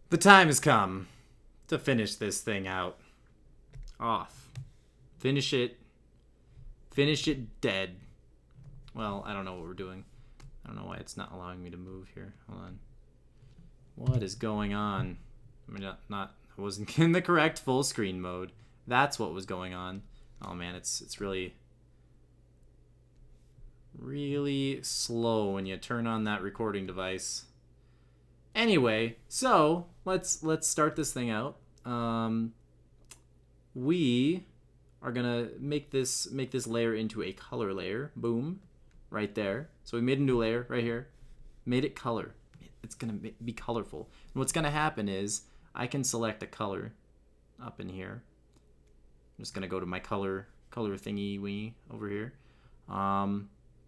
The time has come to finish this thing out. Off. Finish it. Finish it dead. Well, I don't know what we're doing. I don't know why it's not allowing me to move here. Hold on. What is going on? I mean, I wasn't in the correct full screen mode. That's what was going on. Oh man, it's really slow when you turn on that recording device. Anyway, so let's start this thing out. We are gonna make this layer into a color layer. Boom, right there. So we made a new layer right here. Made it color. It's gonna be colorful. And what's gonna happen is I can select a color up in here. I'm just gonna go to my color thingy wingy over here.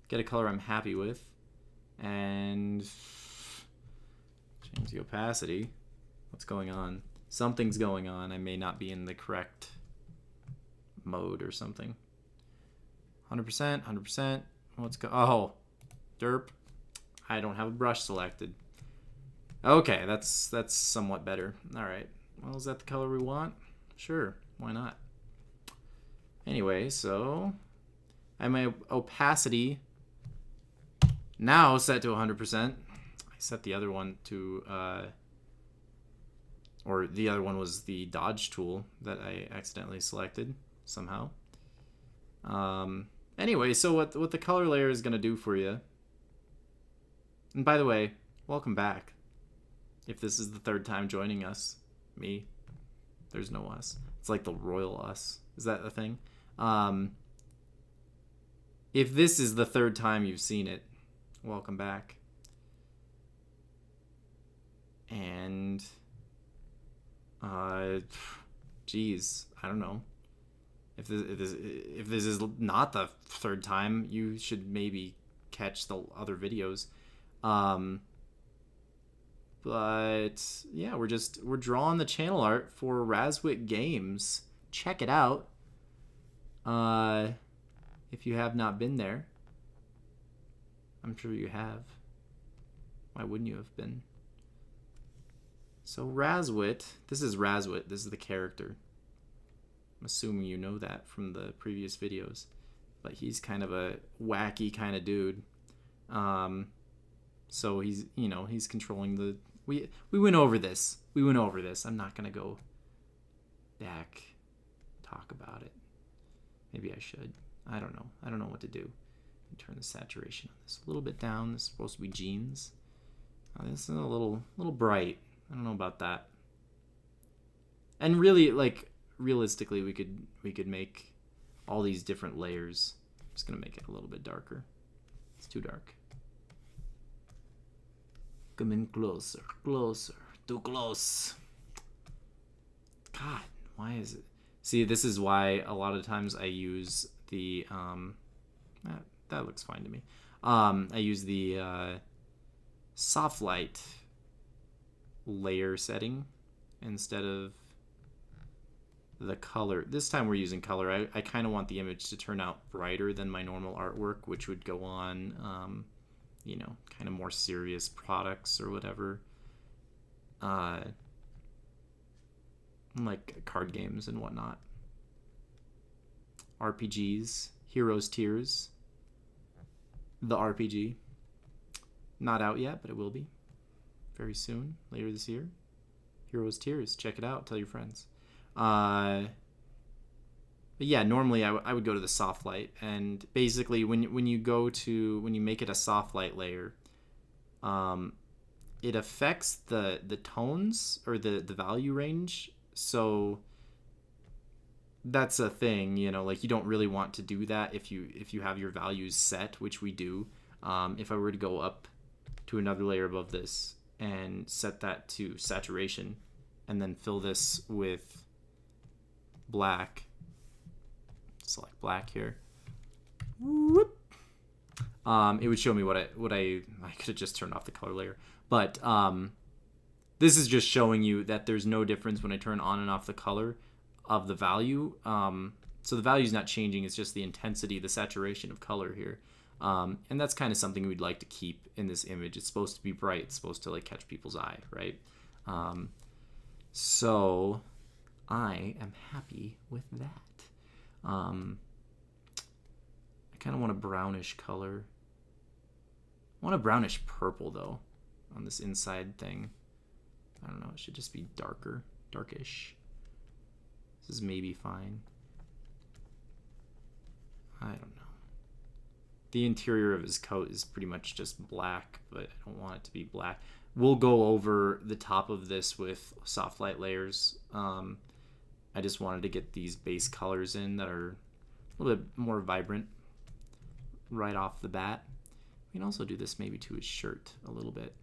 Get a color I'm happy with, and change the opacity. What's going on? Something's going on. I may not be in the correct mode or something. 100%, 100%. Oh, derp. I don't have a brush selected. Okay, that's somewhat better. All right. Well, is that the color we want? Sure. Why not? Anyway, so I have my opacity now set to 100%. I set the other one to, or the other one was the dodge tool that I accidentally selected somehow. Anyway, so what the color layer is going to do for you, and by the way, welcome back. If this is the third time joining us, me, there's no us. It's like the royal us. Is that a thing? If this is the third time you've seen it, welcome back. And, geez, I don't know. If this is not the third time, you should maybe catch the other videos. But yeah, we're drawing the channel art for Razwit Games. Check it out. If you have not been there, I'm sure you have. Why wouldn't you have been? So Razwit, this is Razwit. This is the character. I'm assuming you know that from the previous videos, but he's kind of a wacky kind of dude. So he's controlling the. We went over this. I'm not gonna go back talk about it. Maybe I should. I don't know what to do. Turn the saturation on this a little bit down. This is supposed to be jeans. This is a little bright. I don't know about that. And really, like, realistically, we could make all these different layers. I'm just gonna make it a little bit darker. It's too dark. Come in closer, too close. God, why is it? See, this is why a lot of times I use the that looks fine to me. I use the soft light layer setting instead of the color. This time we're using color. I kind of want the image to turn out brighter than my normal artwork, which would go on kind of more serious products or whatever, like card games and whatnot. RPGs, Heroes Tears, the RPG. Not out yet, but it will be very soon, later this year. Heroes Tears, check it out, tell your friends. But yeah, normally I would go to the soft light, and basically when you make it a soft light layer, it affects the tones or the value range. So that's a thing, like you don't really want to do that if you have your values set, which we do. If I were to go up to another layer above this and set that to saturation and then fill this with black, select black here, whoop, it would show me what I could have just turned off the color layer, but this is just showing you that there's no difference when I turn on and off the color of the value. So the value is not changing, it's just the intensity, the saturation of color here. And that's kind of something we'd like to keep in this image. It's supposed to be bright. It's supposed to like catch people's eye, right? So I am happy with that. I kind of want a brownish color. I want a brownish purple though on this inside thing. I don't know, it should just be darker, darkish. This is maybe fine. I don't know. The interior of his coat is pretty much just black, but I don't want it to be black. We'll go over the top of this with soft light layers. I just wanted to get these base colors in that are a little bit more vibrant right off the bat. We can also do this maybe to his shirt a little bit.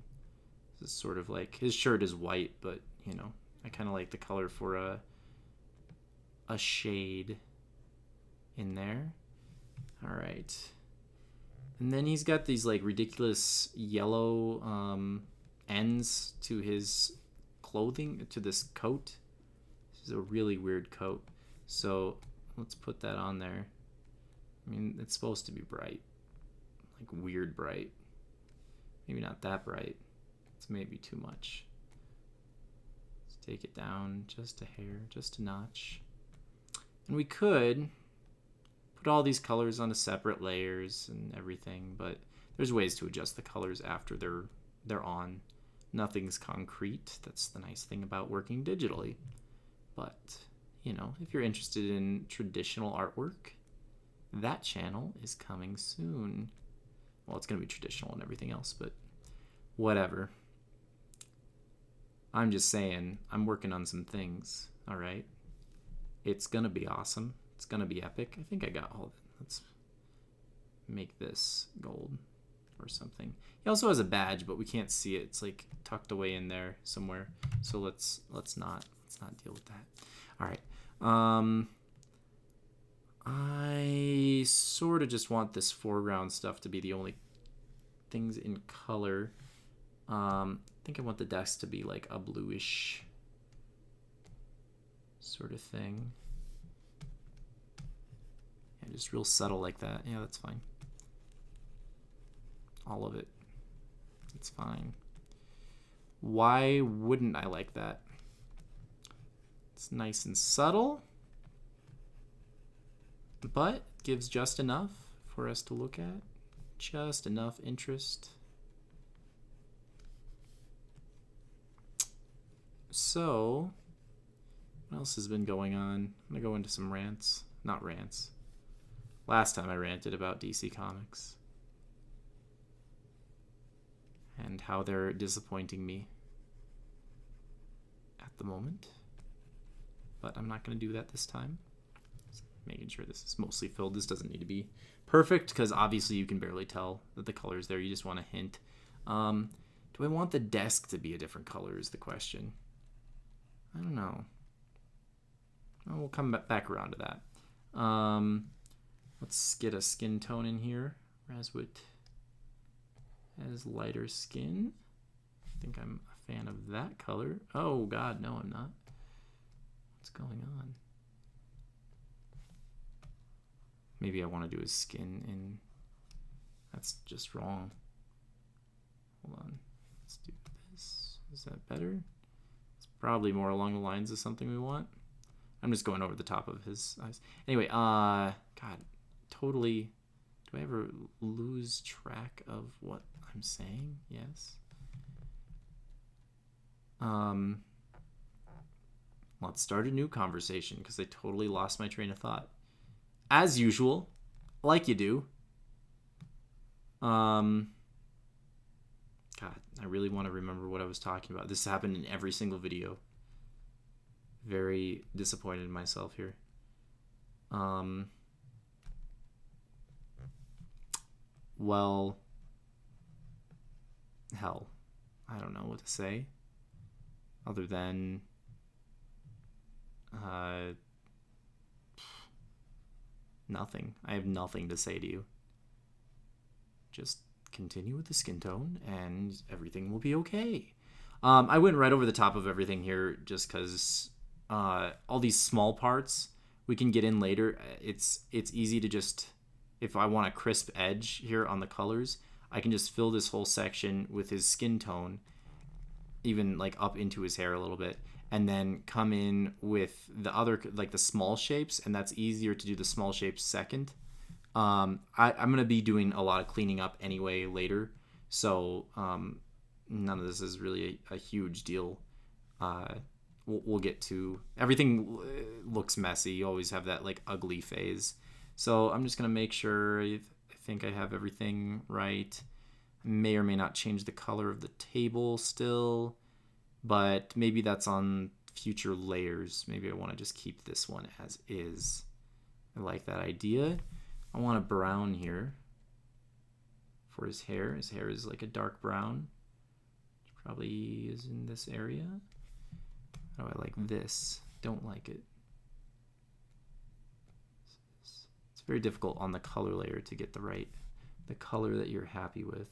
This is sort of like, his shirt is white, but you know, I kind of like the color for a shade in there. All right. And then he's got these like ridiculous yellow ends to his clothing, to this coat. This is a really weird coat. So let's put that on there. I mean, it's supposed to be bright, like weird bright. Maybe not that bright. It's maybe too much. Let's take it down just a hair, just a notch. And we could put all these colors onto separate layers and everything, but there's ways to adjust the colors after they're on. Nothing's concrete. That's the nice thing about working digitally. But, you know, if you're interested in traditional artwork, that channel is coming soon. Well, it's going to be traditional and everything else, but whatever. I'm just saying, I'm working on some things, all right? It's going to be awesome. It's going to be epic. I think I got all of it. Let's make this gold or something. He also has a badge, but we can't see it. It's like tucked away in there somewhere. So let's not deal with that. All right. I sort of just want this foreground stuff to be the only things in color. I think I want the desk to be like a bluish sort of thing. Yeah, just real subtle like that. Yeah, that's fine. All of it. It's fine. Why wouldn't I like that? It's nice and subtle, but gives just enough for us to look at. Just enough interest. So, what else has been going on? I'm going to go into some rants. Not rants. Last time I ranted about DC Comics. And how they're disappointing me at the moment. But I'm not going to do that this time. Just making sure this is mostly filled. This doesn't need to be perfect because obviously you can barely tell that the color's there. You just want a hint. Do I want the desk to be a different color is the question. I don't know. Well, we'll come back around to that. Let's get a skin tone in here. Razwit has lighter skin. I think I'm a fan of that color. Oh God, no, I'm not. What's going on? Maybe I want to do his skin in. That's just wrong. Hold on. Let's do this. Is that better? It's probably more along the lines of something we want. I'm just going over the top of his eyes. Anyway, God, totally. Do I ever lose track of what I'm saying? Yes. Let's start a new conversation because I totally lost my train of thought. As usual, like you do. God, I really want to remember what I was talking about. This happened in every single video. Very disappointed in myself here. Well, hell, I don't know what to say other than nothing. I have nothing to say to you. Just continue with the skin tone and everything will be okay. I went right over the top of everything here just because all these small parts we can get in later. It's easy to just, if I want a crisp edge here on the colors, I can just fill this whole section with his skin tone even like up into his hair a little bit, and then come in with the other, like the small shapes, and that's easier to do the small shapes second. I'm gonna be doing a lot of cleaning up anyway later, so none of this is really a huge deal. We'll get to everything. Looks messy. You always have that like ugly phase. So I'm just gonna make sure I think I have everything right. I may or may not change the color of the table still, but maybe that's on future layers. Maybe I want to just keep this one as is. I like that idea. I want a brown here for his hair. His hair is like a dark brown. Probably is in this area. Oh, I like this. Don't like it. It's very difficult on the color layer to get the color that you're happy with.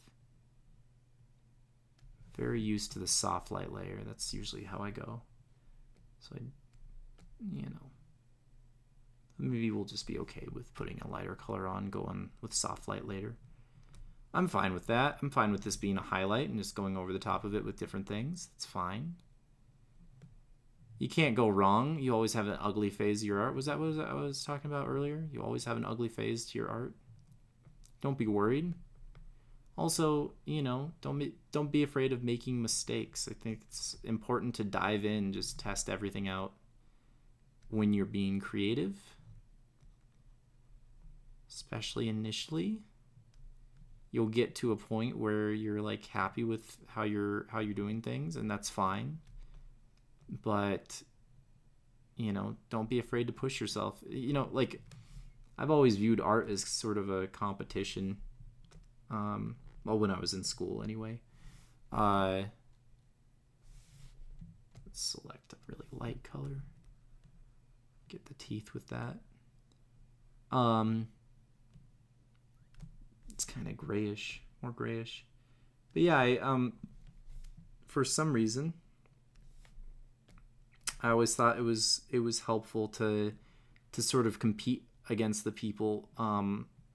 Very used to the soft light layer. That's usually how I go. So maybe we'll just be okay with putting a lighter color on, going with soft light later. I'm fine with that. I'm fine with this being a highlight and just going over the top of it with different things. It's fine. You can't go wrong. You always have an ugly phase of your art. Was that what I was talking about earlier? You always have an ugly phase to your art. Don't be worried. Also, don't be afraid of making mistakes. I think it's important to dive in, just test everything out when you're being creative, especially initially. You'll get to a point where you're like happy with how you're doing things, and that's fine. But don't be afraid to push yourself. Like I've always viewed art as sort of a competition. Well, when I was in school anyway. Let's select a really light color. Get the teeth with that. It's kind of grayish, more grayish. But yeah, for some reason, I always thought it was helpful to sort of compete against the people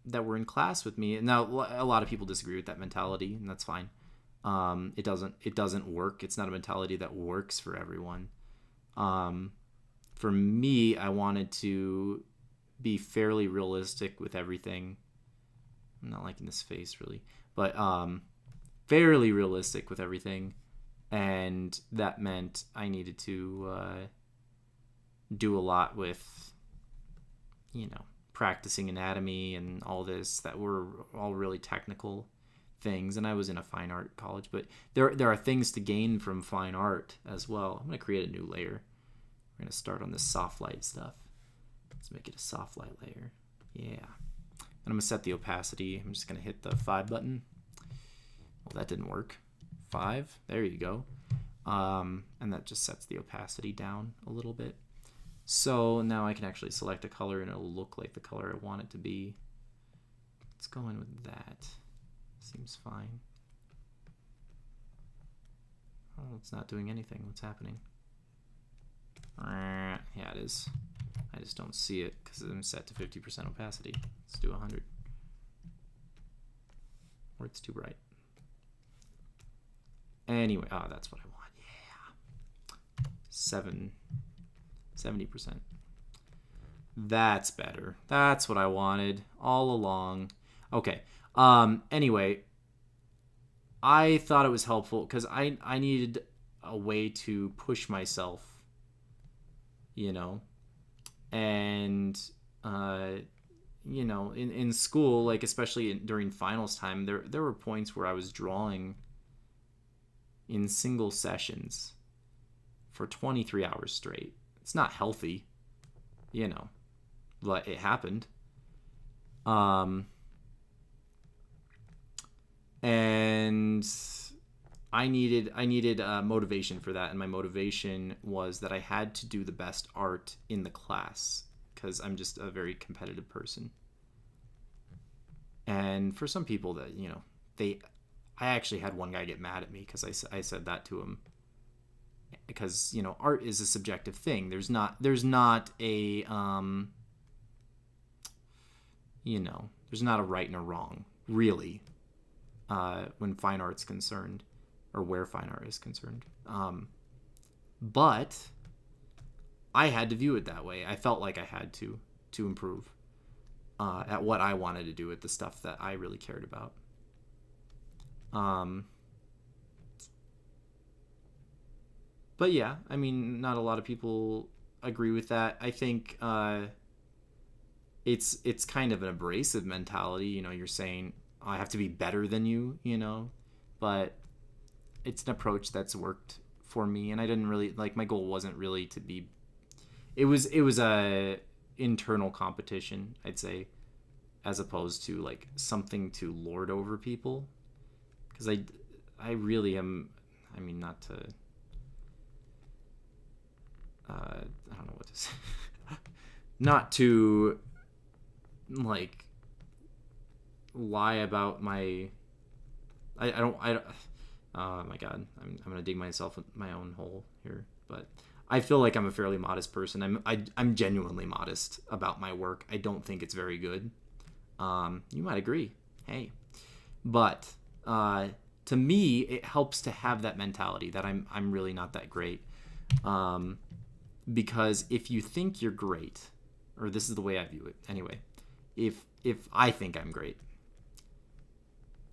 that were in class with me. And now a lot of people disagree with that mentality, and that's fine. It doesn't work. It's not a mentality that works for everyone. For me, I wanted to be fairly realistic with everything. I'm not liking this face really, but fairly realistic with everything, and that meant I needed to do a lot with practicing anatomy and all this that were all really technical things. And I was in a fine art college, but there are things to gain from fine art as well. I'm going to create a new layer. We're going to start on this soft light stuff. Let's make it a soft light layer. Yeah. And I'm going to set the opacity. I'm just going to hit the 5 button. Well, that didn't work. 5. There you go. And that just sets the opacity down a little bit. So now I can actually select a color and it'll look like the color I want it to be. Let's go in with that. Seems fine. Oh, it's not doing anything. What's happening? Yeah, it is. I just don't see it because I'm set to 50% opacity. Let's do 100. Or it's too bright. Anyway, that's what I want. Yeah. 70%. That's better. That's what I wanted all along. Okay. Anyway, I thought it was helpful because I needed a way to push myself, and in school, like especially during finals time, there were points where I was drawing in single sessions for 23 hours straight. It's not healthy, but it happened. And I needed motivation for that, and my motivation was that I had to do the best art in the class because I'm just a very competitive person. And for some people that I actually had one guy get mad at me because I said that to him, because art is a subjective thing. There's not a there's not a right and a wrong really when fine art's concerned. or where fine art is concerned. But I had to view it that way. I felt like I had to improve at what I wanted to do with the stuff that I really cared about. But yeah, I mean, not a lot of people agree with that. I think it's kind of an abrasive mentality. You're saying, I have to be better than you, but it's an approach that's worked for me, and I didn't really like, my goal wasn't really to be, it was a internal competition, I'd say, as opposed to like something to lord over people, because I really am, I mean, not to I don't know what to say. Not to like lie about my I oh my god, I'm gonna dig myself my own hole here, but I feel like I'm a fairly modest person. I'm genuinely modest about my work. I don't think it's very good. You might agree. Hey, but to me, it helps to have that mentality that I'm really not that great. Because if you think you're great, or this is the way I view it anyway, if I think I'm great,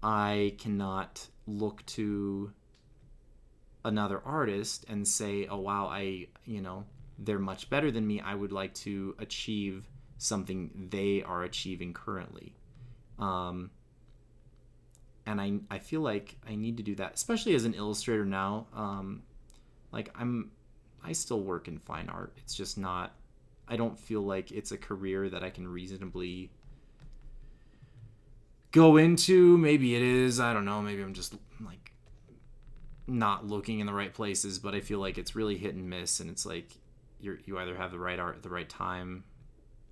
I cannot look to another artist and say, oh wow, they're much better than me. I would like to achieve something they are achieving currently. And I feel like I need to do that, especially as an illustrator now. Like I still work in fine art. It's just not, I don't feel like it's a career that I can reasonably go into. Maybe it is, I don't know, maybe I'm just like not looking in the right places, but I feel like it's really hit and miss, and it's like you either have the right art at the right time,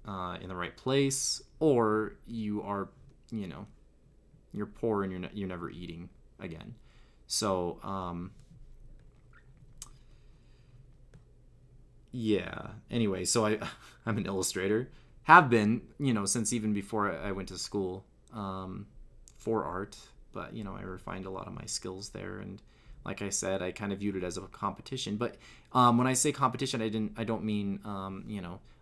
in the right place, or you are, you're poor and you're never eating again. So yeah, anyway, so I'm an illustrator, have been, since even before I went to school for art, but I refined a lot of my skills there, and like I said, I kind of viewed it as a competition. But when I say competition, I don't mean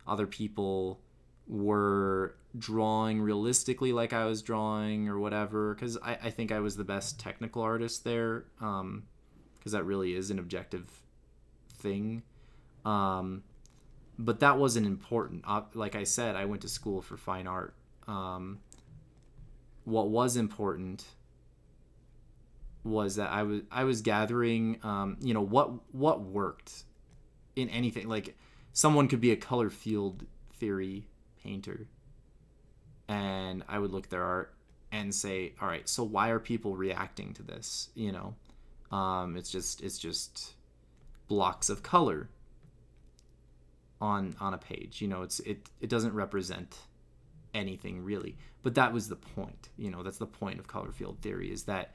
other people were drawing realistically like I was drawing or whatever, because I think I was the best technical artist there, because that really is an objective thing. But that wasn't important. Like I said, I went to school for fine art. What was important was that I was gathering, what worked in anything. Like, someone could be a color field theory painter, and I would look at their art and say, all right, so why are people reacting to this? It's just blocks of color on a page. It doesn't represent anything really. But that was the point. That's the point of color field theory, is that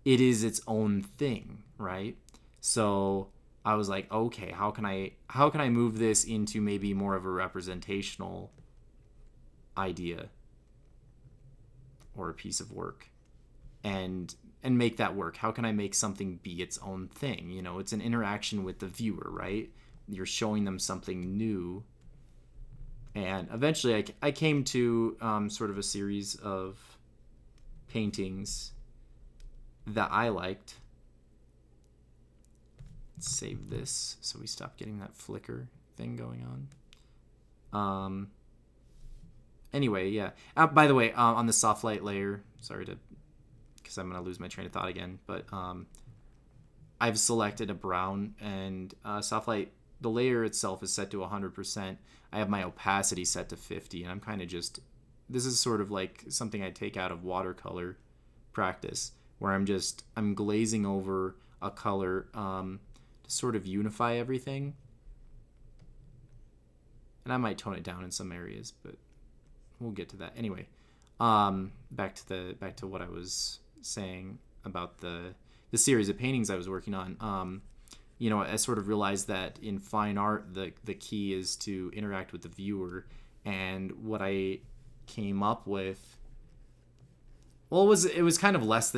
it is its own thing, right? So I was like, okay, how can I move this into maybe more of a representational idea or a piece of work, and make that work? How can I make something be its own thing? It's an interaction with the viewer, right? You're showing them something new. And eventually I came to sort of a series of paintings that I liked. Let's save this so we stop getting that flicker thing going on. Anyway, yeah. By the way, on the soft light layer, because I'm going to lose my train of thought again, but I've selected a brown, and soft light, the layer itself is set to 100%. I have my opacity set to 50, and I'm kind of just, this is sort of like something I take out of watercolor practice, where I'm glazing over a color to sort of unify everything. And I might tone it down in some areas, but we'll get to that. Anyway, back to what I was saying about the series of paintings I was working on. I sort of realized that in fine art, the key is to interact with the viewer. And what I came up with well, it was kind of less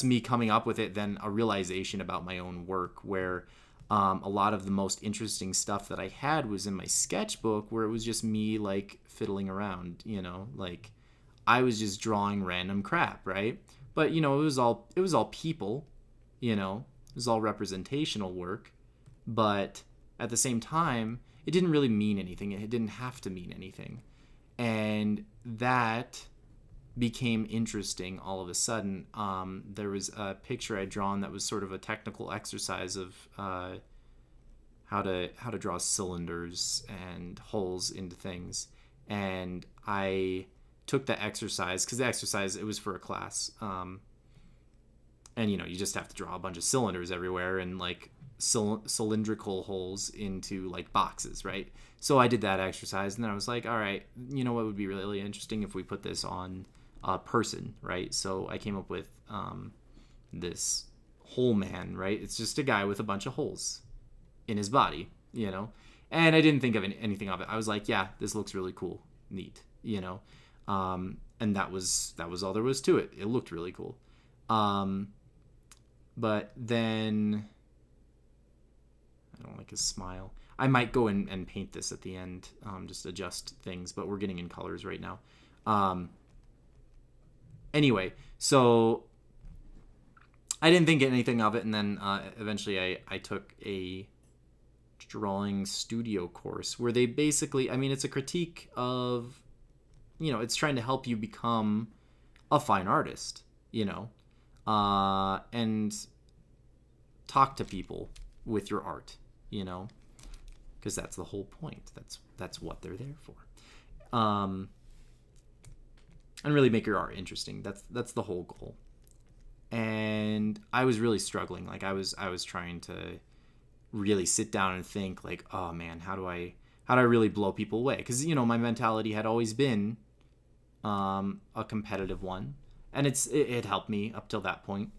me coming up with it than a realization about my own work, where a lot of the most interesting stuff that I had was in my sketchbook, where it was just me like fiddling around, like I was just drawing random crap, right? But it was all people, it was all representational work, but at the same time, it didn't really mean anything. It didn't have to mean anything, and that became interesting all of a sudden. There was a picture I'd drawn that was sort of a technical exercise of how to draw cylinders and holes into things, and I took the exercise because the exercise, it was for a class, and you just have to draw a bunch of cylinders everywhere and like cylindrical holes into like boxes, right? So I did that exercise, and then I was like, all right, what would be really interesting if we put this on a person, right? So I came up with this hole man, right? It's just a guy with a bunch of holes in his body, and I didn't think of anything of it. I was like, yeah, this looks really cool, neat, and that was all there was to it. It looked really cool. But then I don't like his smile. I might go and paint this at the end, just adjust things, but we're getting in colors right now. Anyway, so I didn't think anything of it, and then eventually I took a drawing studio course where they basically, it's a critique of, it's trying to help you become a fine artist, and talk to people with your art, because that's the whole point. That's what they're there for. And really make your art interesting. That's the whole goal. And I was really struggling. Like I was trying to really sit down and think like, oh man, how do I really blow people away? Because my mentality had always been a competitive one, and it helped me up till that point.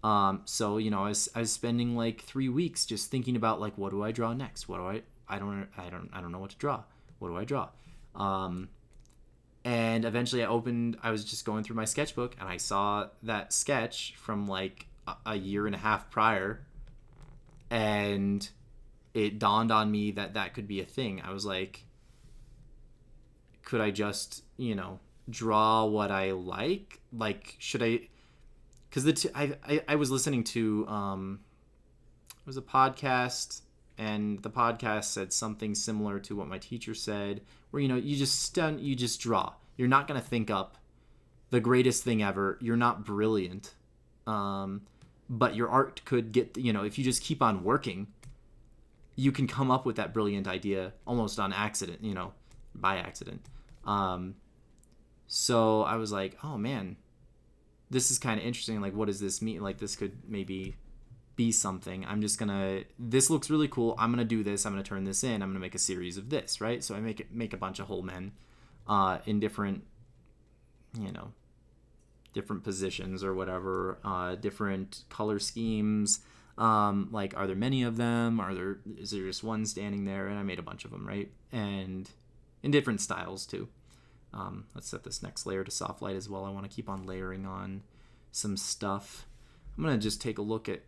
So I was spending like 3 weeks just thinking about like, what do I draw next? What do I don't know what to draw. What do I draw? And eventually I was just going through my sketchbook, and I saw that sketch from like a year and a half prior, and it dawned on me that could be a thing. I was like, could I just, draw what I like? Like, should I? Because I was listening to it was a podcast, and the podcast said something similar to what my teacher said, where you just draw. You're not gonna think up the greatest thing ever. You're not brilliant, but your art could get, if you just keep on working, you can come up with that brilliant idea almost on accident, by accident. So I was like, oh man, this is kind of interesting. Like, what does this mean? Like, this could maybe be something. This looks really cool. I'm going to do this. I'm going to turn this in. I'm going to make a series of this, right? So I make a bunch of whole men in different, different positions or whatever, different color schemes. Like, are there many of them? Is there just one standing there? And I made a bunch of them, right? And in different styles too. Let's set this next layer to soft light as well. I want to keep on layering on some stuff. I'm going to just take a look at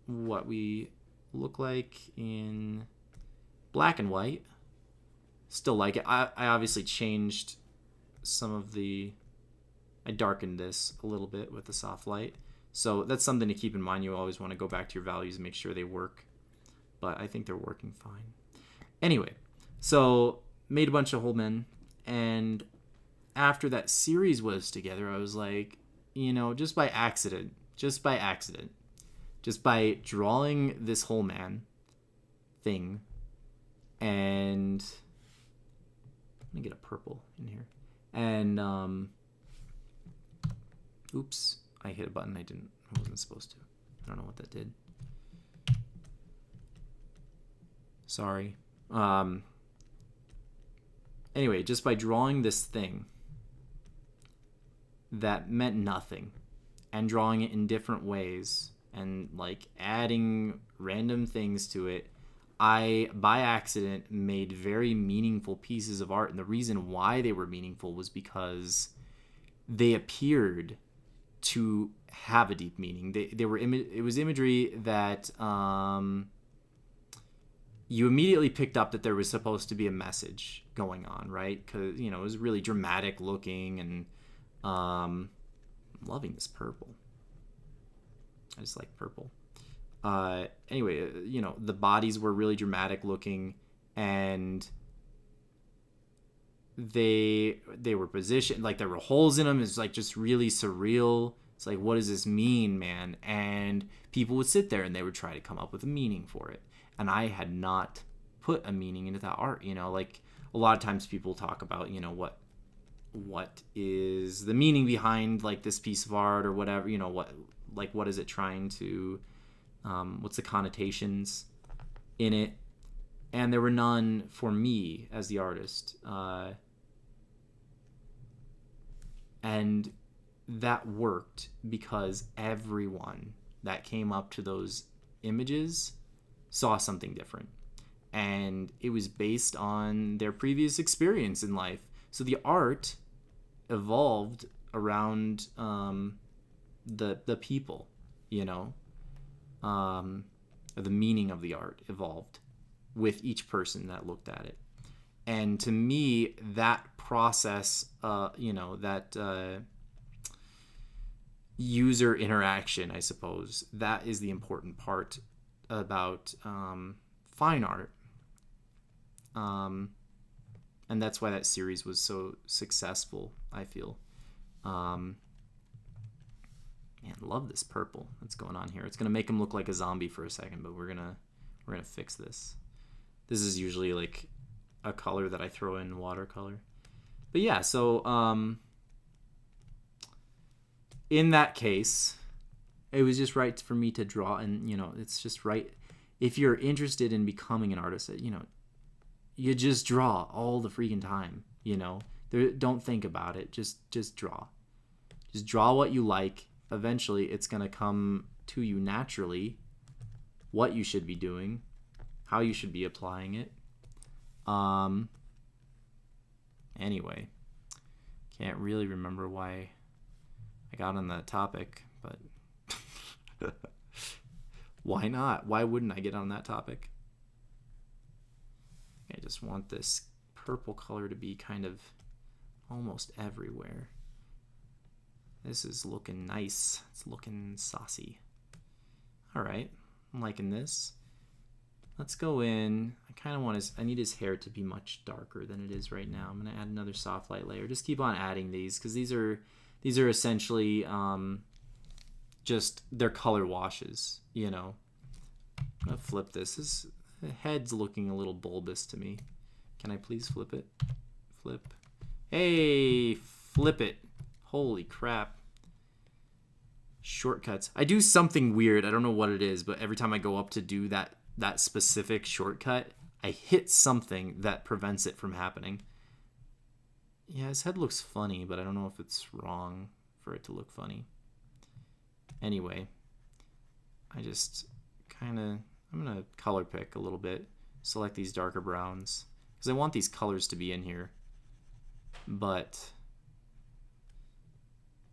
what we look like in black and white. Still like it. I obviously changed I darkened this a little bit with the soft light. So that's something to keep in mind. You always want to go back to your values and make sure they work. But I think they're working fine. Anyway, so made a bunch of whole men. And after that series was together, I was like, just by accident, just by drawing this whole man thing, and let me get a purple in here. And oops, I hit a button I wasn't supposed to. I don't know what that did. Sorry. Anyway, just by drawing this thing that meant nothing, and drawing it in different ways, and like adding random things to it, I, by accident, made very meaningful pieces of art. And the reason why they were meaningful was because they appeared to have a deep meaning. They were it was imagery that you immediately picked up that there was supposed to be a message going on, right? Because it was really dramatic looking, and I'm loving this purple. I just like purple. Anyway, the bodies were really dramatic looking, and they were positioned like there were holes in them. It's like just really surreal. It's like, what does this mean, man? And people would sit there and they would try to come up with a meaning for it. And I had not put a meaning into that art. Like a lot of times people talk about, what is the meaning behind like this piece of art or whatever. What is it trying to, what's the connotations in it? And there were none for me as the artist. And that worked because everyone that came up to those images saw something different. And it was based on their previous experience in life. So the art evolved around the people, or the meaning of the art evolved with each person that looked at it. And to me, that process, that user interaction, I suppose, that is the important part about fine art. And that's why that series was so successful, I feel. Man, love this purple that's going on here. It's gonna make him look like a zombie for a second, but we're gonna fix this. This is usually like a color that I throw in watercolor. But yeah, so in that case, it was just right for me to draw, and it's just right. If you're interested in becoming an artist, you just draw all the freaking time. Don't think about it. Just draw. Just draw what you like. Eventually, it's gonna come to you naturally. What you should be doing, how you should be applying it. Anyway, can't really remember why I got on that topic, but why not? Why wouldn't I get on that topic? I just want this purple color to be kind of almost everywhere. This is looking nice. It's looking saucy. All right, I'm liking this. Let's go in. I need his hair to be much darker than it is right now. I'm gonna add another soft light layer. Just keep on adding these because these are essentially just they're color washes. I'm gonna flip this. The head's looking a little bulbous to me. Can I please flip it? Flip. Hey, flip it. Holy crap. Shortcuts. I do something weird. I don't know what it is, but every time I go up to do that specific shortcut, I hit something that prevents it from happening. Yeah, his head looks funny, but I don't know if it's wrong for it to look funny. Anyway, I'm gonna color pick a little bit, select these darker browns, because I want these colors to be in here, but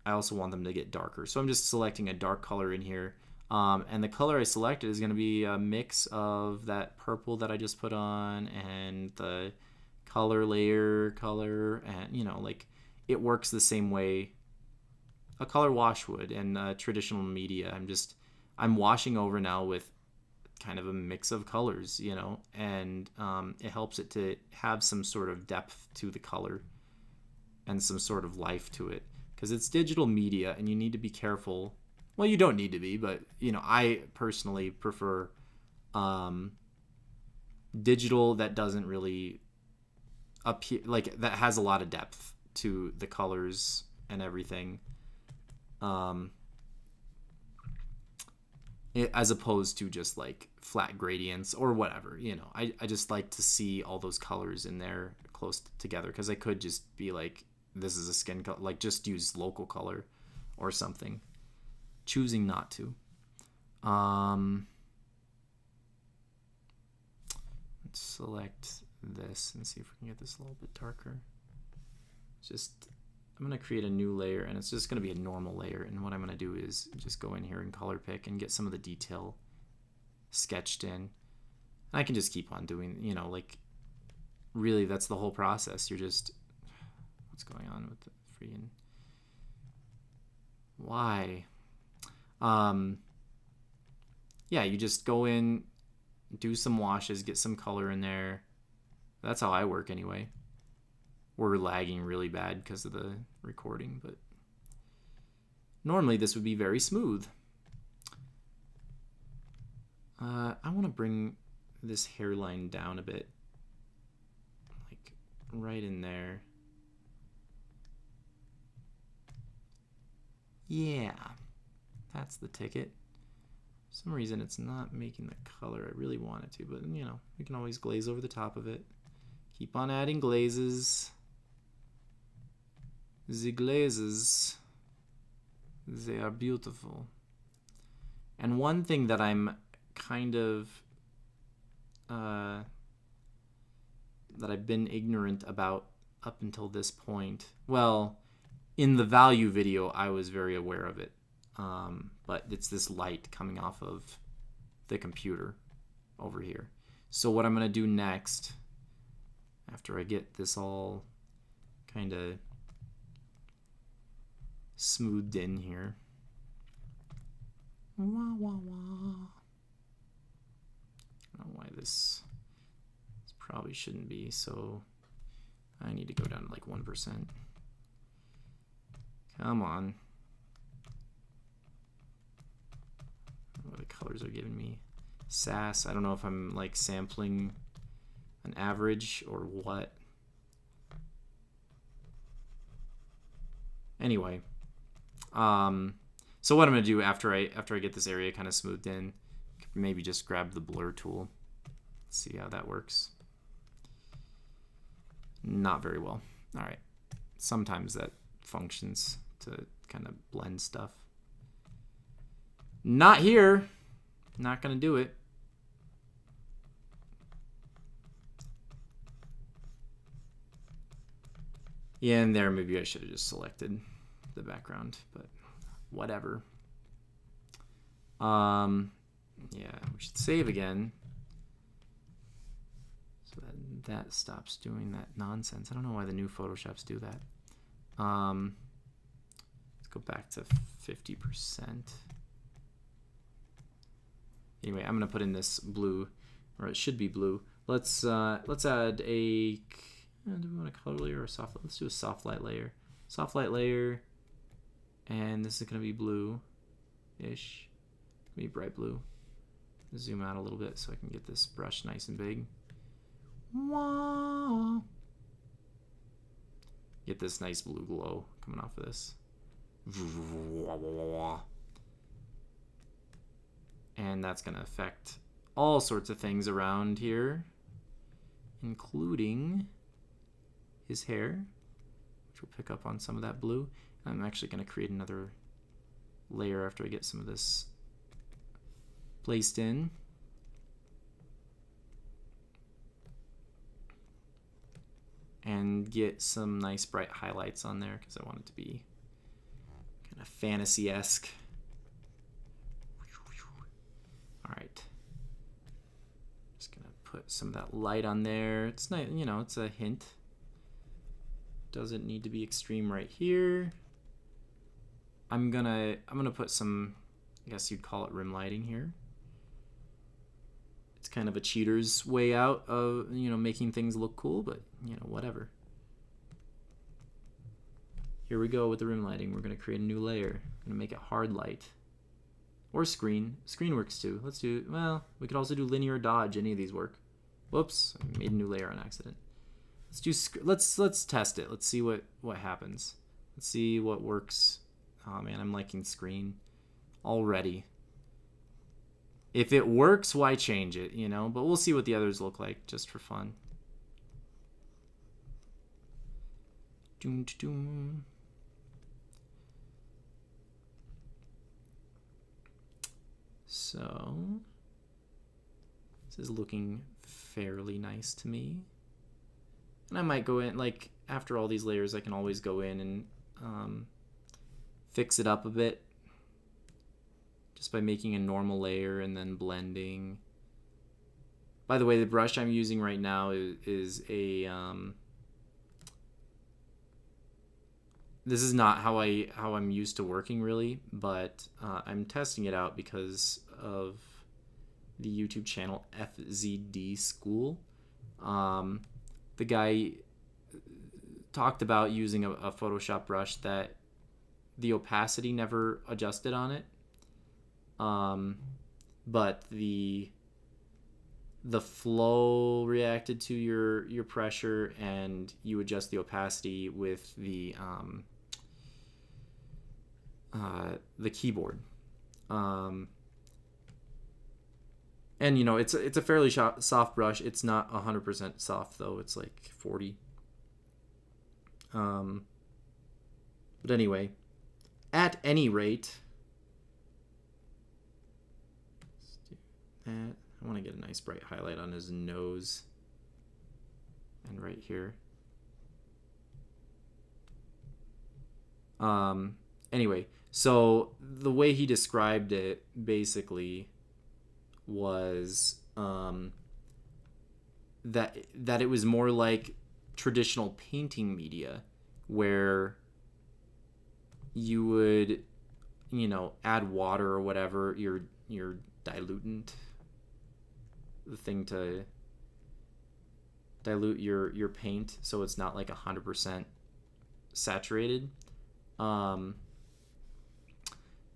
I also want them to get darker. So I'm just selecting a dark color in here. And the color I selected is going to be a mix of that purple that I just put on and the color layer color, and like it works the same way a color wash would in traditional media. I'm washing over now with kind of a mix of colors, and it helps it to have some sort of depth to the color and some sort of life to it, because it's digital media and you need to be careful. Well, you don't need to be, but I personally prefer digital that doesn't really appear, like that has a lot of depth to the colors and everything, as opposed to just like flat gradients or whatever. I just like to see all those colors in there close together, because I could just be like, this is a skin color, like just use local color or something. Choosing not to. Let's select this and see if we can get this a little bit darker. Just I'm going to create a new layer, and it's just going to be a normal layer. And what I'm going to do is just go in here and color pick and get some of the detail sketched in. And I can just keep on doing, you know, like, really, that's the whole process. You're just, what's going on with the freaking, why? Yeah, you just go in, do some washes, get some color in there. That's how I work anyway. We're lagging really bad because of the recording, but normally this would be very smooth. I want to bring this hairline down a bit, like right in there. Yeah, that's the ticket. For some reason it's not making the color I really want it to, but you know, we can always glaze over the top of it. Keep on adding glazes. The glazes, they are beautiful. And one thing that I'm kind of that I've been ignorant about up until this point, well, in the value video I was very aware of it, but it's this light coming off of the computer over here. So what I'm going to do next, after I get this all kind of smoothed in here. Wah, wah, wah. I don't know why this probably shouldn't be, so I need to go down to like 1%. Come on. What the colors are giving me. Sass. I don't know if I'm like sampling an average or what. Anyway. So what I'm gonna do after I get this area kind of smoothed in, maybe just grab the blur tool. Let's see how that works. Not very well. All right. Sometimes that functions to kind of blend stuff. Not here. Not gonna do it. Yeah, and there maybe I should have just selected the background, but whatever. Yeah, we should save again so that stops doing that nonsense. I don't know why the new Photoshops do that. Let's go back to 50%. Anyway, I'm gonna put in this blue, or it should be blue. Let's add a. Do we want a color layer or a soft? Let's do a soft light layer. Soft light layer, and this is gonna be blue-ish. Be bright blue. Zoom out a little bit so I can get this brush nice and big. Wah. Get this nice blue glow coming off of this. And that's gonna affect all sorts of things around here, including his hair, which will pick up on some of that blue. I'm actually going to create another layer after I get some of this placed in. And get some nice bright highlights on there because I want it to be kind of fantasy-esque. All right. Just going to put some of that light on there. It's nice, you know, it's a hint. Doesn't need to be extreme right here. I'm gonna put some, I guess you'd call it rim lighting here. It's kind of a cheater's way out of, you know, making things look cool, but you know, whatever. Here we go with the rim lighting. We're gonna create a new layer. I'm gonna make it hard light. Or screen. Screen works too. Let's do, well, we could also do linear dodge. Any of these work. Whoops, I made a new layer on accident. Let's test it. Let's see what happens. Let's see what works. Oh man, I'm liking screen already. If it works, why change it, you know? But we'll see what the others look like just for fun. So this is looking fairly nice to me. And I might go in, like, after all these layers, I can always go in and fix it up a bit just by making a normal layer and then blending. By the way, the brush I'm using right now is a this is not how I'm used to working really, but I'm testing it out because of the YouTube channel FZD School. The guy talked about using a Photoshop brush that the opacity never adjusted on it, but the flow reacted to your pressure, and you adjust the opacity with the keyboard. And you know, it's a fairly soft brush. It's not 100% soft though. It's like 40. But anyway, at any rate, let's do that. I want to get a nice bright highlight on his nose and right here. Anyway, so the way he described it basically was that it was more like traditional painting media, where you would, you know, add water or whatever, your dilutant, the thing to dilute your paint so it's not like 100% saturated.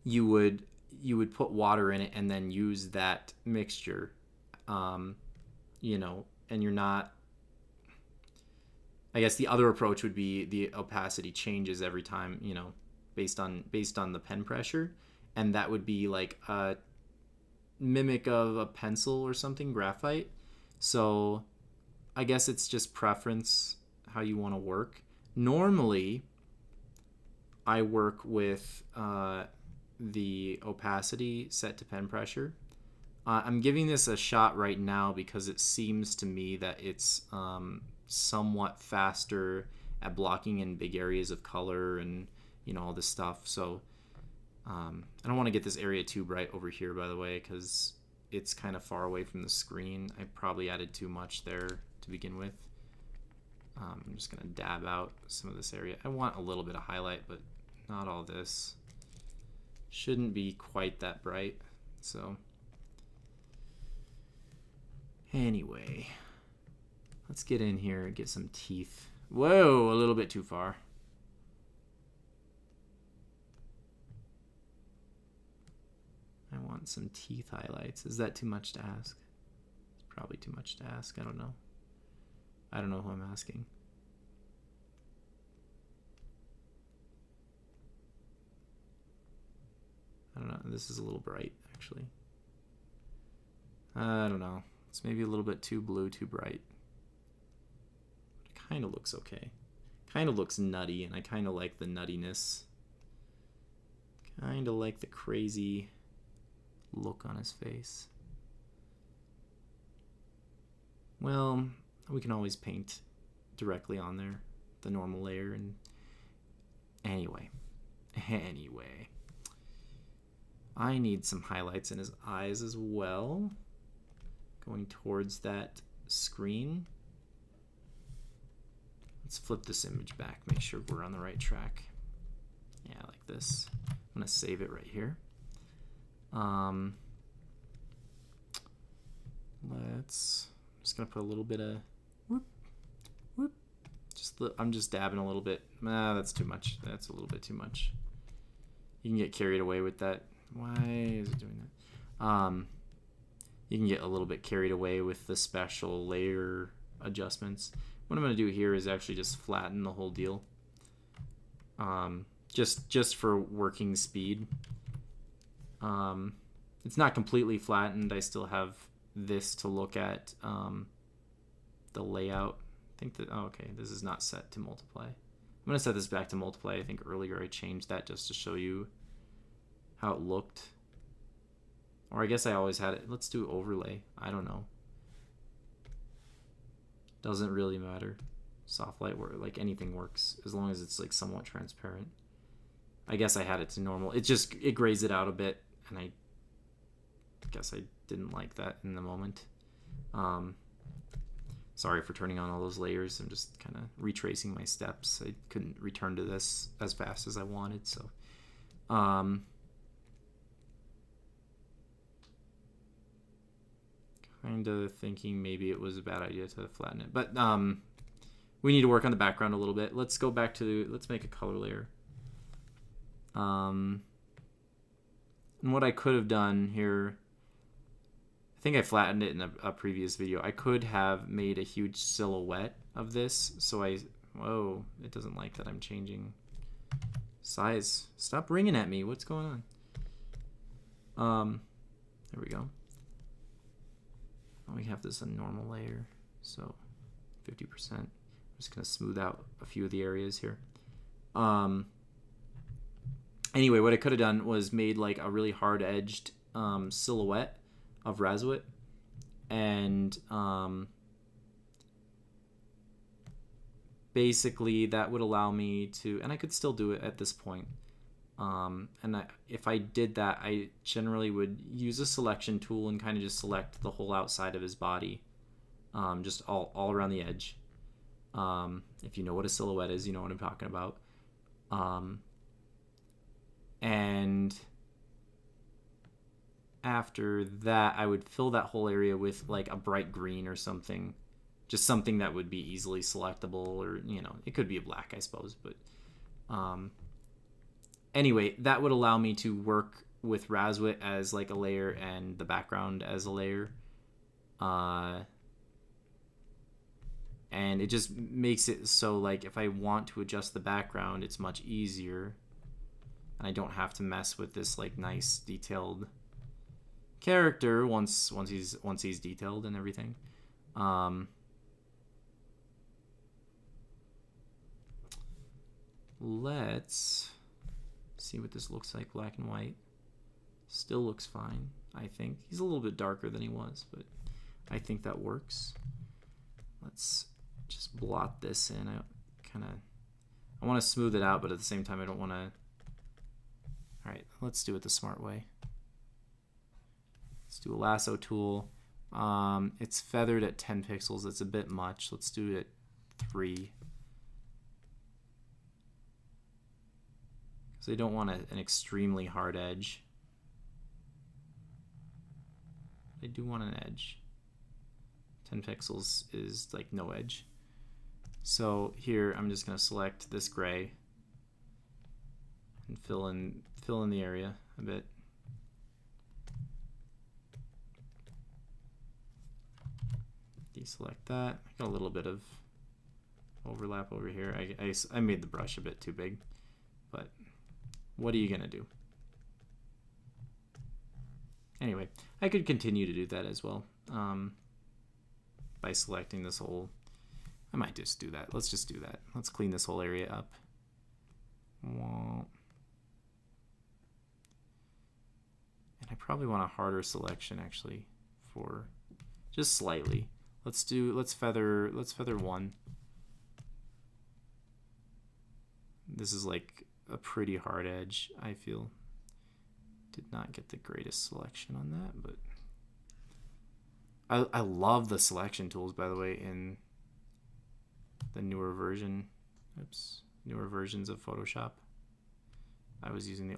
You would put water in it and then use that mixture, you know, and you're not, I guess the other approach would be the opacity changes every time, you know, based on the pen pressure, and that would be like a mimic of a pencil or something, graphite. So I guess it's just preference how you want to work. Normally I work with the opacity set to pen pressure. I'm giving this a shot right now because it seems to me that it's somewhat faster at blocking in big areas of color and, you know, all this stuff. So I don't want to get this area too bright over here, by the way, because it's kind of far away from the screen. I probably added too much there to begin with. I'm just going to dab out some of this area. I want a little bit of highlight, but not all this. Shouldn't be quite that bright. So anyway, let's get in here and get some teeth. Whoa, a little bit too far. I want some teeth highlights. Is that too much to ask? It's probably too much to ask. I don't know. I don't know who I'm asking. I don't know. This is a little bright, actually. I don't know. It's maybe a little bit too blue, too bright. But it kind of looks okay. Kind of looks nutty, and I kind of like the nuttiness. Kind of like the crazy look on his face. Well, we can always paint directly on there, the normal layer, and anyway, I need some highlights in his eyes as well, going towards that screen. Let's flip this image back, make sure we're on the right track. Yeah, like this. I'm gonna save it right here. I'm just gonna put a little bit of whoop. I'm just dabbing a little bit. That's too much. That's a little bit too much. You can get carried away with that. Why is it doing that? You can get a little bit carried away with the special layer adjustments. What I'm gonna do here is actually just flatten the whole deal. Just for working speed. It's not completely flattened. I still have this to look at, the layout. I think that, oh, okay, this is not set to multiply. I'm going to set this back to multiply. I think earlier I changed that just to show you how it looked. Or I guess I always had it. Let's do overlay. I don't know. Doesn't really matter. soft light work, like anything works as long as it's like somewhat transparent. I guess I had it to normal. It grays it out a bit, and I guess I didn't like that in the moment. Sorry for turning on all those layers. I'm just kind of retracing my steps. I couldn't return to this as fast as I wanted, so kind of thinking maybe it was a bad idea to flatten it, but we need to work on the background a little bit. Let's go back to, let's make a color layer. And what I could have done here, I think I flattened it in a previous video. I could have made a huge silhouette of this. So whoa, it doesn't like that I'm changing size. Stop ringing at me. What's going on? There we go. We have this a normal layer, so 50%. I'm just gonna smooth out a few of the areas here. Anyway, what I could have done was made like a really hard-edged silhouette of Razwit, and basically that would allow me to, and I could still do it at this point. If I did that, I generally would use a selection tool and kind of just select the whole outside of his body, just all around the edge. If you know what a silhouette is, you know what I'm talking about. And after that, I would fill that whole area with like a bright green or something, just something that would be easily selectable, or it could be a black, I suppose, but anyway, that would allow me to work with Razwit as like a layer and the background as a layer. And it just makes it so like if I want to adjust the background, it's much easier. And I don't have to mess with this like nice detailed character once he's detailed and everything. Let's see what this looks like black and white. Still looks fine, I think. He's a little bit darker than he was, but I think that works. Let's just blot this in. I want to smooth it out, but at the same time I don't want to. All right, let's do it the smart way. Let's do a lasso tool. It's feathered at 10 pixels. It's a bit much. Let's do it at 3. Because I don't want an extremely hard edge. I do want an edge. 10 pixels is like no edge. So here I'm just going to select this gray and fill in the area a bit. Deselect that. I got a little bit of overlap over here. I made the brush a bit too big, but what are you gonna do? Anyway, I could continue to do that as well by selecting this whole. I might just do that. Let's just do that. Let's clean this whole area up. And I probably want a harder selection actually, for just slightly. Let's feather 1. This is like a pretty hard edge, I feel. Did not get the greatest selection on that, but I love the selection tools, by the way, in the newer versions of Photoshop. I was using the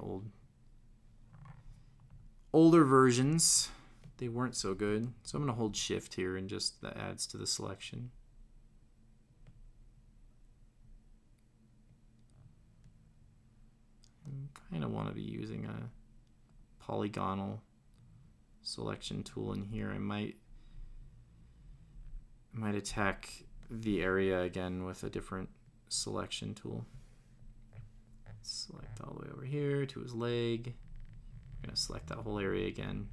older versions. They weren't so good. So I'm going to hold shift here, and just that adds to the selection. I kind of want to be using a polygonal selection tool in here. I might attack the area again with a different selection tool. Select all the way over here to his leg. I'm going to select that whole area again.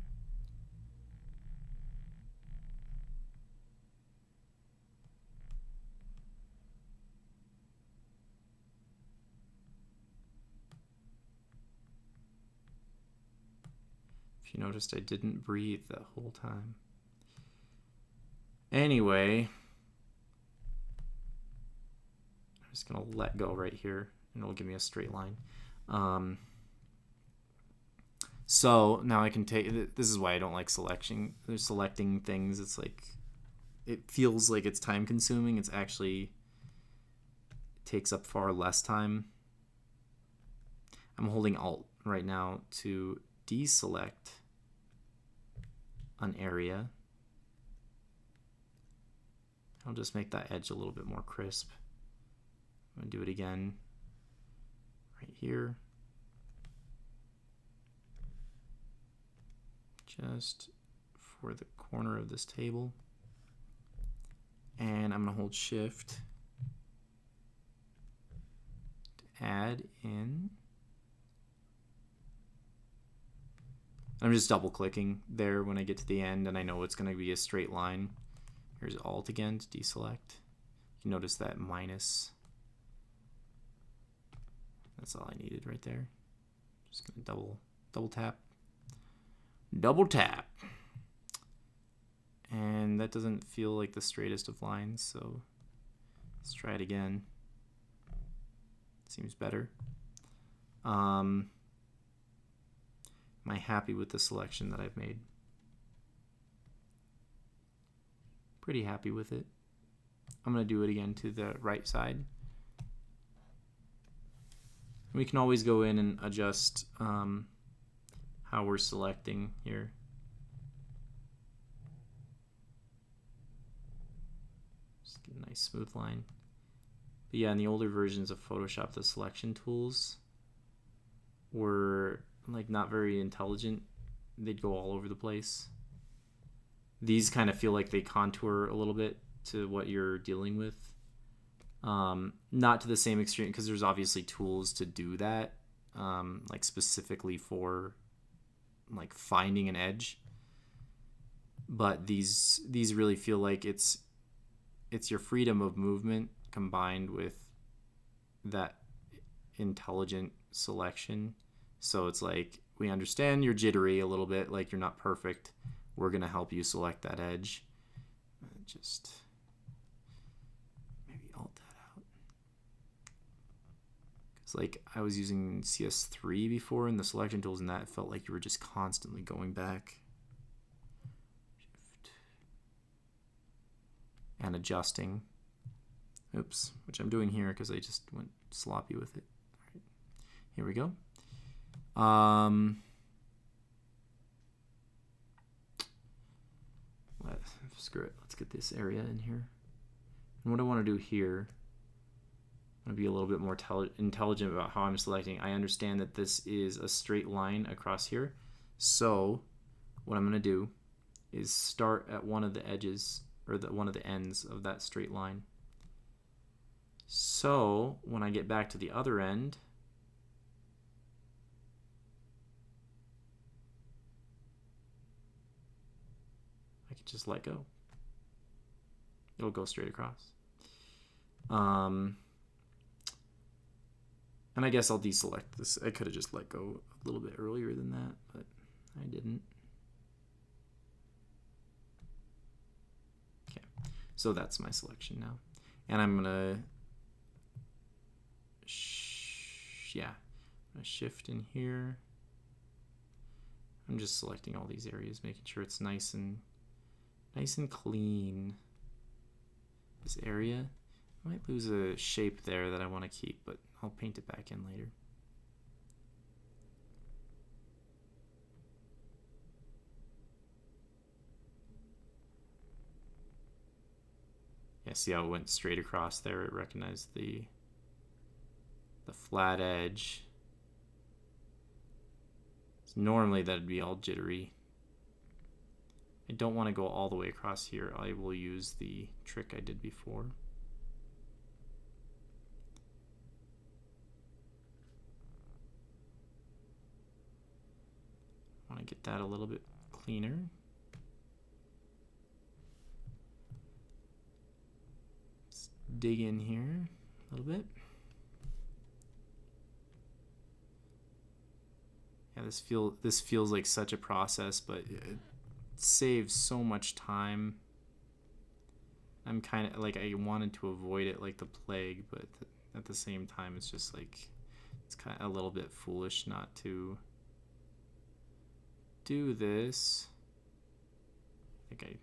If you noticed, I didn't breathe the whole time. Anyway, just going to let go right here, and it'll give me a straight line. So now I can take, this is why I don't like selecting things. It's like, it feels like it's time consuming. It's actually, it takes up far less time. I'm holding Alt right now to deselect an area. I'll just make that edge a little bit more crisp. I'm going to do it again right here. Just for the corner of this table. And I'm going to hold Shift to add in. I'm just double clicking there when I get to the end, and I know it's going to be a straight line. Here's Alt again to deselect. You notice that minus. That's all I needed right there. Just going to double tap. Double tap. And that doesn't feel like the straightest of lines, so let's try it again. Seems better. Am I happy with the selection that I've made? Pretty happy with it. I'm going to do it again to the right side. We can always go in and adjust how we're selecting here. Just get a nice smooth line. But yeah, in the older versions of Photoshop, the selection tools were like not very intelligent. They'd go all over the place. These kind of feel like they contour a little bit to what you're dealing with. Not to the same extreme, because there's obviously tools to do that, like specifically for like finding an edge. But these really feel like it's your freedom of movement combined with that intelligent selection. So it's like, we understand you're jittery a little bit, like you're not perfect. We're going to help you select that edge. Just maybe alt that out. Because like I was using CS3 before, and the selection tools in that felt like you were just constantly going back. Shift. And adjusting. Oops, which I'm doing here because I just went sloppy with it. All right, here we go. Screw it. Let's get this area in here. And what I want to do here, I'm going to be a little bit more intelligent about how I'm selecting. I understand that this is a straight line across here. So what I'm going to do is start at one of the edges, or one of the ends of that straight line. So when I get back to the other end, I can just let go. It'll go straight across. And I guess I'll deselect this. I could have just let go a little bit earlier than that, but I didn't. Okay, so that's my selection now. And I'm gonna, I'm gonna shift in here. I'm just selecting all these areas, making sure it's nice and clean. This area, I might lose a shape there that I want to keep, but I'll paint it back in later. Yeah, see how it went straight across there? It recognized the flat edge. So normally that'd be all jittery. I don't want to go all the way across here. I will use the trick I did before. I want to get that a little bit cleaner. Let's dig in here a little bit. Yeah, this feels like such a process, but it saves so much time. I'm kind of like, I wanted to avoid it like the plague, but at the same time, it's just like, it's kind of a little bit foolish not to do this. I think I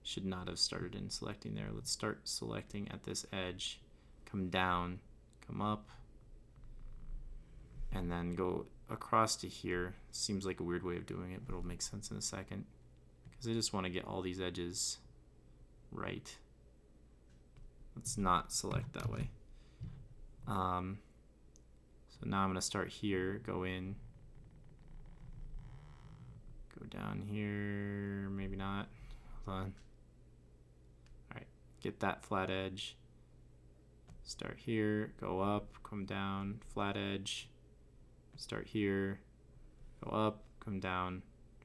should not have started in selecting there. Let's start selecting at this edge, come down, come up, and then go across to here. Seems like a weird way of doing it, but it'll make sense in a second, because I just want to get all these edges right. Let's not select that way. So now I'm going to start here, go in, go down here, maybe not. Hold on. Alright, get that flat edge. Start here, go up, come down, flat edge. Start here, go up, come down,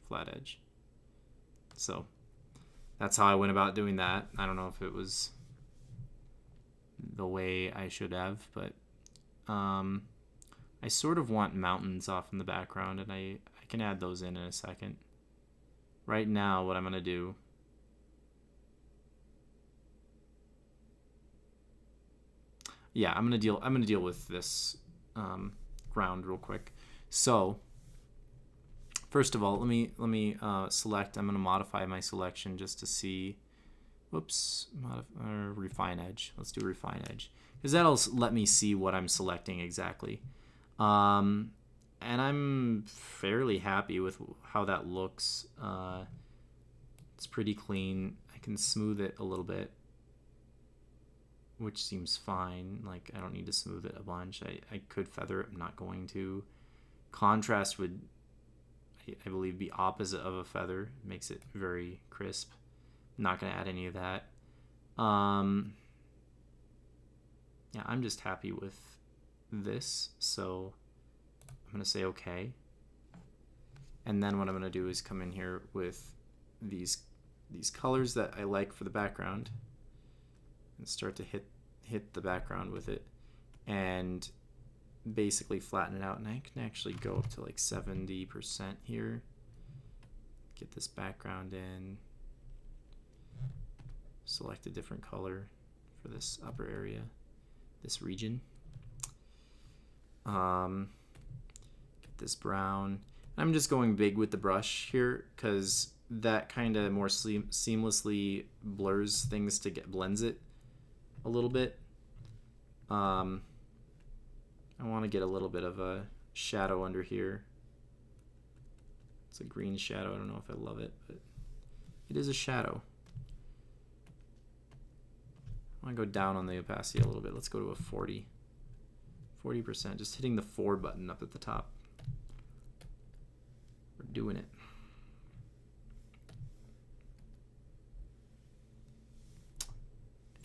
flat edge. So that's how I went about doing that. I don't know if it was the way I should have, but I sort of want mountains off in the background, and I can add those in a second. Right now, what I'm going to do, yeah, I'm going to deal with this ground real quick. So first of all, let me select. I'm going to modify my selection just to see. Whoops, refine edge. Let's do refine edge, because that'll let me see what I'm selecting exactly. And I'm fairly happy with how that looks. It's pretty clean. I can smooth it a little bit, which seems fine. Like, I don't need to smooth it a bunch. I could feather it. I'm not going to. Contrast would, I believe, be opposite of a feather. It makes it very crisp. I'm not going to add any of that. Yeah, I'm just happy with this, so I'm going to say okay. And then what I'm going to do is come in here with these colors that I like for the background and start to hit the background with it and basically flatten it out. And I can actually go up to like 70% here. Get this background in. Select a different color for this upper area, this region. Get this brown. I'm just going big with the brush here because that kind of more seamlessly blurs things blends it a little bit. I want to get a little bit of a shadow under here. It's a green shadow. I don't know if I love it, but it is a shadow. I want to go down on the opacity a little bit. Let's go to a 40%, just hitting the 4 button up at the top. We're doing it.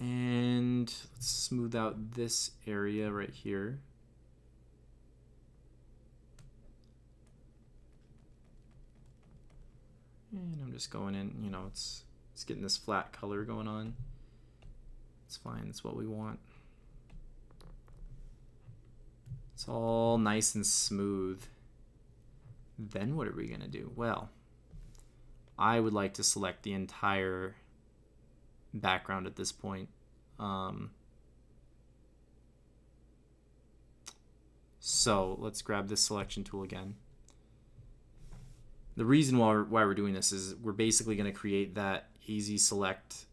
And let's smooth out this area right here. And I'm just going in, you know, it's getting this flat color going on. It's fine, it's what we want. It's all nice and smooth. Then what are we gonna do? Well, I would like to select the entire background at this point. So let's grab this selection tool again. The reason why we're doing this is we're basically going to create that easy select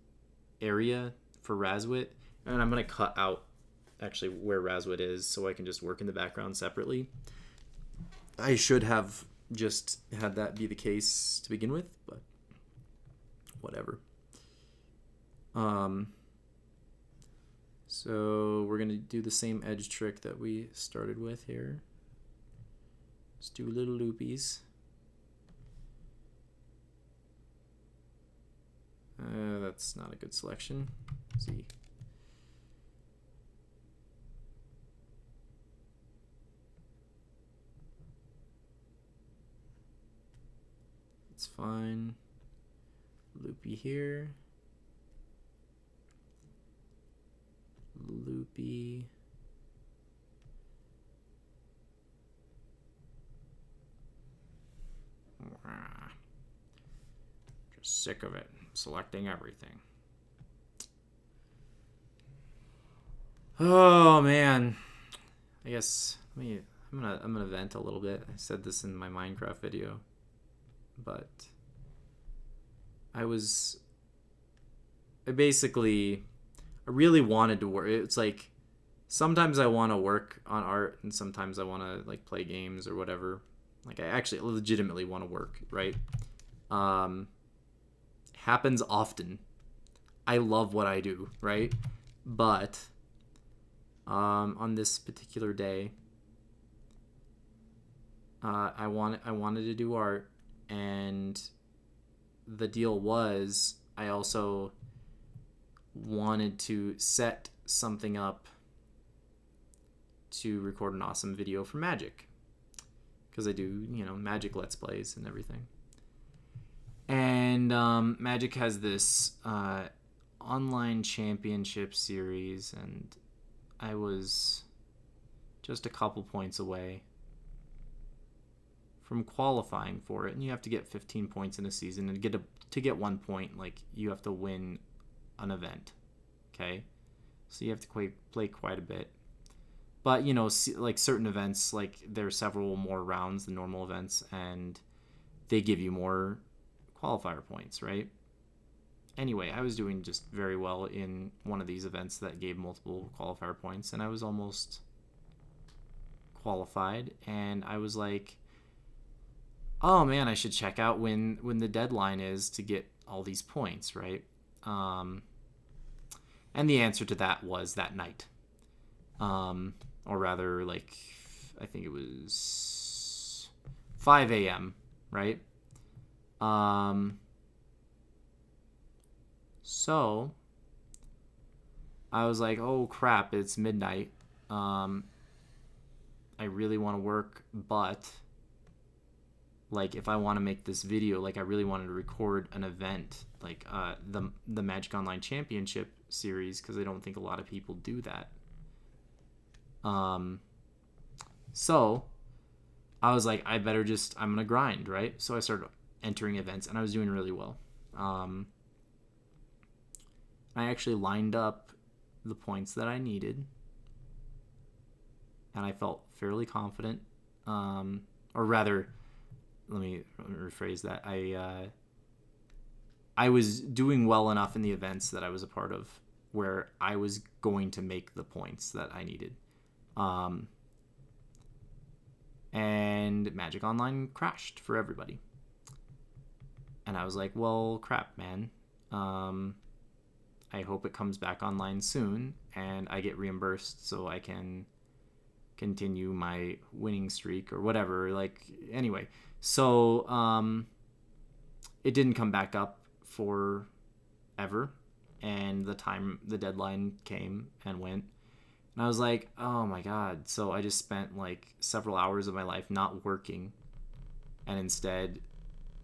area for Razwit, and I'm going to cut out actually where Razwit is so I can just work in the background separately. I should have just had that be the case to begin with, but whatever. So we're going to do the same edge trick that we started with here. Just do little loopies. That's not a good selection. Let's see. It's fine. Loopy here. Loopy. Just sick of it. Selecting everything. Oh man, I guess I'm gonna vent a little bit. I said this in my Minecraft video, but I was I really wanted to work. It's like sometimes I want to work on art and sometimes I want to like play games or whatever. Like I actually legitimately want to work, right? Um, happens often. I love what I do, right? But on this particular day, I wanted to do art, and the deal was I also wanted to set something up to record an awesome video for Magic, because I do, Magic Let's Plays and everything. And Magic has this online championship series, and I was just a couple points away from qualifying for it. And you have to get 15 points in a season, and to get 1 point, like you have to win an event. Okay, so you have to play quite a bit. But like certain events, like there are several more rounds than normal events, and they give you more qualifier points, right? Anyway, I was doing just very well in one of these events that gave multiple qualifier points, and I was almost qualified, and I was like, oh man, I should check out when the deadline is to get all these points, right? And the answer to that was that night. Or rather, like, I think it was 5 a.m., right? So I was like, oh crap, it's midnight. I really want to work, but like if I want to make this video, like I really wanted to record an event, like the Magic Online Championship series, because I don't think a lot of people do that. So I was like, I'm gonna grind, right? So I started entering events, and I was doing really well. I actually lined up the points that I needed, and I felt fairly confident. Or rather, let me rephrase that. I was doing well enough in the events that I was a part of where I was going to make the points that I needed. And Magic Online crashed for everybody. And I was like, well, crap, man. I hope it comes back online soon and I get reimbursed so I can continue my winning streak or whatever. Like, anyway. So, it didn't come back up for ever. And the deadline came and went. And I was like, oh my God. So I just spent like several hours of my life not working and instead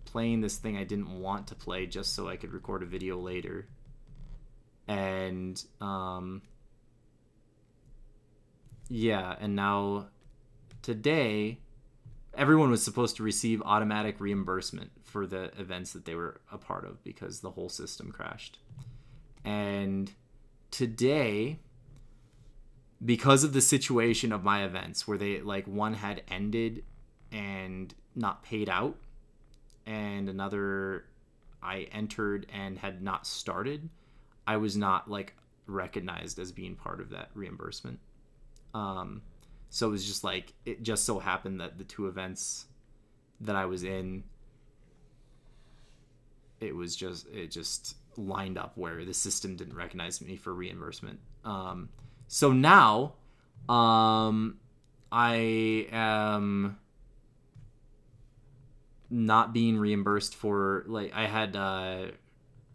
playing this thing I didn't want to play just so I could record a video later. And yeah, and now today everyone was supposed to receive automatic reimbursement for the events that they were a part of because the whole system crashed. And today, because of the situation of my events where they like one had ended and not paid out, and another I entered and had not started, I was not like recognized as being part of that reimbursement. So it was just like, it just so happened that the two events that I was in, it just lined up where the system didn't recognize me for reimbursement. So now, I am not being reimbursed for, like, I had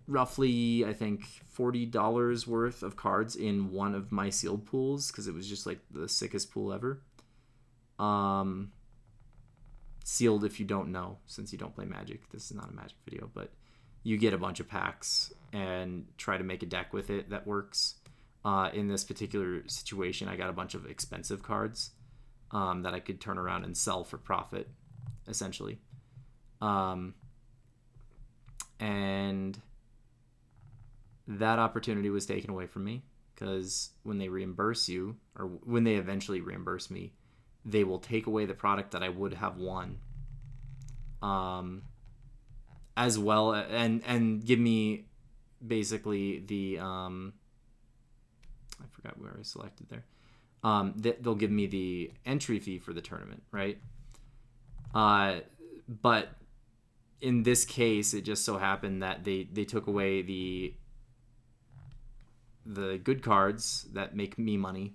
roughly, I think, $40 worth of cards in one of my sealed pools because it was just like the sickest pool ever. Sealed, if you don't know, since you don't play Magic, this is not a Magic video, but you get a bunch of packs and try to make a deck with it that works. In this particular situation, I got a bunch of expensive cards that I could turn around and sell for profit, essentially. And that opportunity was taken away from me. because when they reimburse you, or when they eventually reimburse me, they will take away the product that I would have won, as well, and give me basically the I forgot where I selected there. They'll give me the entry fee for the tournament, right? But in this case, it just so happened that they took away the good cards that make me money,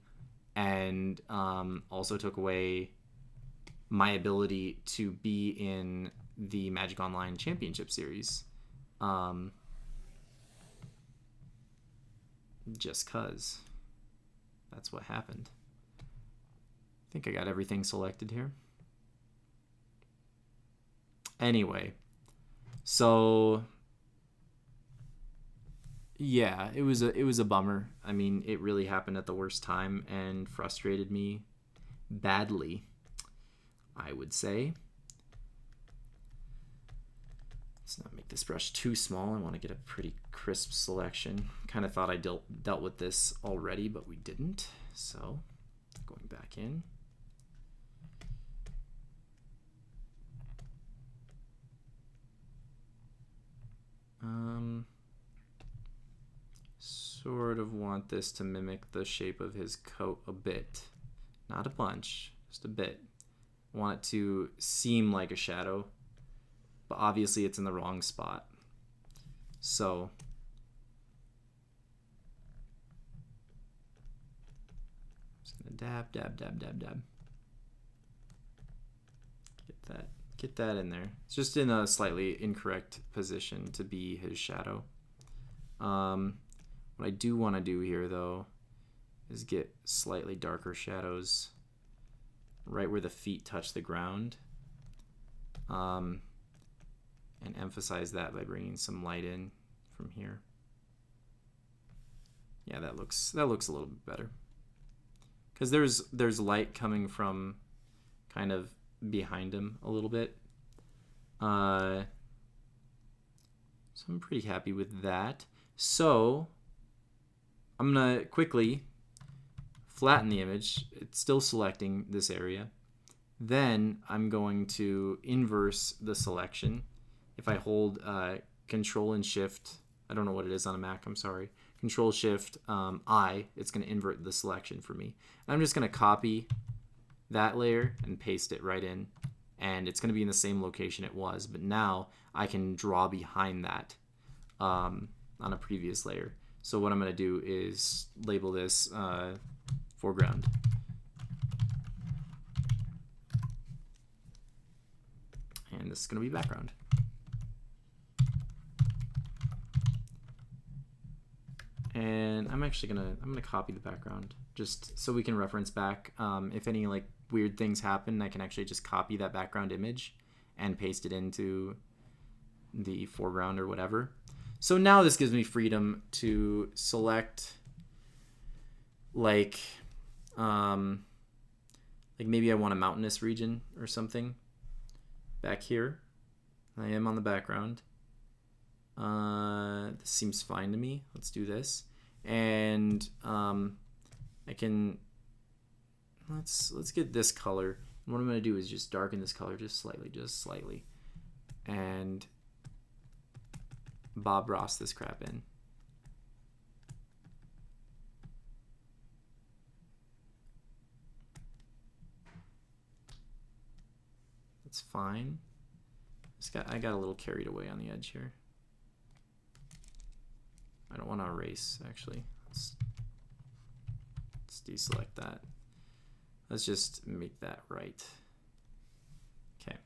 and also took away my ability to be in the Magic Online Championship Series. Just cause. That's what happened. I think I got everything selected here. Anyway, so yeah, it was a bummer. I mean, it really happened at the worst time and frustrated me badly, I would say. Let's not make this brush too small. I want to get a pretty crisp selection. Kind of thought I dealt with this already, but we didn't. So, going back in. Sort of want this to mimic the shape of his coat a bit. Not a bunch, just a bit. I want it to seem like a shadow, but obviously it's in the wrong spot. So just gonna dab. Get that in there. It's just in a slightly incorrect position to be his shadow. What I do want to do here, though, is get slightly darker shadows right where the feet touch the ground, and emphasize that by bringing some light in from here. Yeah, that looks a little bit better, because there's light coming from kind of behind him a little bit. So I'm pretty happy with that. So I'm gonna quickly flatten the image. It's still selecting this area. Then I'm going to inverse the selection. If I hold Control and Shift, I don't know what it is on a Mac, I'm sorry. Control Shift I, it's gonna invert the selection for me. And I'm just gonna copy that layer and paste it right in. And it's gonna be in the same location it was, but now I can draw behind that on a previous layer. So what I'm going to do is label this foreground. And this is going to be background. And I'm actually I'm gonna copy the background just so we can reference back. If any like weird things happen, I can actually just copy that background image and paste it into the foreground or whatever. So now this gives me freedom to select like maybe I want a mountainous region or something back here. I am on the background. This seems fine to me. Let's do this. And I can let's get this color. And what I'm going to do is just darken this color just slightly. And Bob Ross this crap in. That's fine. I got a little carried away on the edge here. I don't want to erase, actually. Let's deselect that. Let's just make that right. Okay.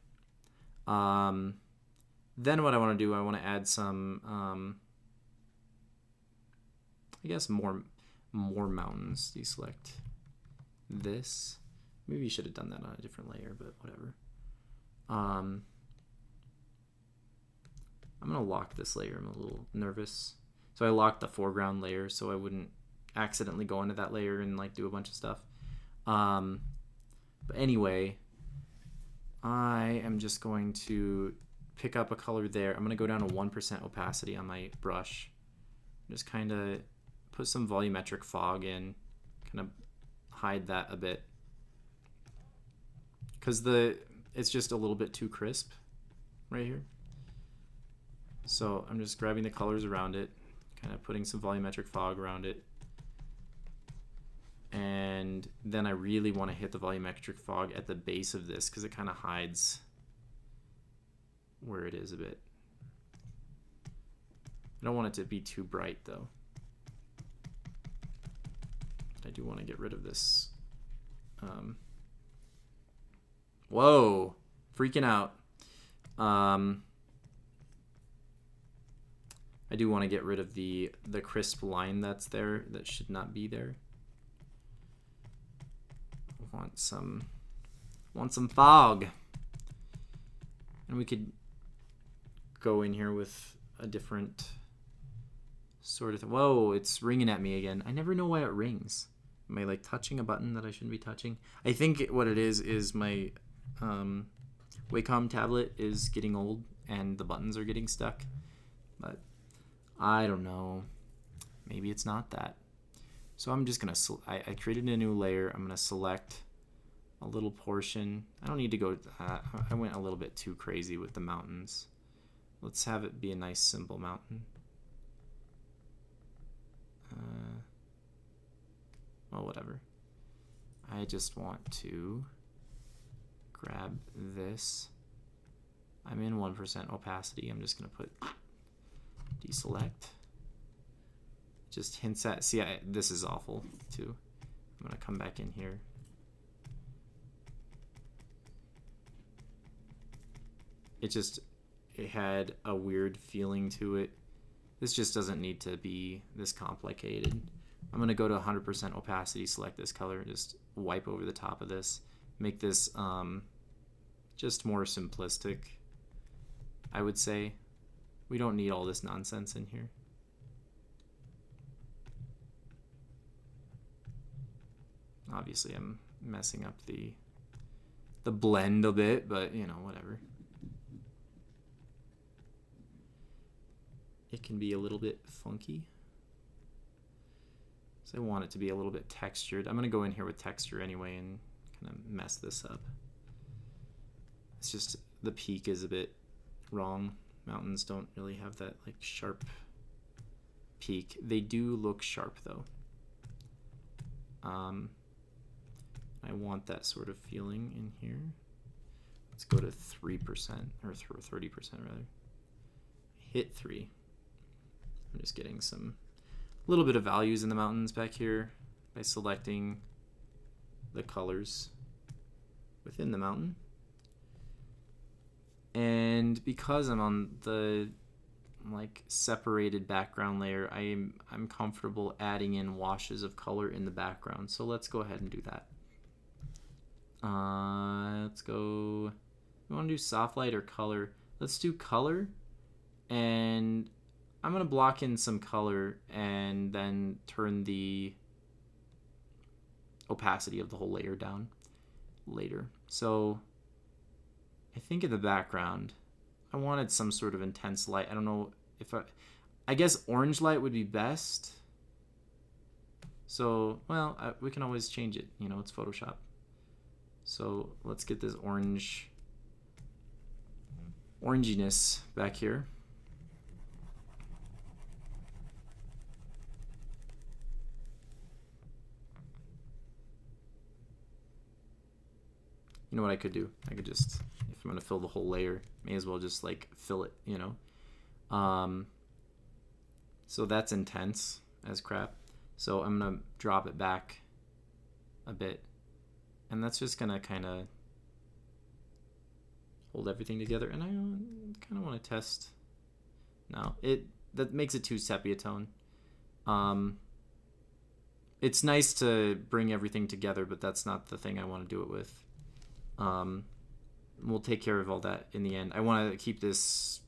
Then what I want to do, I want to add some, I guess more mountains. Deselect this. Maybe you should have done that on a different layer, but whatever. I'm going to lock this layer. I'm a little nervous. So I locked the foreground layer so I wouldn't accidentally go into that layer and like do a bunch of stuff. But anyway, I am just going to pick up a color there. I'm going to go down to 1% opacity on my brush. Just kind of put some volumetric fog in, kind of hide that a bit, because it's just a little bit too crisp right here. So I'm just grabbing the colors around it, kind of putting some volumetric fog around it. And then I really want to hit the volumetric fog at the base of this because it kind of hides where it is a bit. I don't want it to be too bright though. I do want to get rid of this. Whoa, freaking out. I do want to get rid of the crisp line that's there that should not be there. Want some fog. And we could go in here with a different sort of whoa, it's ringing at me again. I never know why it rings. Am I like touching a button that I shouldn't be touching? I think what it is my Wacom tablet is getting old and the buttons are getting stuck. But I don't know. Maybe it's not that. So I'm just going to, I created a new layer. I'm going to select a little portion. I don't need to go, I went a little bit too crazy with the mountains. Let's have it be a nice simple mountain. Well, whatever. I just want to grab this. I'm in 1% opacity. I'm just going to put deselect. Just hints at, see, this is awful too. I'm gonna come back in here. It had a weird feeling to it. This just doesn't need to be this complicated. I'm gonna go to 100% opacity, select this color, just wipe over the top of this, make this just more simplistic, I would say. We don't need all this nonsense in here. Obviously, I'm messing up the blend a bit, but you know, whatever. It can be a little bit funky. So I want it to be a little bit textured. I'm gonna go in here with texture anyway and kind of mess this up. It's just the peak is a bit wrong. Mountains don't really have that like sharp peak. They do look sharp though. I want that sort of feeling in here. Let's go to 3%, or 30% rather. Hit 3. I'm just getting some little bit of values in the mountains back here by selecting the colors within the mountain. And because I'm on the like separated background layer, I'm comfortable adding in washes of color in the background. So let's go ahead and do that. Let's go. We want to do soft light or color. Let's do color, and I'm gonna block in some color and then turn the opacity of the whole layer down later. So I think in the background I wanted some sort of intense light. I don't know if I guess orange light would be best. So, well, we can always change it. You know, it's Photoshop. So let's get this oranginess back here. You know what I could do? I could just, if I'm gonna fill the whole layer, may as well just like fill it, you know? So that's intense as crap. So I'm gonna drop it back a bit. And that's just gonna kind of hold everything together. And I kind of want to test. No, that makes it too sepia tone. It's nice to bring everything together, but that's not the thing I want to do it with. We'll take care of all that in the end. I want to keep this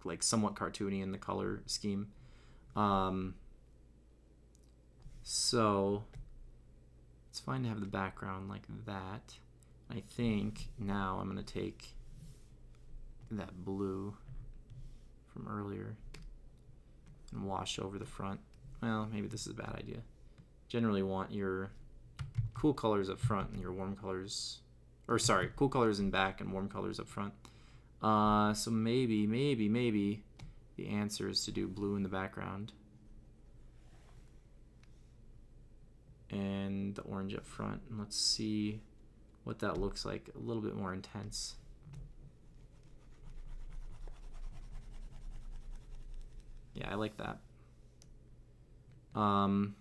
like somewhat cartoony in the color scheme. So it's fine to have the background like that. I think now I'm going to take that blue from earlier and wash over the front well, maybe this is a bad idea. Generally want your cool colors up front and your warm colors, or sorry, cool colors in back and warm colors up front. So maybe the answer is to do blue in the background and the orange up front. And let's see what that looks like, a little bit more intense. Yeah, I like that. And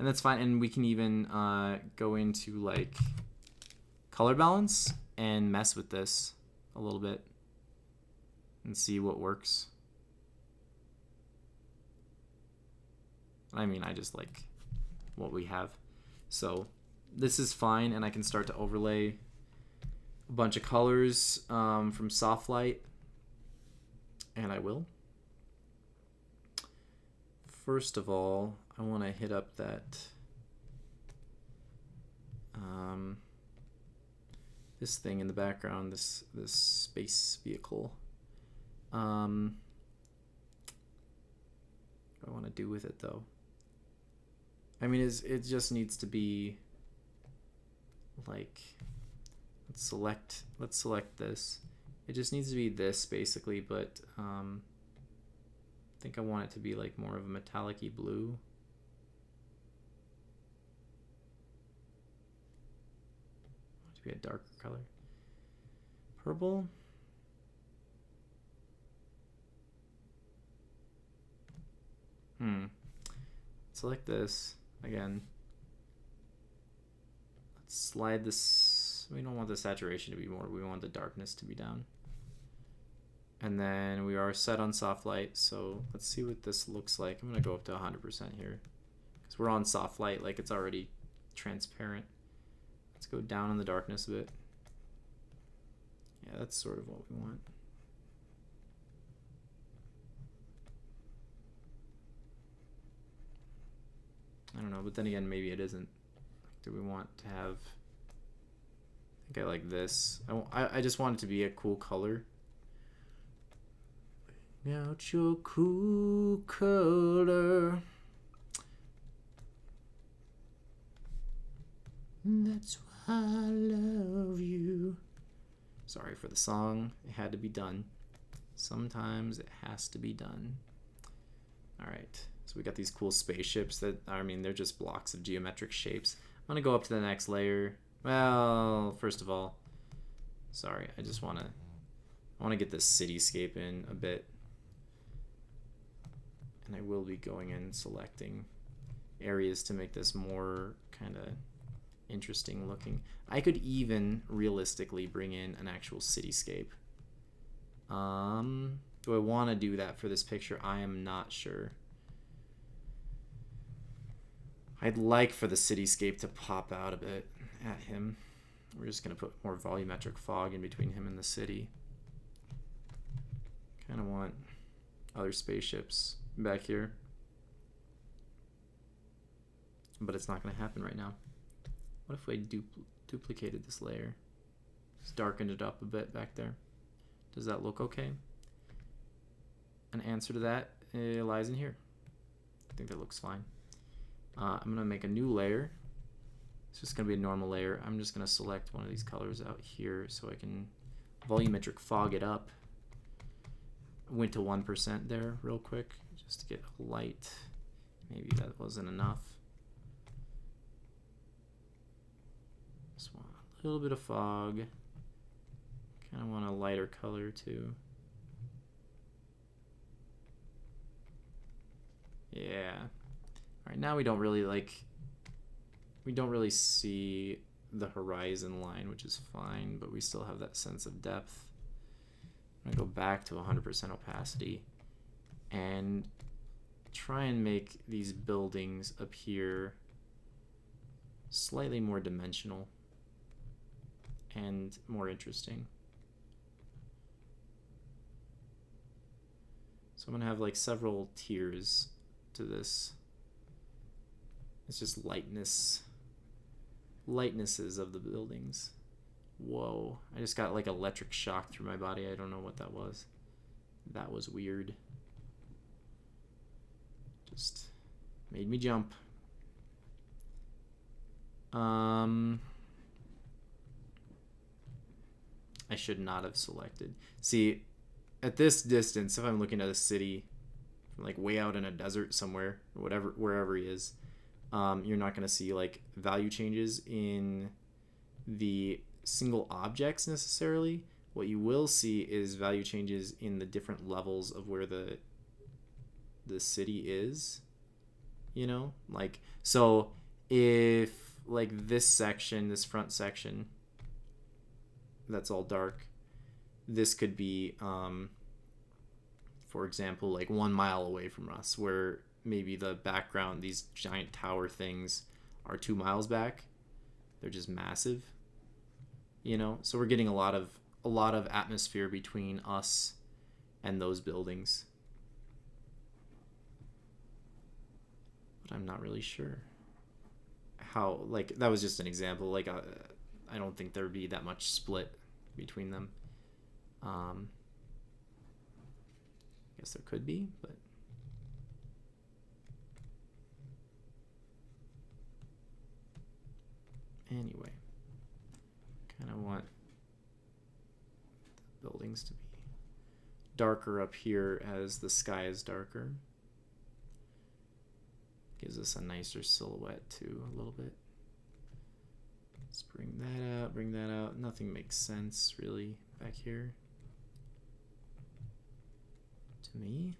that's fine. And we can even go into like color balance and mess with this a little bit and see what works. I mean, I just like what we have. So this is fine, and I can start to overlay a bunch of colors from soft light, and I will. First of all, I want to hit up that this thing in the background, this space vehicle. What do I want to do with it though? I mean, it just needs to be like, let's select this. It just needs to be this basically, but I think I want it to be like more of a metallic-y blue. To be a darker color. Purple. Select this again. Let's slide this. We don't want the saturation to be more. We want the darkness to be down. And then we are set on soft light, so let's see what this looks like. I'm gonna go up to 100% here because we're on soft light, like it's already transparent. Let's go down in the darkness a bit. Yeah, that's sort of what we want. I don't know, but then again, maybe it isn't. Do we want to have, I think I like this. I just want it to be a cool color. Out your cool color. That's why I love you. Sorry for the song. It had to be done. Sometimes it has to be done. Alright, so we got these cool spaceships that, I mean, they're just blocks of geometric shapes. I'm gonna go up to the next layer. Well, first of all, sorry, I just wanna get this cityscape in a bit. And I will be going in selecting areas to make this more kind of interesting looking. I could even realistically bring in an actual cityscape. Do I want to do that for this picture? I am not sure. I'd like for the cityscape to pop out a bit at him. We're just going to put more volumetric fog in between him and the city. Kind of want other spaceships back here. But it's not going to happen right now. What if I duplicated this layer? Just darkened it up a bit back there. Does that look okay? An answer to that lies in here. I think that looks fine. I'm going to make a new layer. It's just going to be a normal layer. I'm just going to select one of these colors out here so I can volumetric fog it up. Went to 1% there real quick just to get light. Maybe that wasn't enough. Just want a little bit of fog. Kind of want a lighter color too. Yeah. All right, now we don't really see the horizon line, which is fine, but we still have that sense of depth. I'm gonna go back to 100% opacity and try and make these buildings appear slightly more dimensional and more interesting. So I'm gonna have like several tiers to this. It's just lightnesses of the buildings. Whoa, I just got like electric shock through my body. I don't know what that was. That was weird. Just Made me jump. I should not have selected. See, at this distance, if I'm looking at a city from like way out in a desert somewhere, or whatever, wherever he is, you're not going to see like value changes in the single objects necessarily. What you will see is value changes in the different levels of where the city is. You know, like, so if like this section, this front section, that's all dark, this could be for example, like 1 mile away from us, where maybe the background, these giant tower things, are 2 miles back. They're just massive, you know. So we're getting a lot of atmosphere between us and those buildings. But I'm not really sure how, like, that was just an example. Like, I don't think there would be that much split between them. I guess there could be, but anyway, kind of want the buildings to be darker up here as the sky is darker. Gives us a nicer silhouette too, a little bit. Let's bring that out, bring that out. Nothing makes sense really back here to me.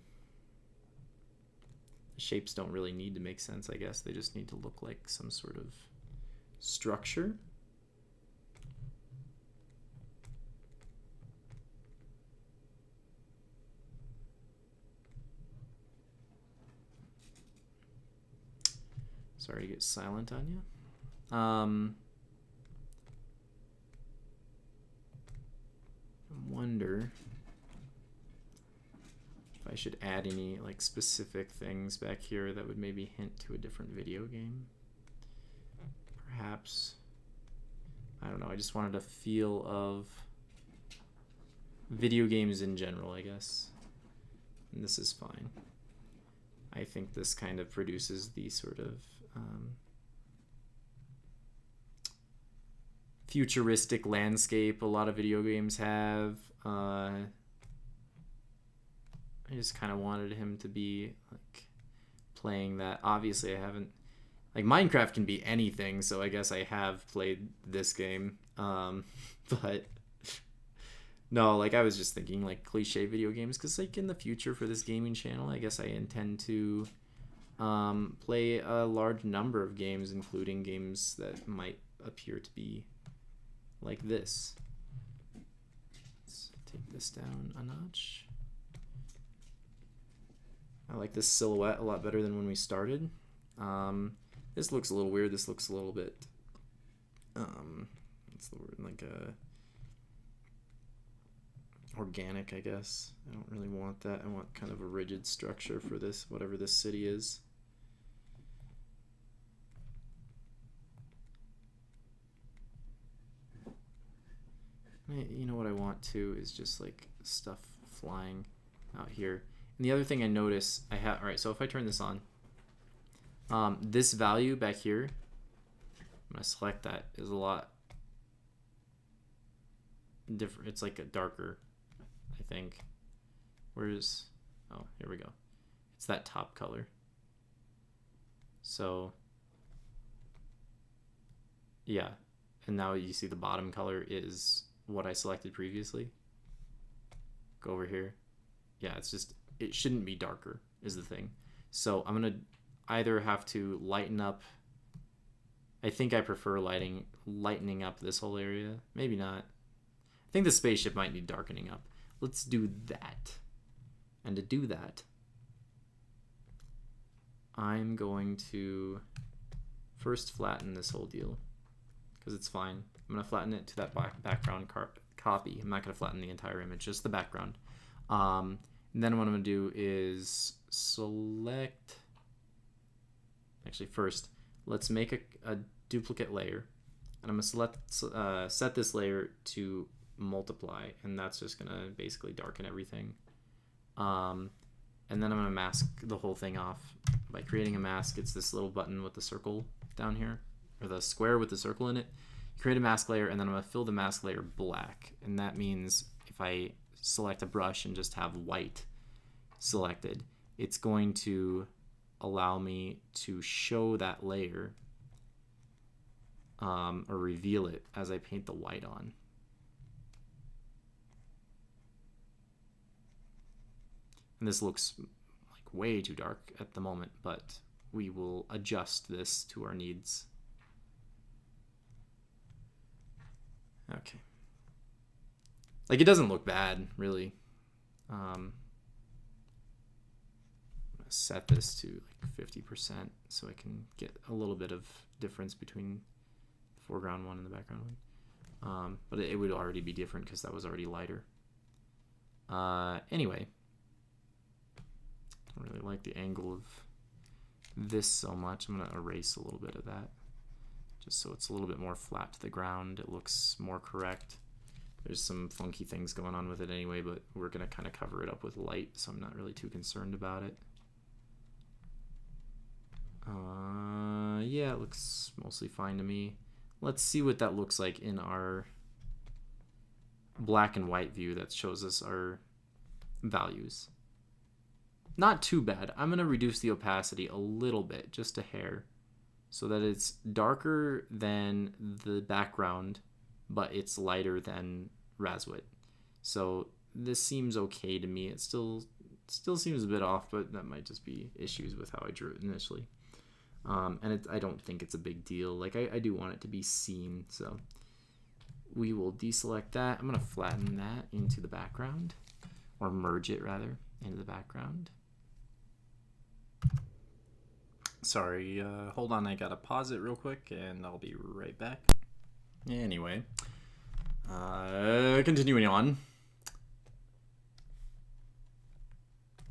The shapes don't really need to make sense, I guess. They just need to look like some sort of structure. Sorry to get silent on you. I wonder if I should add any like specific things back here that would maybe hint to a different video game. Perhaps. I don't know. I just wanted a feel of video games in general, I guess. And this is fine. I think this kind of produces the sort of futuristic landscape a lot of video games have. I just kind of wanted him to be like playing that. Obviously, I haven't, like, Minecraft can be anything, so I guess I have played this game. But no, like, I was just thinking like cliche video games, because like in the future for this gaming channel, I guess I intend to play a large number of games, including games that might appear to be like this. Let's take this down a notch. I like this silhouette a lot better than when we started. This looks a little weird. This looks a little bit, what's the word, like organic, I guess. I don't really want that. I want kind of a rigid structure for this, whatever this city is. You know what I want too is just like stuff flying out here. And the other thing I notice I have, all right, so if I turn this on, this value back here, I'm gonna select that, is a lot different. It's like a darker, I think. Where's, oh, here we go. It's that top color. So yeah, and now you see the bottom color is what I selected previously. Go over here. Yeah, it's just, it shouldn't be darker is the thing. So I'm gonna either have to lighten up. I think I prefer lightening up this whole area. Maybe not. I think the spaceship might need darkening up. Let's do that. And to do that, I'm going to first flatten this whole deal, because it's fine. I'm going to flatten it to that background copy. I'm not going to flatten the entire image, just the background. And then what I'm going to do is select, actually first, let's make a duplicate layer. And I'm going to set this layer to multiply, and that's just going to basically darken everything. And and then I'm gonna mask the whole thing off. By creating a mask, it's this little button with the circle down here, or the square with the circle in it. Create a mask layer, and then I'm gonna fill the mask layer black, and that means if I select a brush and just have white selected, it's going to allow me to show that layer or reveal it as I paint the white on. And this looks like way too dark at the moment, but we will adjust this to our needs. Okay. Like, it doesn't look bad, really. I'm gonna set this to like 50% so I can get a little bit of difference between the foreground one and the background one. But it would already be different because that was already lighter. Anyway. I don't really like the angle of this so much. I'm going to erase a little bit of that just so it's a little bit more flat to the ground. It looks more correct. There's some funky things going on with it anyway, but we're going to kind of cover it up with light, so I'm not really too concerned about it. Yeah, it looks mostly fine to me. Let's see what that looks like in our black and white view that shows us our values. Not too bad. I'm going to reduce the opacity a little bit, just a hair, so that it's darker than the background, but it's lighter than Razwit. So this seems okay to me. It still seems a bit off, but that might just be issues with how I drew it initially. And I don't think it's a big deal. Like, I do want it to be seen, so we will deselect that. I'm going to flatten that into the background, or merge it rather into the background. Sorry, hold on, I gotta pause it real quick and I'll be right back. Anyway, continuing on.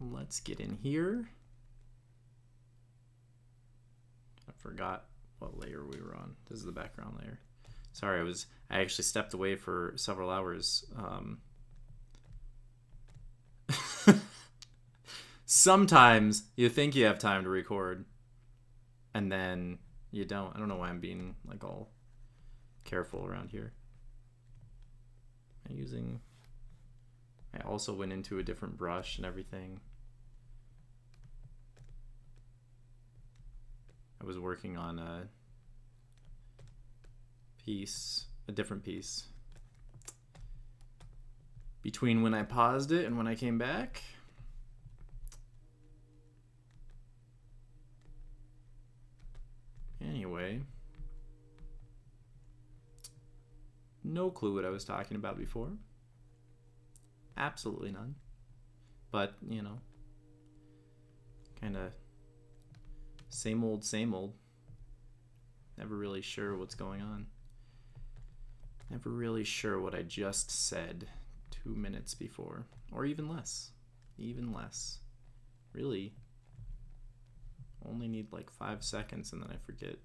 Let's get in here. I forgot what layer we were on. This is the background layer. Sorry, I actually stepped away for several hours. Sometimes you think you have time to record, and then you don't. I don't know why I'm being like all careful around here. I also went into a different brush and everything. I was working on a different piece. Between when I paused it and when I came back. Anyway, no clue what I was talking about before. Absolutely none. But, you know, kind of same old, same old. Never really sure what's going on. Never really sure what I just said 2 minutes before. Or even less. Even less. Really. Only need like 5 seconds and then I forget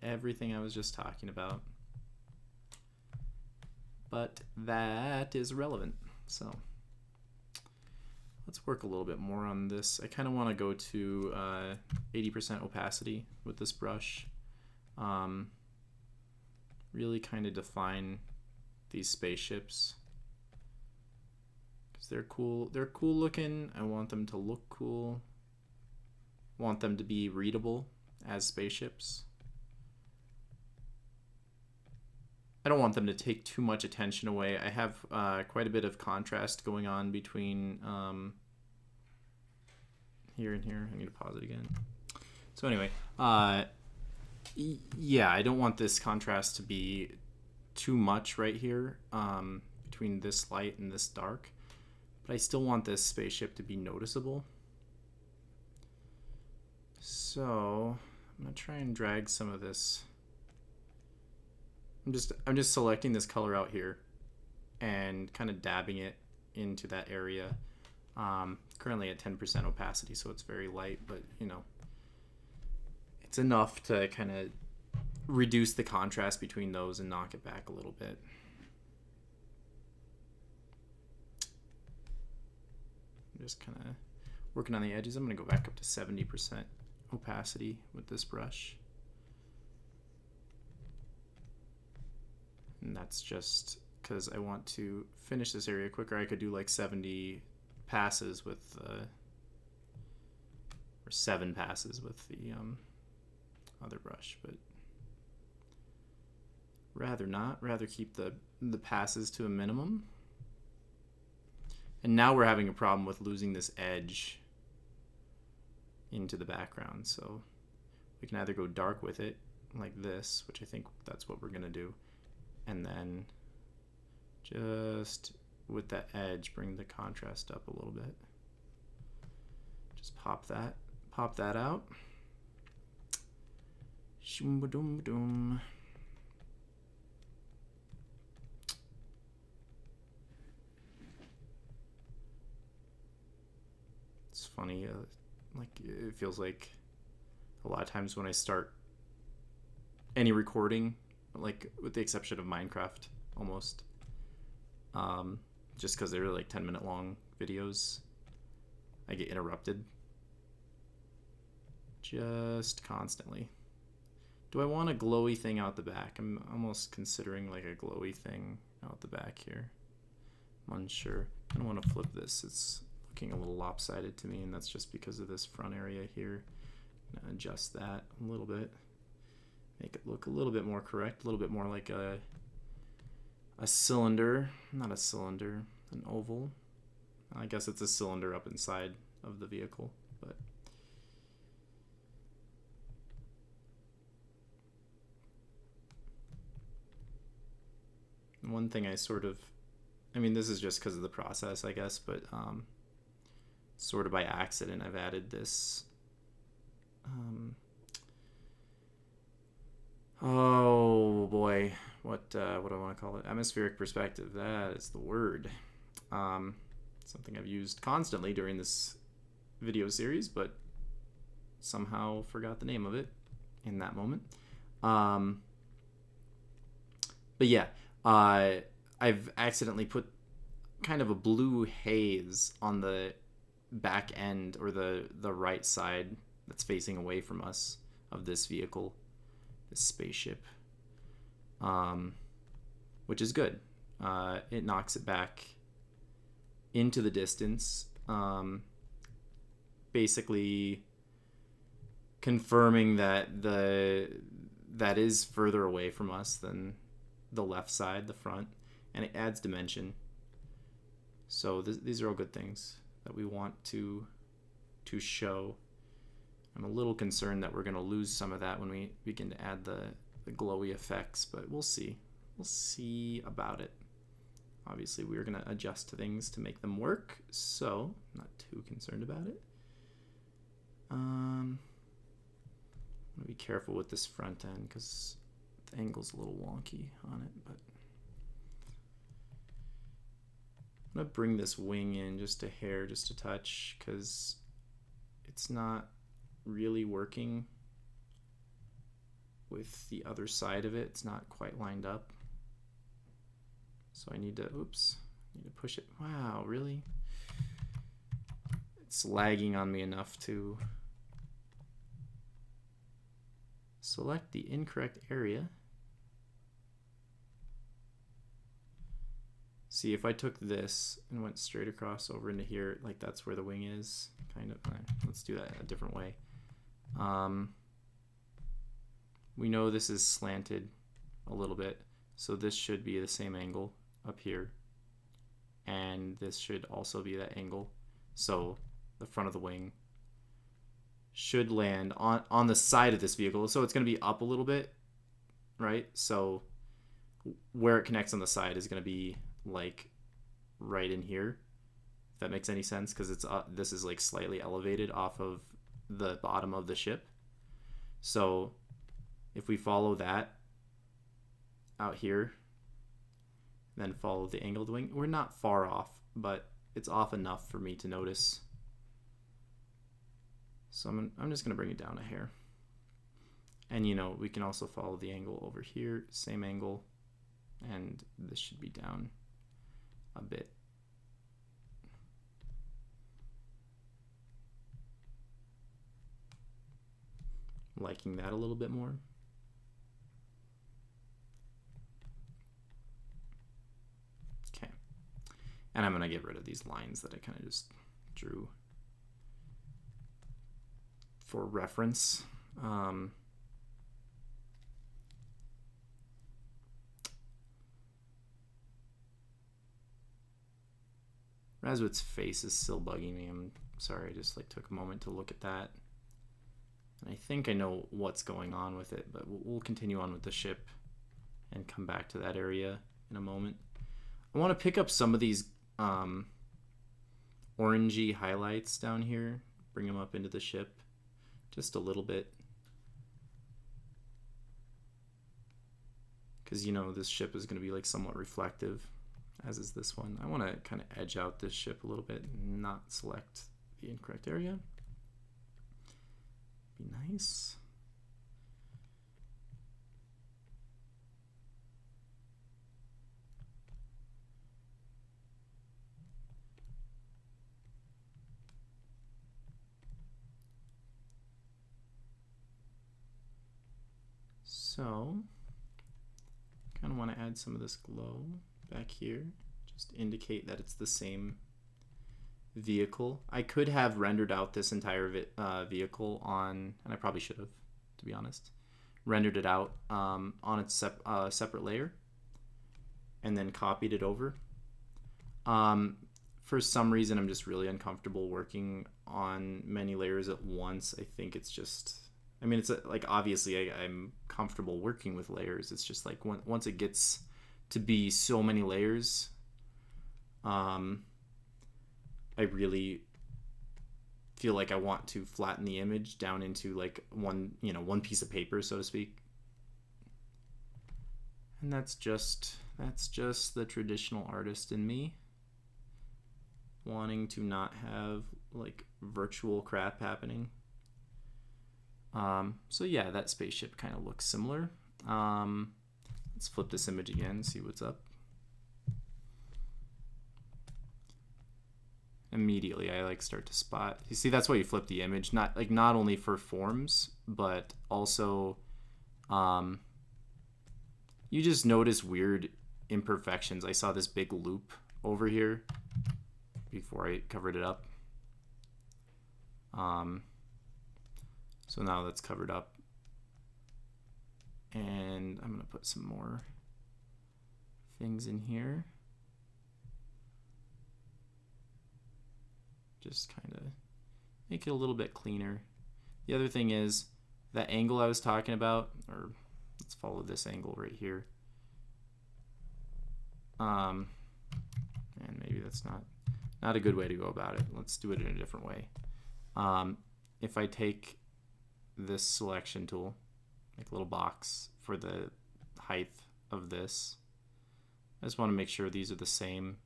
everything I was just talking about. But that is relevant. So let's work a little bit more on this. I kind of want to go to 80% opacity with this brush. Really kind of define these spaceships. Because they're cool. They're cool looking. I want them to look cool. Want them to be readable as spaceships. I don't want them to take too much attention away. I have quite a bit of contrast going on between here and here. I need to pause it again. So anyway, yeah, I don't want this contrast to be too much right here between this light and this dark, but I still want this spaceship to be noticeable. So I'm gonna try and drag some of this. I'm just selecting this color out here and kind of dabbing it into that area. Currently at 10% opacity, so it's very light, but you know, it's enough to kind of reduce the contrast between those and knock it back a little bit. I'm just kind of Working on the edges, I'm going to go back up to 70% opacity with this brush. And that's just because I want to finish this area quicker. I could do like 70 passes with, or 7 passes with the other brush, but rather not. Rather keep the passes to a minimum. And now we're having a problem with losing this edge into the background. So we can either go dark with it like this, which I think that's what we're going to do. And then just with that edge, bring the contrast up a little bit. Just pop that out. Shoom-ba-doom-ba-doom. It's funny, like it feels like a lot of times when I start any recording, like with the exception of Minecraft almost, just because they're like 10-minute long videos, I get interrupted just constantly. Do I want a glowy thing out the back? I'm almost considering like a glowy thing out the back here. I'm unsure. I don't want to flip this. It's looking a little lopsided to me, and that's just because of this front area here. I'm gonna adjust that a little bit. Make it look a little bit more correct, a little bit more like a cylinder, not a cylinder, an oval. I guess it's a cylinder up inside of the vehicle, but one thing I sort of, I mean, this is just because of the process, I guess, but sort of by accident, I've added this oh boy, what do I want to call it? Atmospheric perspective. That is the word. Something I've used constantly during this video series, but somehow forgot the name of it in that moment. But yeah, I've accidentally put kind of a blue haze on the back end, or the right side that's facing away from us of this vehicle, this spaceship, which is good. It knocks it back into the distance, basically confirming that that is further away from us than the left side, the front, and it adds dimension. So these are all good things that we want to show. I'm a little concerned that we're going to lose some of that when we begin to add the glowy effects, but we'll see. We'll see about it. Obviously, we're going to adjust to things to make them work, so I'm not too concerned about it. I'm going to be careful with this front end because the angle's a little wonky on it, but I'm going to bring this wing in just a hair, just a touch, because it's not really working with the other side of it. It's not quite lined up. So I need to, need to push it. Wow, really? It's lagging on me enough to select the incorrect area. See, if I took this and went straight across over into here, like that's where the wing is, kind of. Let's do that a different way. We know this is slanted a little bit, so this should be the same angle up here, and this should also be that angle. So the front of the wing should land on the side of this vehicle, so it's going to be up a little bit, right? So where it connects on the side is going to be like right in here, if that makes any sense, because it's this is like slightly elevated off of the bottom of the ship. So if we follow that out here, then follow the angle of the wing, we're not far off, but it's off enough for me to notice. So I'm just gonna bring it down a hair. And you know, we can also follow the angle over here, same angle, and this should be down a bit. liking that a little bit more. Okay. And I'm going to get rid of these lines that I kind of just drew for reference. Razwit's face is still bugging me. I'm sorry, I just like took a moment to look at that. And I think I know what's going on with it, but we'll continue on with the ship and come back to that area in a moment. I want to pick up some of these orangey highlights down here, bring them up into the ship just a little bit. Because, you know, this ship is going to be like somewhat reflective, as is this one. I want to kind of edge out this ship a little bit and not select the incorrect area. Be nice. So, kind of want to add some of this glow back here, just to indicate that it's the same vehicle. I could have rendered out this entire vehicle on, and I probably should have, to be honest, rendered it out on its separate layer and then copied it over. For some reason, I'm just really uncomfortable working on many layers at once. I think it's just, I mean, it's like, obviously I'm comfortable working with layers. It's just like once it gets to be so many layers, I really feel like I want to flatten the image down into like one piece of paper, so to speak. And that's just the traditional artist in me, wanting to not have like virtual crap happening. So yeah, that spaceship kind of looks similar. Let's flip this image again, see what's up. Immediately I like start to spot. You see, that's why you flip the image, not only for forms, but also you just notice weird imperfections. I saw this big loop over here before I covered it up. So now that's covered up, and I'm gonna put some more things in here. Just kind of make it a little bit cleaner. The other thing is that angle I was talking about, or let's follow this angle right here. And maybe that's not a good way to go about it. Let's do it in a different way. If I take this selection tool, make a little box for the height of this, I just want to make sure these are the same.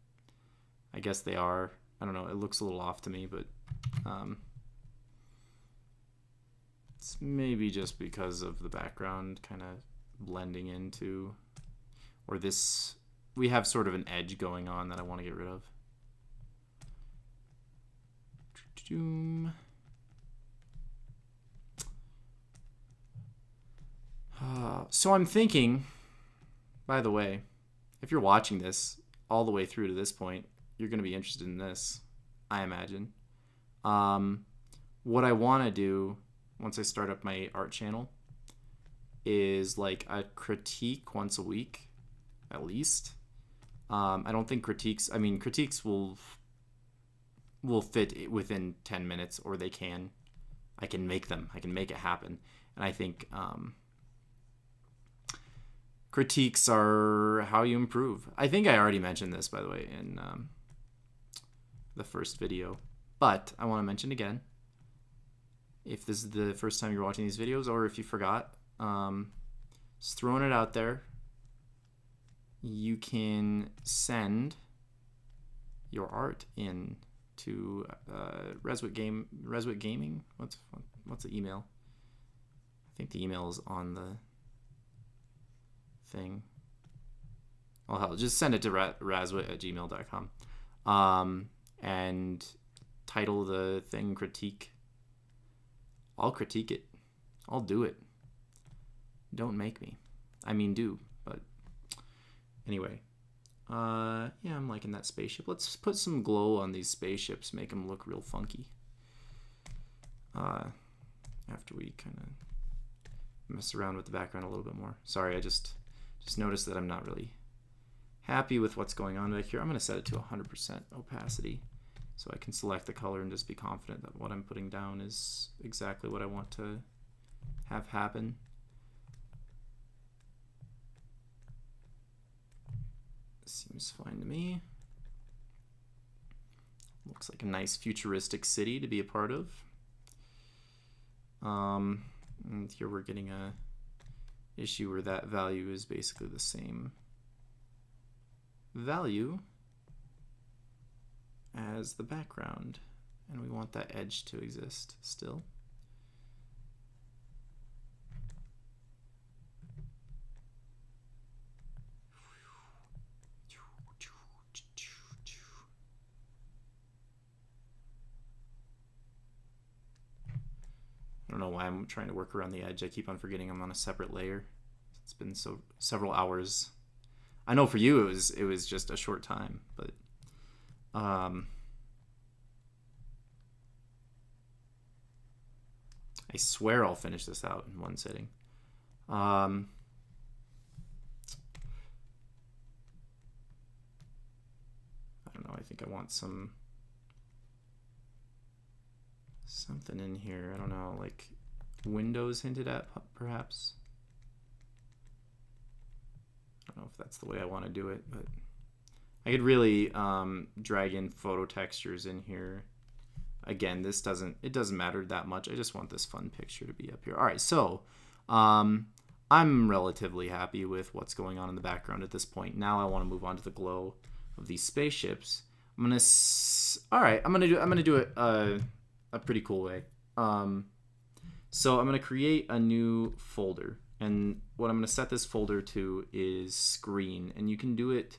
I guess they are. I don't know, it looks a little off to me, but it's maybe just because of the background kind of blending into, or this, we have sort of an edge going on that I want to get rid of. So I'm thinking, by the way, if you're watching this all the way through to this point, you're going to be interested in this, I imagine. What I want to do once I start up my art channel is like a critique once a week, at least. I don't think critiques will fit within 10 minutes, or they can. I can make them. I can make it happen. And I think critiques are how you improve. I think I already mentioned this, by the way, in the first video, but I want to mention again, if this is the first time you're watching these videos, or if you forgot, just throwing it out there, you can send your art in to Razwit Gaming. What's the email? I think the email is on the thing. Oh hell, just send it to razwit@gmail.com. And title the thing critique. I'll critique it. I'll do it. Don't make me. I mean, do, but anyway. Yeah, I'm liking that spaceship. Let's put some glow on these spaceships, make them look real funky. After we kind of mess around with the background a little bit more. Sorry, I just noticed that I'm not really happy with what's going on back here. I'm going to set it to 100% opacity so I can select the color and just be confident that what I'm putting down is exactly what I want to have happen. Seems fine to me. Looks like a nice futuristic city to be a part of. And here we're getting a issue where that value is basically the same value as the background, and we want that edge to exist still. I don't know why I'm trying to work around the edge. I keep on forgetting I'm on a separate layer. It's been several hours. I know for you it was just a short time, but I swear I'll finish this out in one sitting. I don't know. I think I want something in here. I don't know, like windows hinted at, perhaps. I don't know if that's the way I want to do it, but I could really drag in photo textures in here. Again, it doesn't matter that much. I just want this fun picture to be up here. All right, so I'm relatively happy with what's going on in the background at this point. Now I want to move on to the glow of these spaceships. I'm gonna do it a pretty cool way. So I'm gonna create a new folder, and what I'm gonna set this folder to is screen, and you can do it.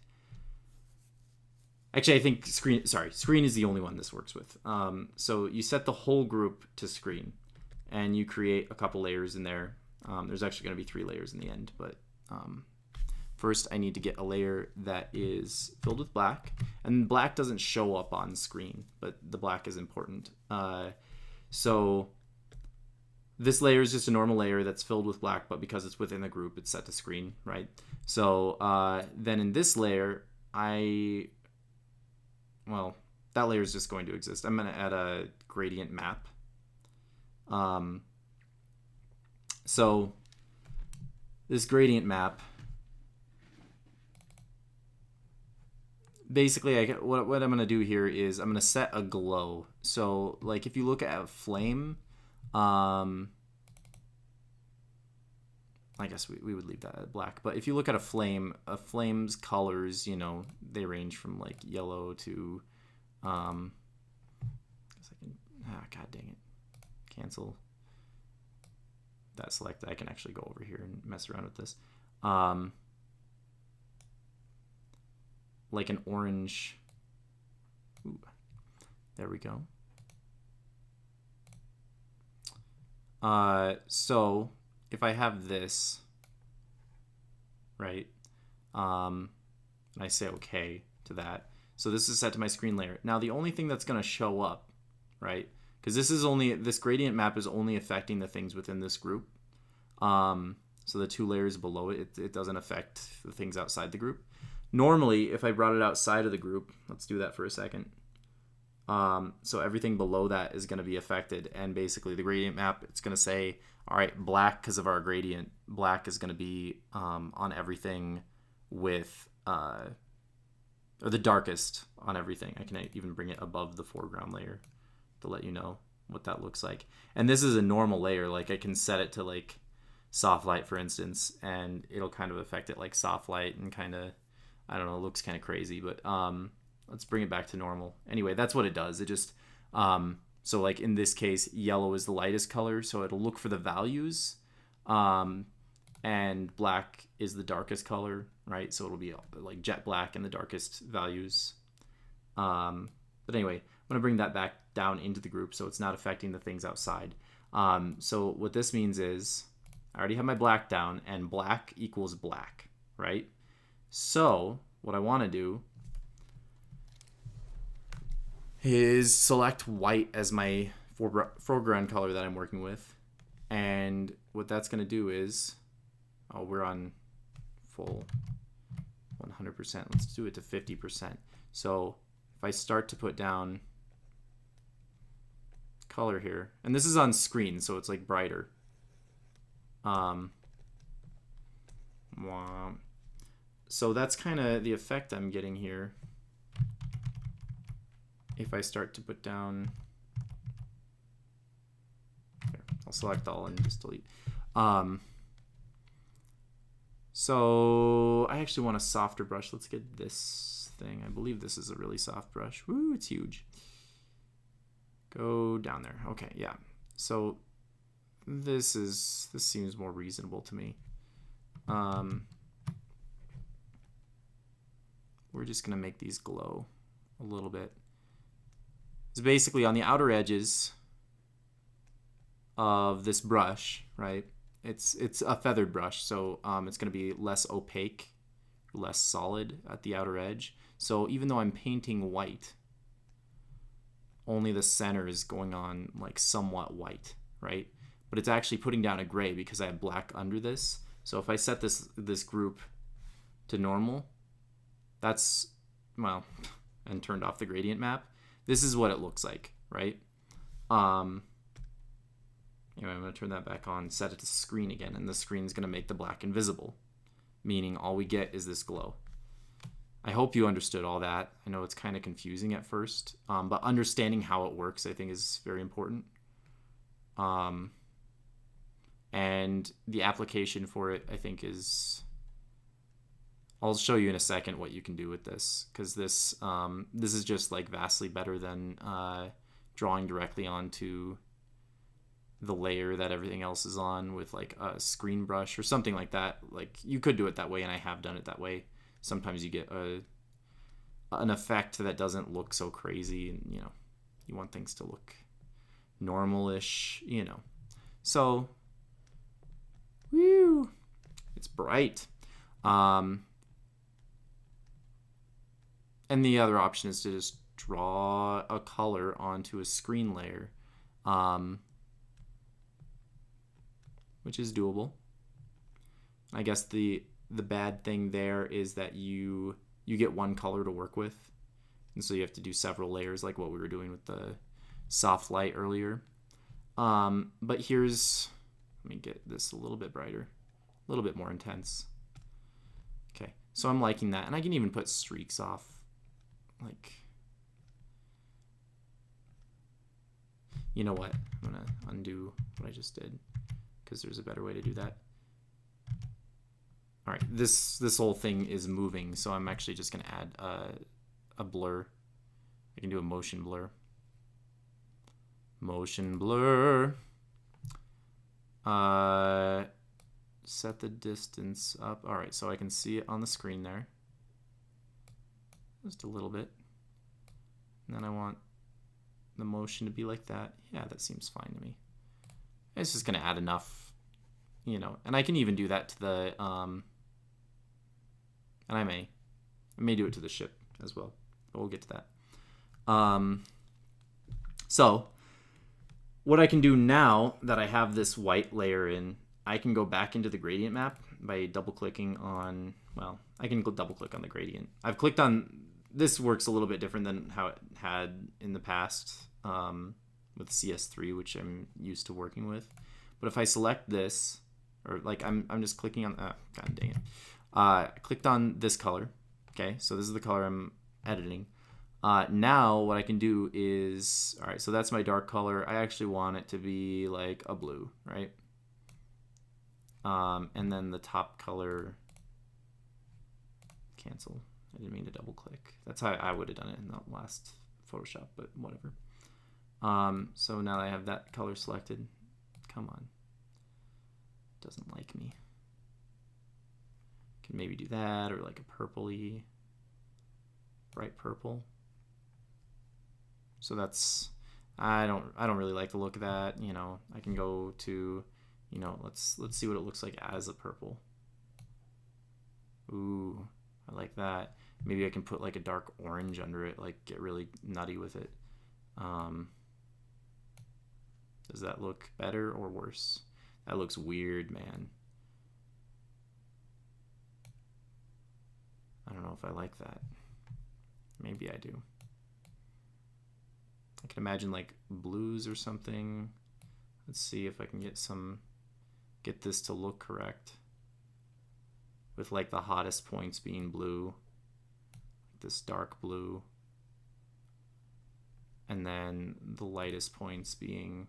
Actually, I think screen is the only one this works with. So you set the whole group to screen, and you create a couple layers in there. There's actually going to be 3 layers in the end, but first I need to get a layer that is filled with black, and black doesn't show up on screen, but the black is important. So this layer is just a normal layer that's filled with black, but because it's within the group, it's set to screen, right? So then in this layer, that layer is just going to exist. I'm going to add a gradient map. So this gradient map, basically what I'm going to do here is I'm going to set a glow. So like if you look at a flame, I guess we would leave that at black, but if you look at a flame's colors, they range from like yellow to God dang it, cancel that select. I can actually go over here and mess around with this. Like an orange. Ooh, there we go. So if I have this, right, and I say okay to that, so this is set to my screen layer. Now the only thing that's going to show up, right, because this gradient map is only affecting the things within this group. So the 2 layers below it doesn't affect the things outside the group. Normally, if I brought it outside of the group, let's do that for a second. So everything below that is going to be affected, and basically the gradient map, it's going to say, all right, black, because of our gradient, black is going to be on everything with, or the darkest on everything. I can even bring it above the foreground layer to let you know what that looks like. And this is a normal layer. Like I can set it to like soft light, for instance, and it'll kind of affect it like soft light and kind of, I don't know, it looks kind of crazy, but let's bring it back to normal. Anyway, that's what it does. It just, so like in this case, yellow is the lightest color, so it'll look for the values, and black is the darkest color, right? So it'll be like jet black and the darkest values. But anyway, I'm going to bring that back down into the group so it's not affecting the things outside. So what this means is I already have my black down, and black equals black, right? So what I want to do is select white as my foreground color that I'm working with. And what that's going to do is, oh, we're on full 100%. Let's do it to 50%. So if I start to put down color here, and this is on screen, so it's like brighter. So that's kind of the effect I'm getting here. If I start to put down, here, I'll select all and just delete. So I actually want a softer brush. Let's get this thing. I believe this is a really soft brush. Woo, it's huge. Go down there. Okay, yeah. So this seems more reasonable to me. We're just gonna make these glow a little bit. It's basically on the outer edges of this brush, right? It's a feathered brush, so it's gonna be less opaque, less solid at the outer edge. So even though I'm painting white, only the center is going on like somewhat white, right? But it's actually putting down a gray because I have black under this. So if I set this group to normal, that's, well, and turned off the gradient map, this is what it looks like, right? Anyway, I'm going to turn that back on, set it to screen again, and the screen is going to make the black invisible, meaning all we get is this glow. I hope you understood all that. I know it's kind of confusing at first, but understanding how it works, I think, is very important. And the application for it, I think, is... I'll show you in a second what you can do with this, because this is just like vastly better than drawing directly onto the layer that everything else is on with like a screen brush or something like that. Like, you could do it that way, and I have done it that way. Sometimes you get an effect that doesn't look so crazy, and you want things to look normal-ish, So, whew, it's bright. And the other option is to just draw a color onto a screen layer, which is doable. I guess the bad thing there is that you get one color to work with, and so you have to do several layers like what we were doing with the soft light earlier. But here's, let me get this a little bit brighter, a little bit more intense. Okay, so I'm liking that, and I can even put streaks off. Like, you know what? I'm gonna undo what I just did because there's a better way to do that. All right, this whole thing is moving, so I'm actually just gonna add a blur. I can do a motion blur. Motion blur. Set the distance up. All right, so I can see it on the screen there. Just a little bit. And then I want the motion to be like that. Yeah, that seems fine to me. It's just gonna add enough, and I can even do that to the, and I may do it to the ship as well, but we'll get to that. So what I can do now that I have this white layer in, I can go back into the gradient map by double clicking on, well, I can double click on the gradient. I've clicked on, this works a little bit different than how it had in the past with CS3, which I'm used to working with. But if I select this, or like I'm just clicking on, god dang it. I clicked on this color. Okay, so this is the color I'm editing. Now what I can do is, all right, so that's my dark color. I actually want it to be like a blue, right? And then the top color, cancel. I didn't mean to double click. That's how I would have done it in the last Photoshop, but whatever. So now that I have that color selected, come on. Doesn't like me. Can maybe do that, or like a purpley, bright purple. So that's I don't really like the look of that. You know, I can go to, you know, let's see what it looks like as a purple. Ooh, I like that. Maybe I can put like a dark orange under it, like get really nutty with it. Does that look better or worse? That looks weird, man. I don't know if I like that. Maybe I do. I can imagine like blues or something. Let's see if I can get this to look correct. With like the hottest points being blue. This dark blue. And then the lightest points being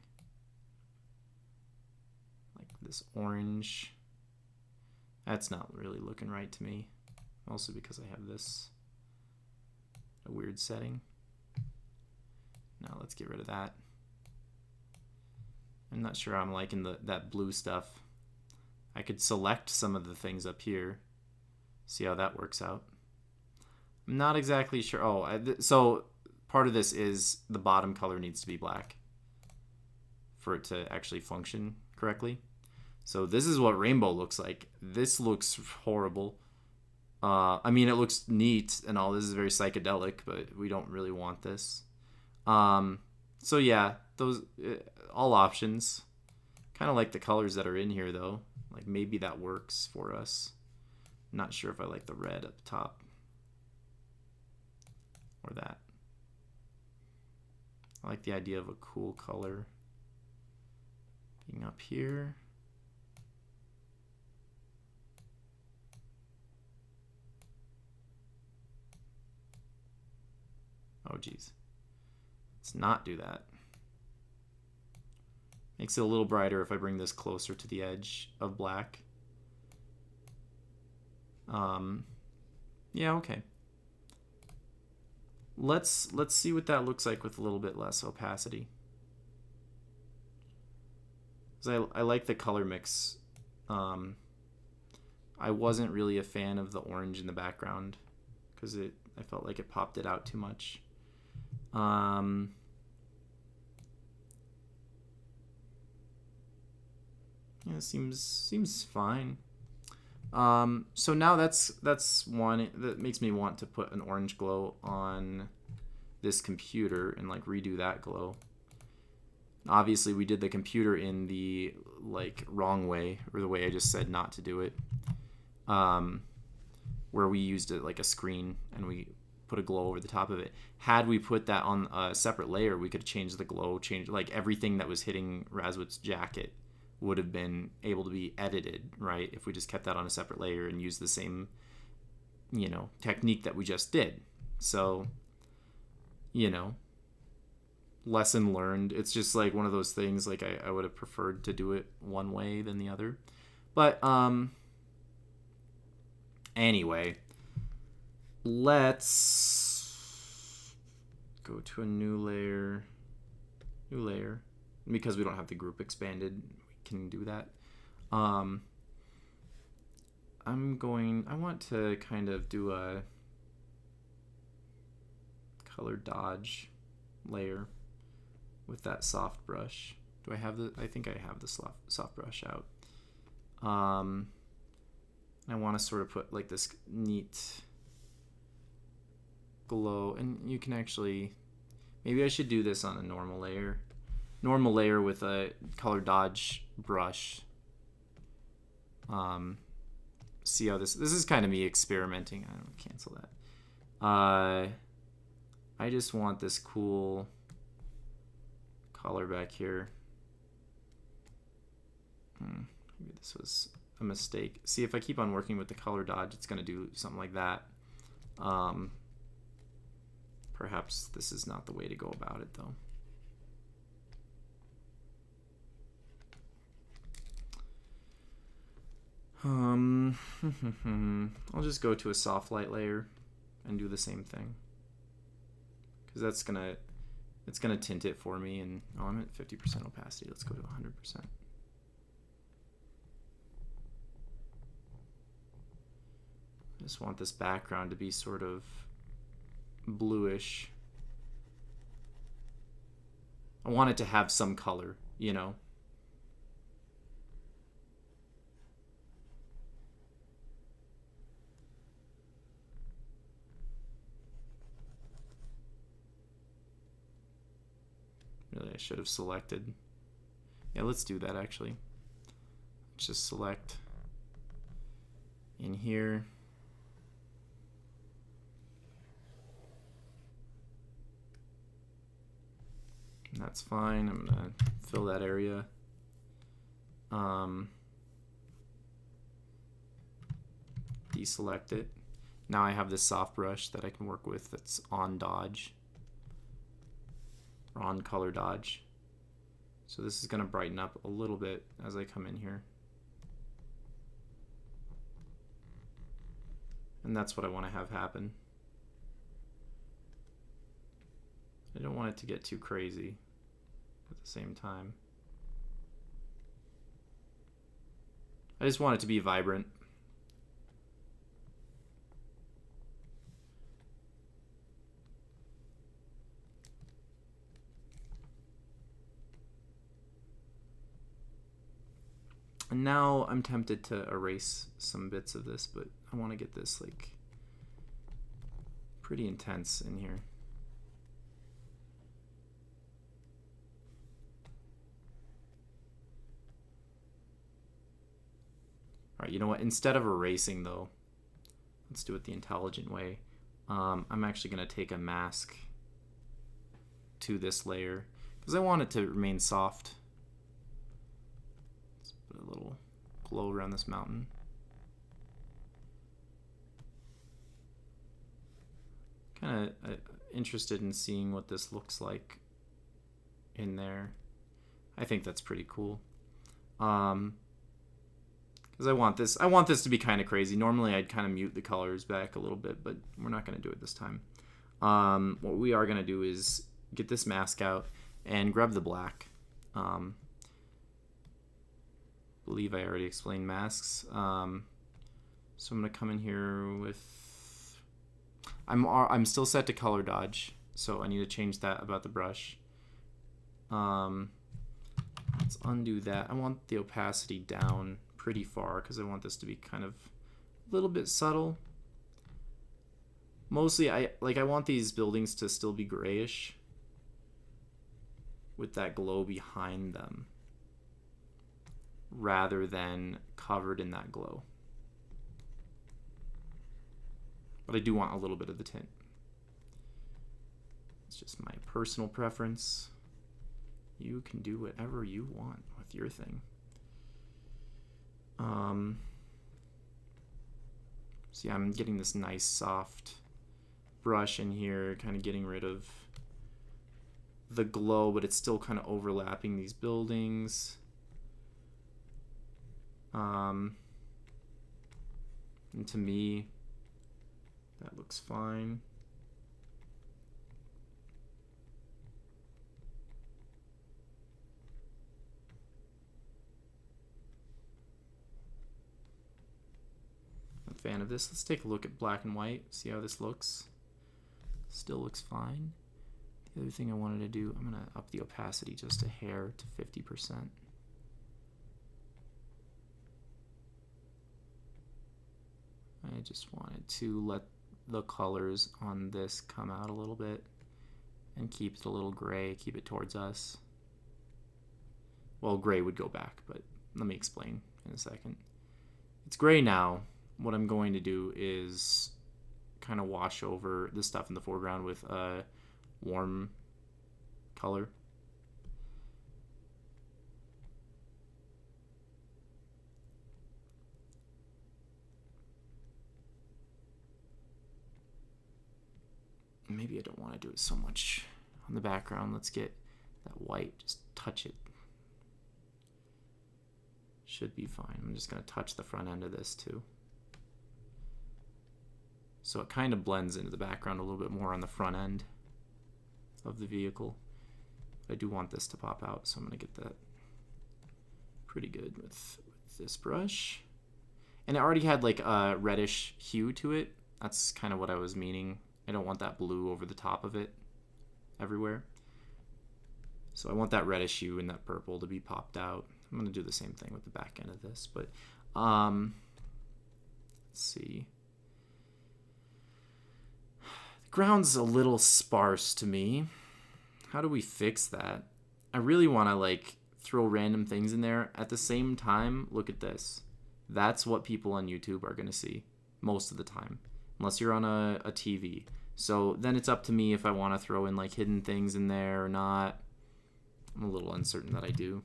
like this orange. That's not really looking right to me. Also because I have this a weird setting. Now let's get rid of that. I'm not sure I'm liking that blue stuff. I could select some of the things up here. See how that works out. I'm not exactly sure. Oh, so part of this is the bottom color needs to be black for it to actually function correctly. So this is what rainbow looks like. This looks horrible. I mean, it looks neat and all. This is very psychedelic, but we don't really want this. So yeah, those all options. Kind of like the colors that are in here though. Like maybe that works for us. Not sure if I like the red at the top or that. I like the idea of a cool color being up here. Oh geez. Let's not do that. Makes it a little brighter if I bring this closer to the edge of black. Yeah, okay. Let's see what that looks like with a little bit less opacity. Because I like the color mix. I wasn't really a fan of the orange in the background because I felt like it popped it out too much. Yeah, seems fine. So now that's one that makes me want to put an orange glow on this computer and like redo that glow. Obviously we did the computer in the like wrong way, or the way I just said not to do it, where we used it like a screen and we put a glow over the top of it. Had we put that on a separate layer, we could change the glow, change like everything that was hitting Razwit's jacket would have been able to be edited, right? If we just kept that on a separate layer and used the same, you know, technique that we just did. So, you know, lesson learned. It's just like one of those things, like I would have preferred to do it one way than the other. But anyway, let's go to a new layer. Because we don't have the group expanded, can do that. I want to kind of do a color dodge layer with that soft brush. Do I have I think I have the soft brush out. I want to sort of put like this neat glow, and you can actually, maybe I should do this on a normal layer with a color dodge brush. See how this is kind of me experimenting. I don't cancel that. I just want this cool color back here. Maybe this was a mistake. See, if I keep on working with the color dodge, it's going to do something like that. Perhaps this is not the way to go about it though. I'll just go to a soft light layer and do the same thing, because it's gonna tint it for me. And I'm at 50% opacity. Let's go to 100%. I just want this background to be sort of bluish. I want it to have some color, you know. Really, I should have selected. Yeah, let's do that actually. Let's just select in here. And that's fine. I'm gonna fill that area. Deselect it. Now I have this soft brush that I can work with that's on dodge. Or on color dodge. So this is gonna brighten up a little bit as I come in here. And that's what I want to have happen. I don't want it to get too crazy at the same time. I just want it to be vibrant. And now I'm tempted to erase some bits of this, but I want to get this like pretty intense in here. All right, you know what? Instead of erasing though, let's do it the intelligent way. I'm actually going to take a mask to this layer because I want it to remain soft. Let's put a little glow around this mountain. Kind of interested in seeing what this looks like in there. I think that's pretty cool. Because I want this to be kind of crazy. Normally I'd kind of mute the colors back a little bit, but we're not going to do it this time. What we are going to do is get this mask out and grab the black. Believe I already explained masks. So I'm going to come in here with... I'm still set to color dodge, so I need to change that about the brush. Let's undo that. I want the opacity down pretty far because I want this to be kind of a little bit subtle. Mostly I want these buildings to still be grayish with that glow behind them rather than covered in that glow. But I do want a little bit of the tint. It's just my personal preference. You can do whatever you want with your thing. So yeah, I'm getting this nice soft brush in here, kind of getting rid of the glow, but it's still kind of overlapping these buildings. And to me, that looks fine. I'm a fan of this. Let's take a look at black and white, see how this looks. Still looks fine. The other thing I wanted to do, I'm going to up the opacity just a hair to 50%. I just wanted to let the colors on this come out a little bit and keep it a little gray, keep it towards us. Well, gray would go back, but let me explain in a second. It's gray now. What I'm going to do is kind of wash over the stuff in the foreground with a warm color. Maybe I don't want to do it so much on the background. Let's get that white, just touch it. Should be fine. I'm just going to touch the front end of this too. So it kind of blends into the background a little bit more on the front end of the vehicle. I do want this to pop out, so I'm going to get that pretty good with this brush. And it already had like a reddish hue to it. That's kind of what I was meaning. I don't want that blue over the top of it everywhere. So I want that reddish hue and that purple to be popped out. I'm going to do the same thing with the back end of this, but let's see. The ground's a little sparse to me. How do we fix that? I really want to like throw random things in there. At the same time, look at this. That's what people on YouTube are going to see most of the time, unless you're on a TV. So then it's up to me if I want to throw in like hidden things in there or not. I'm a little uncertain that I do.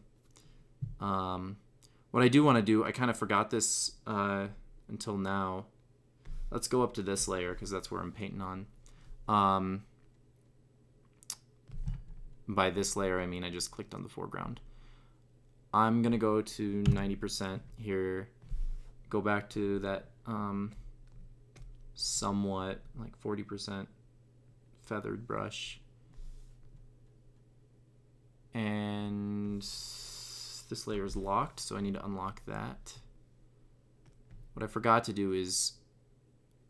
What I do want to do, I kind of forgot this until now. Let's go up to this layer because that's where I'm painting on. By this layer, I mean I just clicked on the foreground. I'm going to go to 90% here. Go back to that somewhat like 40% feathered brush. And this layer is locked, so I need to unlock that. What I forgot to do is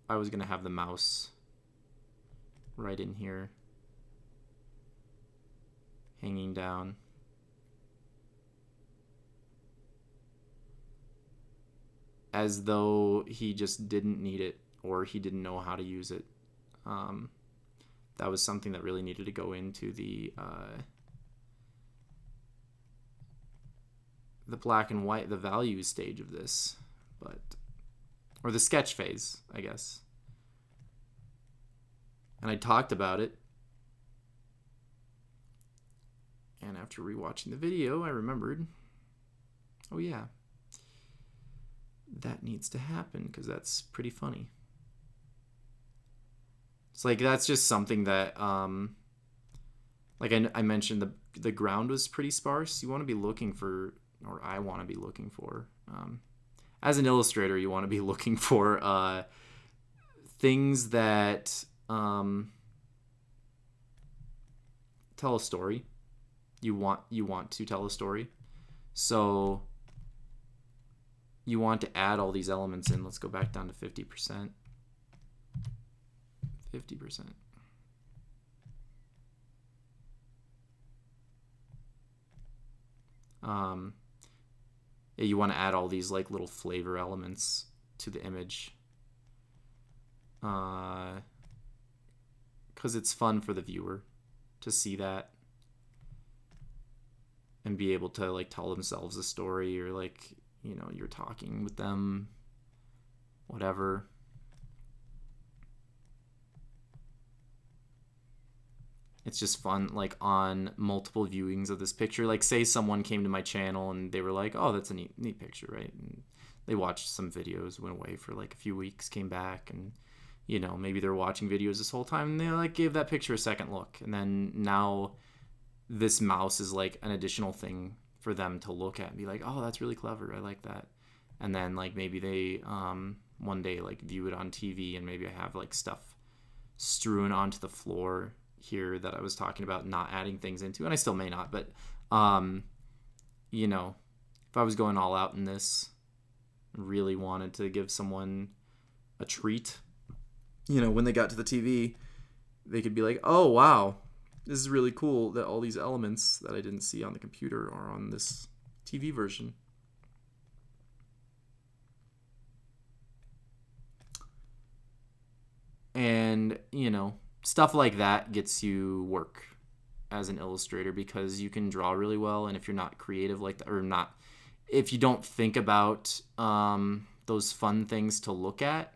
I was going to have the mouse right in here, hanging down. As though he just didn't need it or he didn't know how to use it. That was something that really needed to go into the black and white, the value stage of this, or the sketch phase, I guess. And I talked about it. And after rewatching the video, I remembered, oh yeah, that needs to happen because that's pretty funny. It's like that's just something that, like I mentioned, the ground was pretty sparse. You want to be looking for, or I want to be looking for, as an illustrator, you want to be looking for things that tell a story. You want to tell a story, so you want to add all these elements in. Let's go back down to 50%. 50%. Yeah, you want to add all these like little flavor elements to the image, because it's fun for the viewer to see that and be able to like tell themselves a story, or like, you know, you're talking with them, whatever. It's just fun, like on multiple viewings of this picture. Like say someone came to my channel and they were like, oh, that's a neat picture, right? And they watched some videos, went away for like a few weeks, came back, and, you know, maybe they're watching videos this whole time and they like gave that picture a second look. And then now this mouse is like an additional thing for them to look at and be like, oh, that's really clever, I like that. And then like maybe they one day like view it on TV, and maybe I have like stuff strewn onto the floor here that I was talking about not adding things into, and I still may not, but you know, if I was going all out in this, really wanted to give someone a treat, you know, when they got to the TV, they could be like, oh wow, this is really cool that all these elements that I didn't see on the computer are on this TV version. And, you know, stuff like that gets you work as an illustrator, because you can draw really well, and if you're not creative like that, or not, if you don't think about those fun things to look at,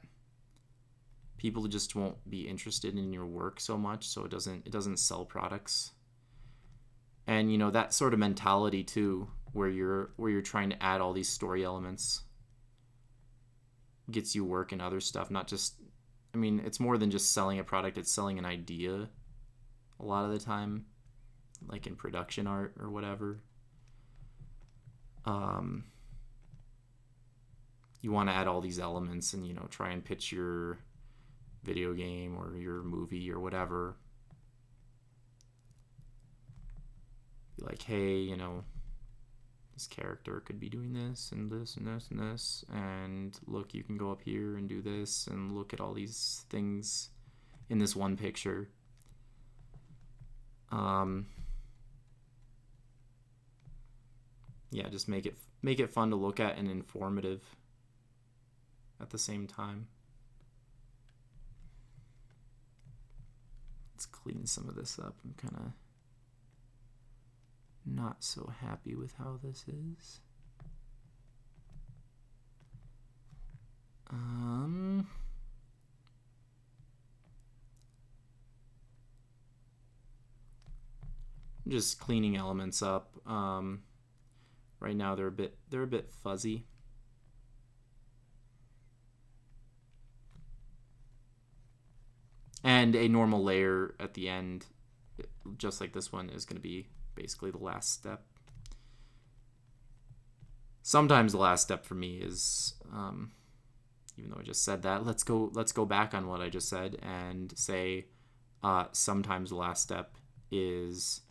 people just won't be interested in your work so much, so it doesn't sell products. And, you know, that sort of mentality too, where you're trying to add all these story elements, gets you work in other stuff, not just, I mean, it's more than just selling a product, it's selling an idea a lot of the time, like in production art or whatever. You want to add all these elements and, you know, try and pitch your video game or your movie or whatever. Be like, hey, you know, this character could be doing this and this and this and this, and look, you can go up here and do this, and look at all these things in this one picture. yeah, just make it fun to look at and informative at the same time. Let's clean some of this up. I'm kind of not so happy with how this is. Just cleaning elements up. Right now they're a bit fuzzy. And a normal layer at the end, just like this one, is going to be basically the last step. Sometimes the last step for me is, even though I just said that, let's go back on what I just said and say sometimes the last step is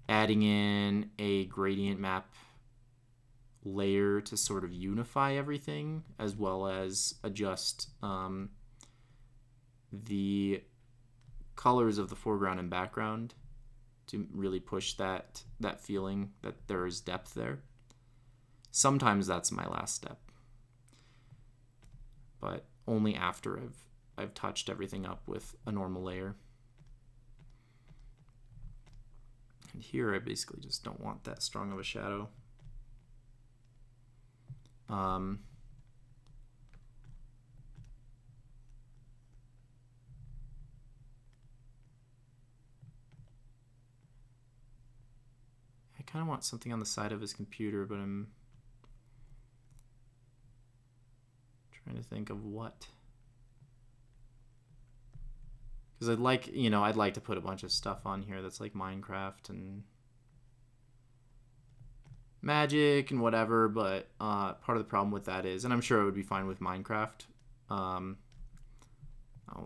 adding in a gradient map layer to sort of unify everything, as well as adjust the colors of the foreground and background to really push that feeling that there is depth there. Sometimes that's my last step, but only after I've touched everything up with a normal layer. And here I basically just don't want that strong of a shadow. I kind of want something on the side of his computer, but I'm trying to think of what. Because I'd like to put a bunch of stuff on here that's like Minecraft and magic and whatever, but part of the problem with that is, and I'm sure it would be fine with Minecraft, oh,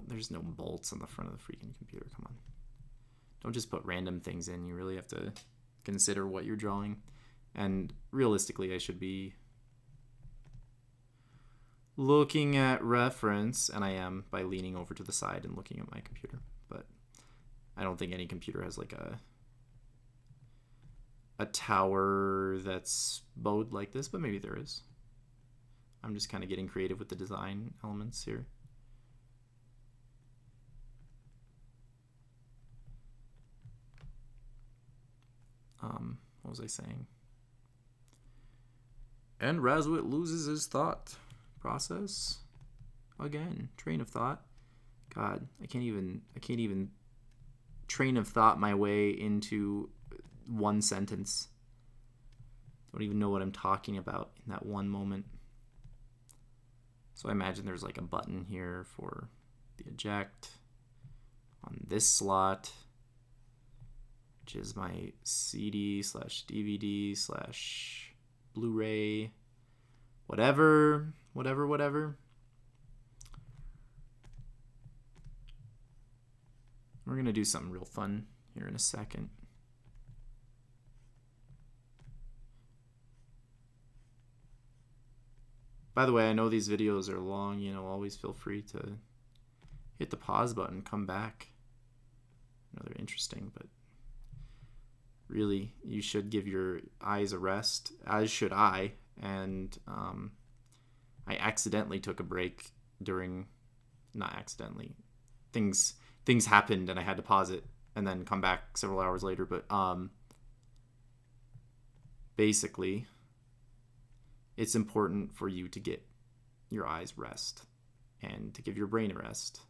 there's no bolts on the front of the freaking computer. Come on. Don't just put random things in. You really have to consider what you're drawing. And realistically, I should be looking at reference, and I am by leaning over to the side and looking at my computer. But I don't think any computer has like a tower that's bowed like this, but maybe there is. I'm just kind of getting creative with the design elements here. What was I saying? And Razwit loses his thought process again. Train of thought. God, I can't even train of thought my way into one sentence. Don't even know what I'm talking about in that one moment. So I imagine there's like a button here for the eject on this slot, which is my CD/DVD/Blu-ray, whatever. We're going to do something real fun here in a second. By the way, I know these videos are long, always feel free to hit the pause button, come back. I know they're interesting, but really, you should give your eyes a rest, as should I. And I accidentally took a break not accidentally. Things happened and I had to pause it and then come back several hours later. But basically, it's important for you to get your eyes rest and to give your brain a rest.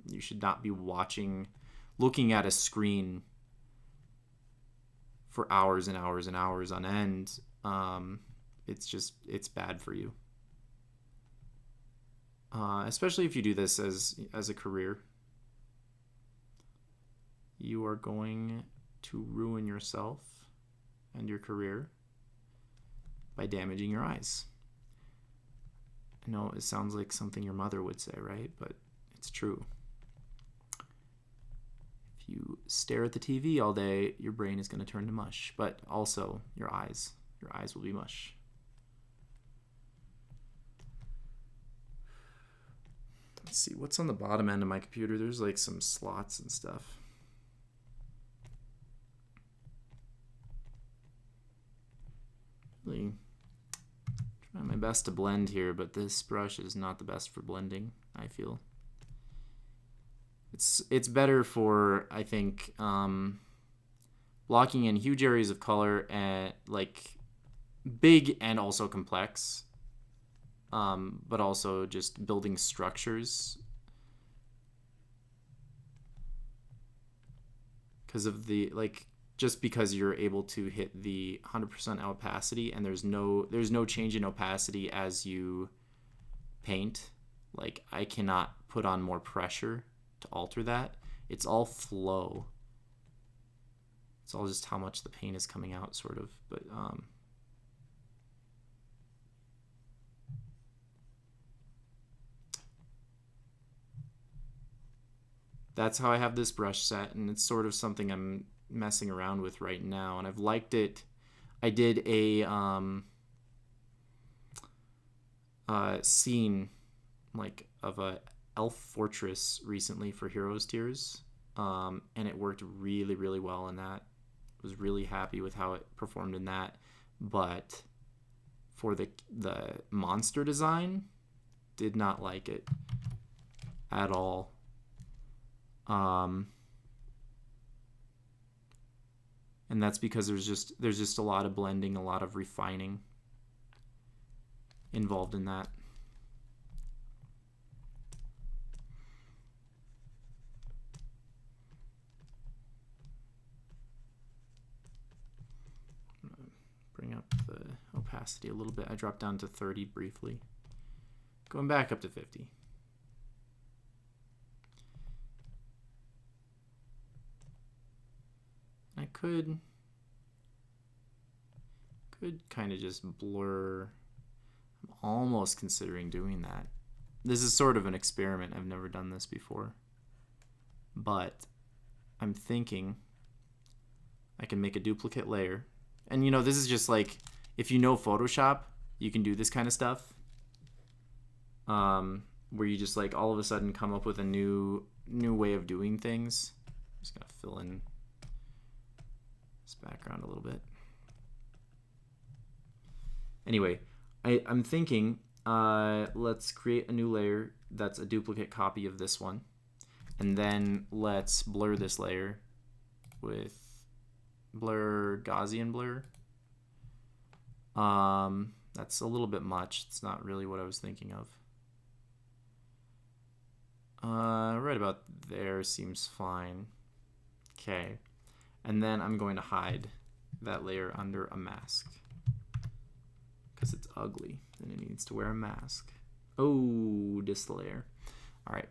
You should not be looking at a screen for hours and hours and hours on end. It's bad for you. Especially if you do this as a career. You are going to ruin yourself and your career by damaging your eyes. I know it sounds like something your mother would say, right? But it's true. If you stare at the TV all day, your brain is going to turn to mush, but also your eyes will be mush. Let's see, what's on the bottom end of my computer? There's like some slots and stuff. best to blend here, but this brush is not the best for blending, I feel. It's better for, I think, blocking in huge areas of color and like big and also complex, but also just building structures because of the just because you're able to hit the 100% opacity and there's no change in opacity as you paint. Like, I cannot put on more pressure to alter that. It's all flow. It's all just how much the paint is coming out, sort of. But that's how I have this brush set, and it's sort of something I'm messing around with right now, and I've liked it. I did a scene like of a elf fortress recently for Heroes Tiers, and it worked really, really well in that. I was really happy with how it performed in that, but for the monster design, did not like it at all. And that's because there's just a lot of blending, a lot of refining involved in that. I'm gonna bring up the opacity a little bit. I dropped down to 30 briefly. Going back up to 50. I could kind of just blur. I'm almost considering doing that. This is sort of an experiment. I've never done this before. But I'm thinking I can make a duplicate layer. And you know, this is just like, if you know Photoshop, you can do this kind of stuff. Where you just like all of a sudden come up with a new way of doing things. I'm just gonna fill in this background a little bit. Anyway, I'm thinking let's create a new layer that's a duplicate copy of this one, and then let's blur this layer with Gaussian blur. That's a little bit much. It's not really what I was thinking of. Right about there seems fine. Okay. And then I'm going to hide that layer under a mask because it's ugly and it needs to wear a mask. Oh, this layer. All right.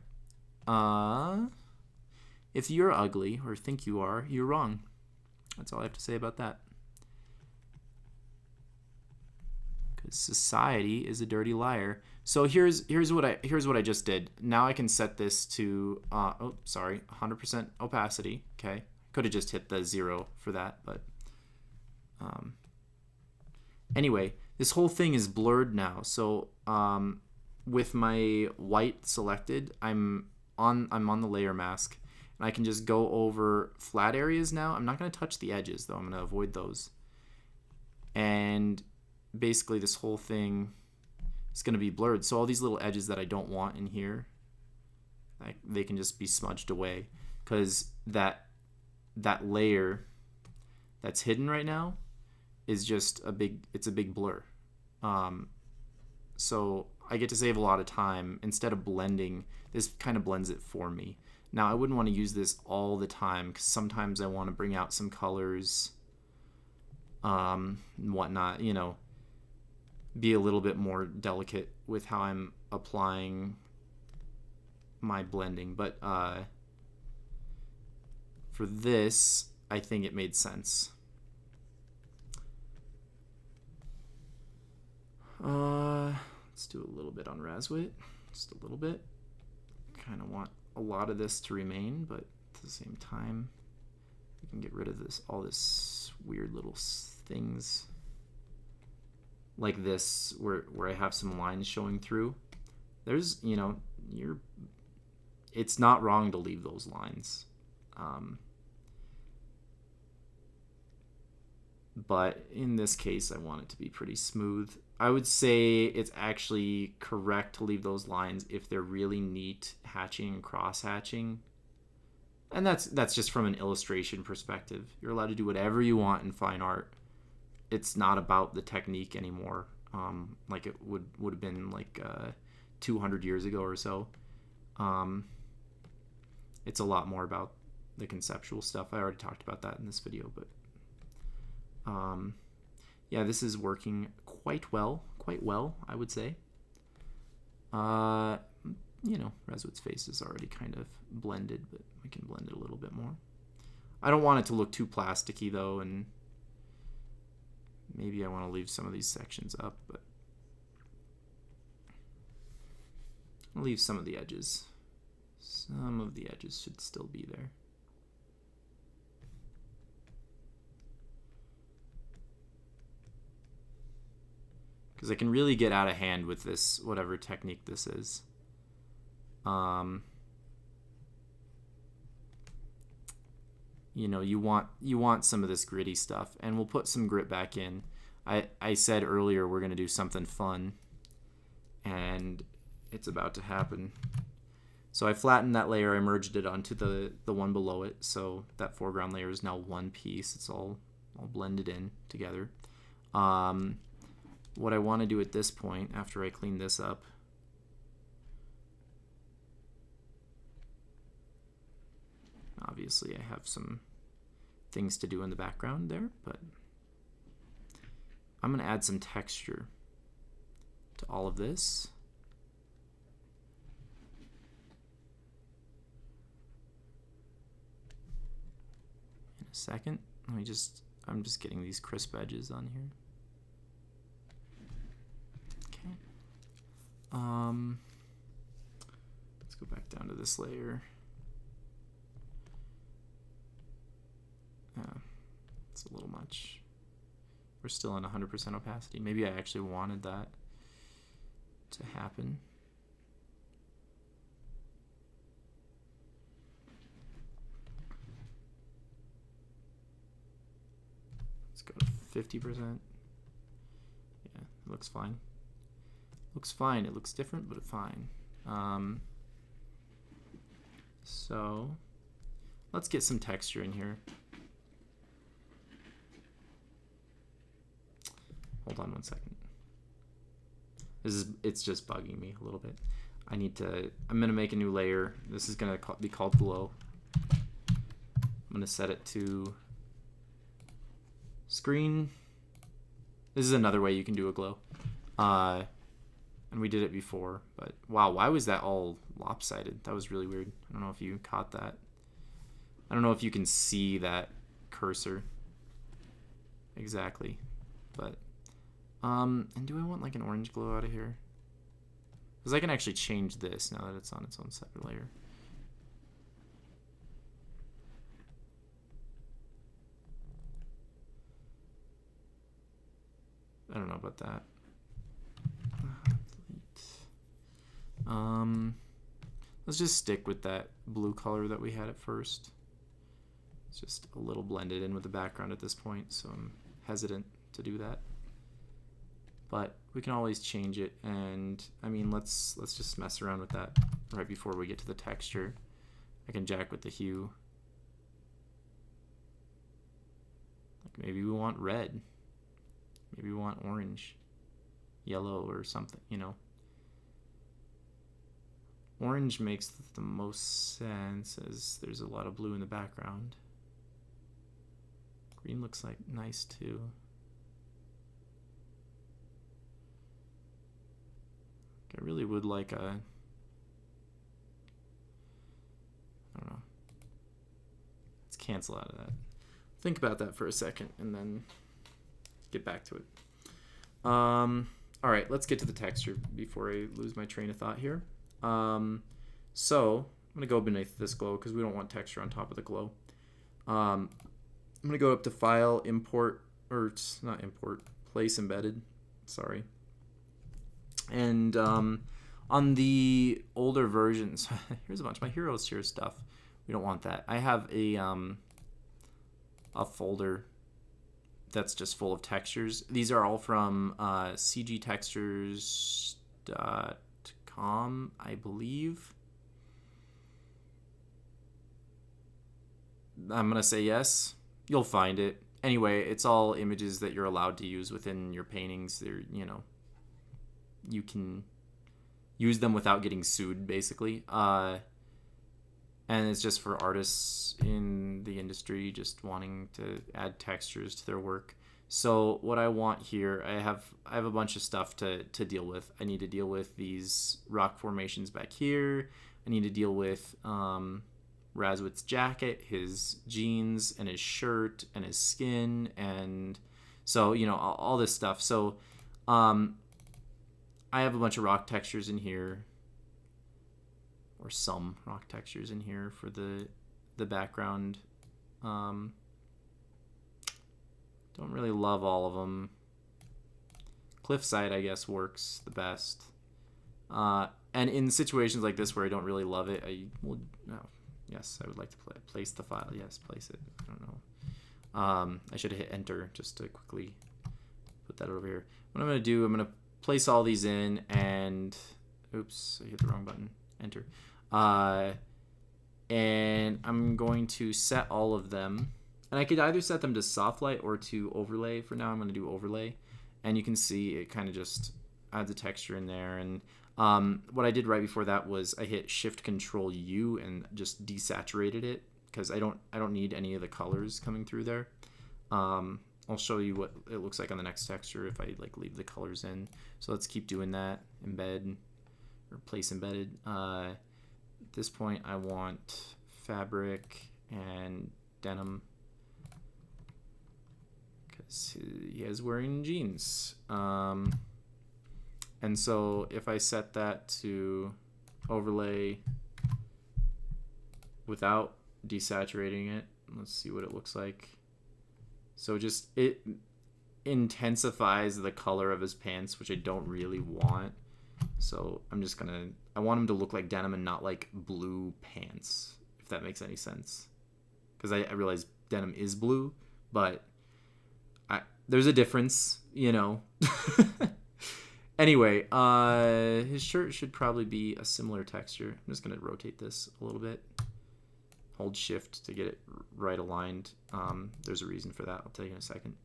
If you're ugly or think you are, you're wrong. That's all I have to say about that. Because society is a dirty liar. So here's what I just did. Now I can set this to 100% opacity. Okay. Could have just hit the 0 for that, but anyway, this whole thing is blurred now. So with my white selected, I'm on the layer mask, and I can just go over flat areas now. I'm not going to touch the edges though. I'm going to avoid those. And basically this whole thing is going to be blurred. So all these little edges that I don't want in here, they can just be smudged away, because that layer that's hidden right now is just a big blur. So I get to save a lot of time. Instead of blending, this kind of blends it for me. Now I wouldn't want to use this all the time, because sometimes I want to bring out some colors, and whatnot, you know, be a little bit more delicate with how I'm applying my blending. But for this, I think it made sense. Let's do a little bit on Razwit, just a little bit. Kind of want a lot of this to remain, but at the same time, we can get rid of all this weird little things like this, where I have some lines showing through. There's, you know, it's not wrong to leave those lines. But in this case, I want it to be pretty smooth. I would say it's actually correct to leave those lines if they're really neat hatching and cross hatching. And that's just from an illustration perspective. You're allowed to do whatever you want in fine art. It's not about the technique anymore, like it would have been like 200 years ago or so. It's a lot more about the conceptual stuff. I already talked about that in this video, but yeah, this is working quite well, I would say. You know, Razwit's face is already kind of blended, but we can blend it a little bit more. I don't want it to look too plasticky though, and maybe I want to leave some of these sections up, but I'll leave some of the edges. Some of the edges should still be there. Because I can really get out of hand with this, whatever technique this is. You know, you want some of this gritty stuff, and we'll put some grit back in. I said earlier we're gonna do something fun, and it's about to happen. So I flattened that layer, I merged it onto the one below it, so that foreground layer is now one piece. It's all blended in together. What I want to do at this point, after I clean this up, obviously I have some things to do in the background there, but I'm going to add some texture to all of this. In a second, I'm just getting these crisp edges on here. Let's go back down to this layer. It's a little much. We're still in 100% opacity. Maybe I actually wanted that to happen. Let's go to 50%. Yeah, it looks fine. Looks fine. It looks different, but fine. So let's get some texture in here. Hold on one second. It's just bugging me a little bit. I'm gonna make a new layer. This is gonna be called glow. I'm gonna set it to screen. This is another way you can do a glow. And we did it before, but wow, why was that all lopsided? That was really weird. I don't know if you caught that. I don't know if you can see that cursor exactly, but and do I want like an orange glow out of here? Because I can actually change this now that it's on its own separate layer. I don't know about that. Let's just stick with that blue color that we had at first. It's just a little blended in with the background at this point, so I'm hesitant to do that. But we can always change it, and I mean, let's just mess around with that right before we get to the texture. I can jack with the hue. Like maybe we want red. Maybe we want orange, yellow, or something, you know. Orange makes the most sense as there's a lot of blue in the background. Green looks like nice too. I really would like a, I don't know. Let's cancel out of that. Think about that for a second and then get back to it. All right, let's get to the texture before I lose my train of thought here. So I'm gonna go beneath this glow because we don't want texture on top of the glow. I'm gonna go up to File, Import, or it's not Import, Place Embedded. Sorry. And on the older versions, here's a bunch of my Heroes Cheer stuff. We don't want that. I have a folder that's just full of textures. These are all from cgtextures.com, I believe. I'm going to say yes. You'll find it. Anyway, it's all images that you're allowed to use within your paintings. They're, you can use them without getting sued, basically. And it's just for artists in the industry just wanting to add textures to their work. So what I want here, I have a bunch of stuff to deal with. I need to deal with these rock formations back here. I need to deal with Razwit's jacket, his jeans, and his shirt, and his skin, and so, all this stuff. So I have a bunch of rock textures in here, or some rock textures in here for the background. Don't really love all of them. Cliffside, I guess, works the best. And in situations like this where I don't really love it, I would like to place the file. Yes, place it. I don't know. I should have hit enter just to quickly put that over here. What I'm going to do, I'm going to place all these in, and oops, I hit the wrong button. Enter. And I'm going to set all of them. And I could either set them to soft light or to overlay. For now, I'm going to do overlay. And you can see it kind of just adds a texture in there. And what I did right before that was I hit Shift Control U and just desaturated it because I don't need any of the colors coming through there. I'll show you what it looks like on the next texture if I leave the colors in. So let's keep doing that. Embed or place embedded. At this point, I want fabric and denim because he is wearing jeans. And so if I set that to overlay without desaturating it, let's see what it looks like. So just it intensifies the color of his pants, which I don't really want. So I'm just gonna, I want him to look like denim and not like blue pants, if that makes any sense. Because I realize denim is blue, but there's a difference, Anyway, his shirt should probably be a similar texture. I'm just gonna rotate this a little bit. Hold Shift to get it right aligned. There's a reason for that. I'll tell you in a second.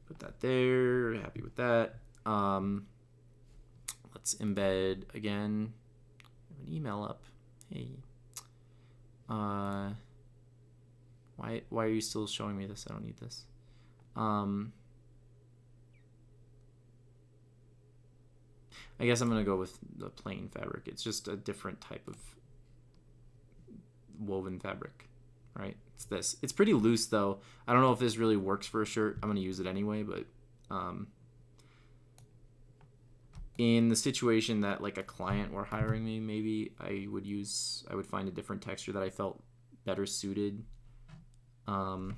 Put that there. Happy with that. Let's embed again. I have an email up. Hey. Why are you still showing me this? I don't need this. I guess I'm gonna go with the plain fabric. It's just a different type of woven fabric, right? It's this. It's pretty loose though. I don't know if this really works for a shirt. I'm gonna use it anyway, but in the situation that like a client were hiring me, maybe I would find a different texture that I felt better suited the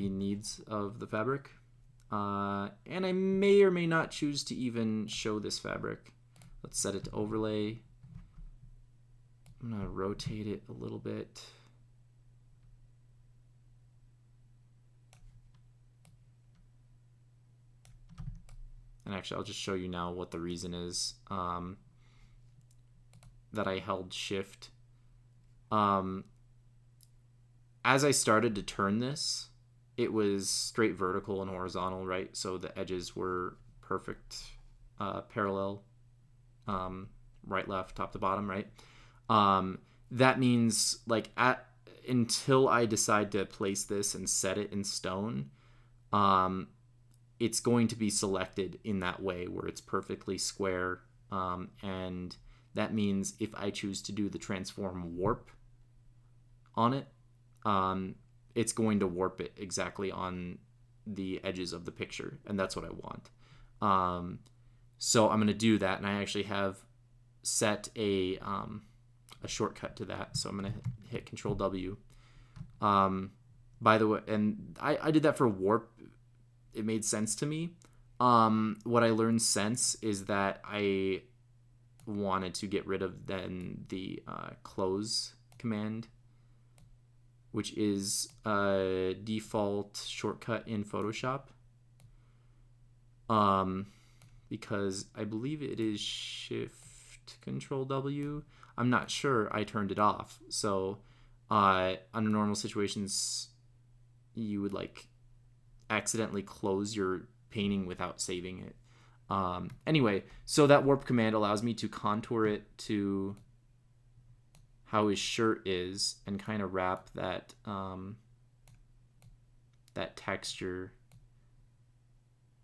needs of the fabric. And I may or may not choose to even show this fabric. Let's set it to overlay. I'm gonna rotate it a little bit. And actually, I'll just show you now what the reason is that I held Shift. As I started to turn this, it was straight vertical and horizontal, right? So the edges were perfect, parallel, right, left, top to bottom, right? That means like until I decide to place this and set it in stone, it's going to be selected in that way where it's perfectly square. And that means if I choose to do the transform warp on it, it's going to warp it exactly on the edges of the picture, and that's what I want. So I'm going to do that, and I actually have set a shortcut to that. So I'm going to hit Control W. By the way, and I did that for warp. It made sense to me. What I learned since is that I wanted to get rid of then the close command, which is a default shortcut in Photoshop. Because I believe it is Shift Control W. I'm not sure. I turned it off. So under normal situations, you would like accidentally close your painting without saving it. Anyway, so that warp command allows me to contour it to how his shirt is and kind of wrap that that texture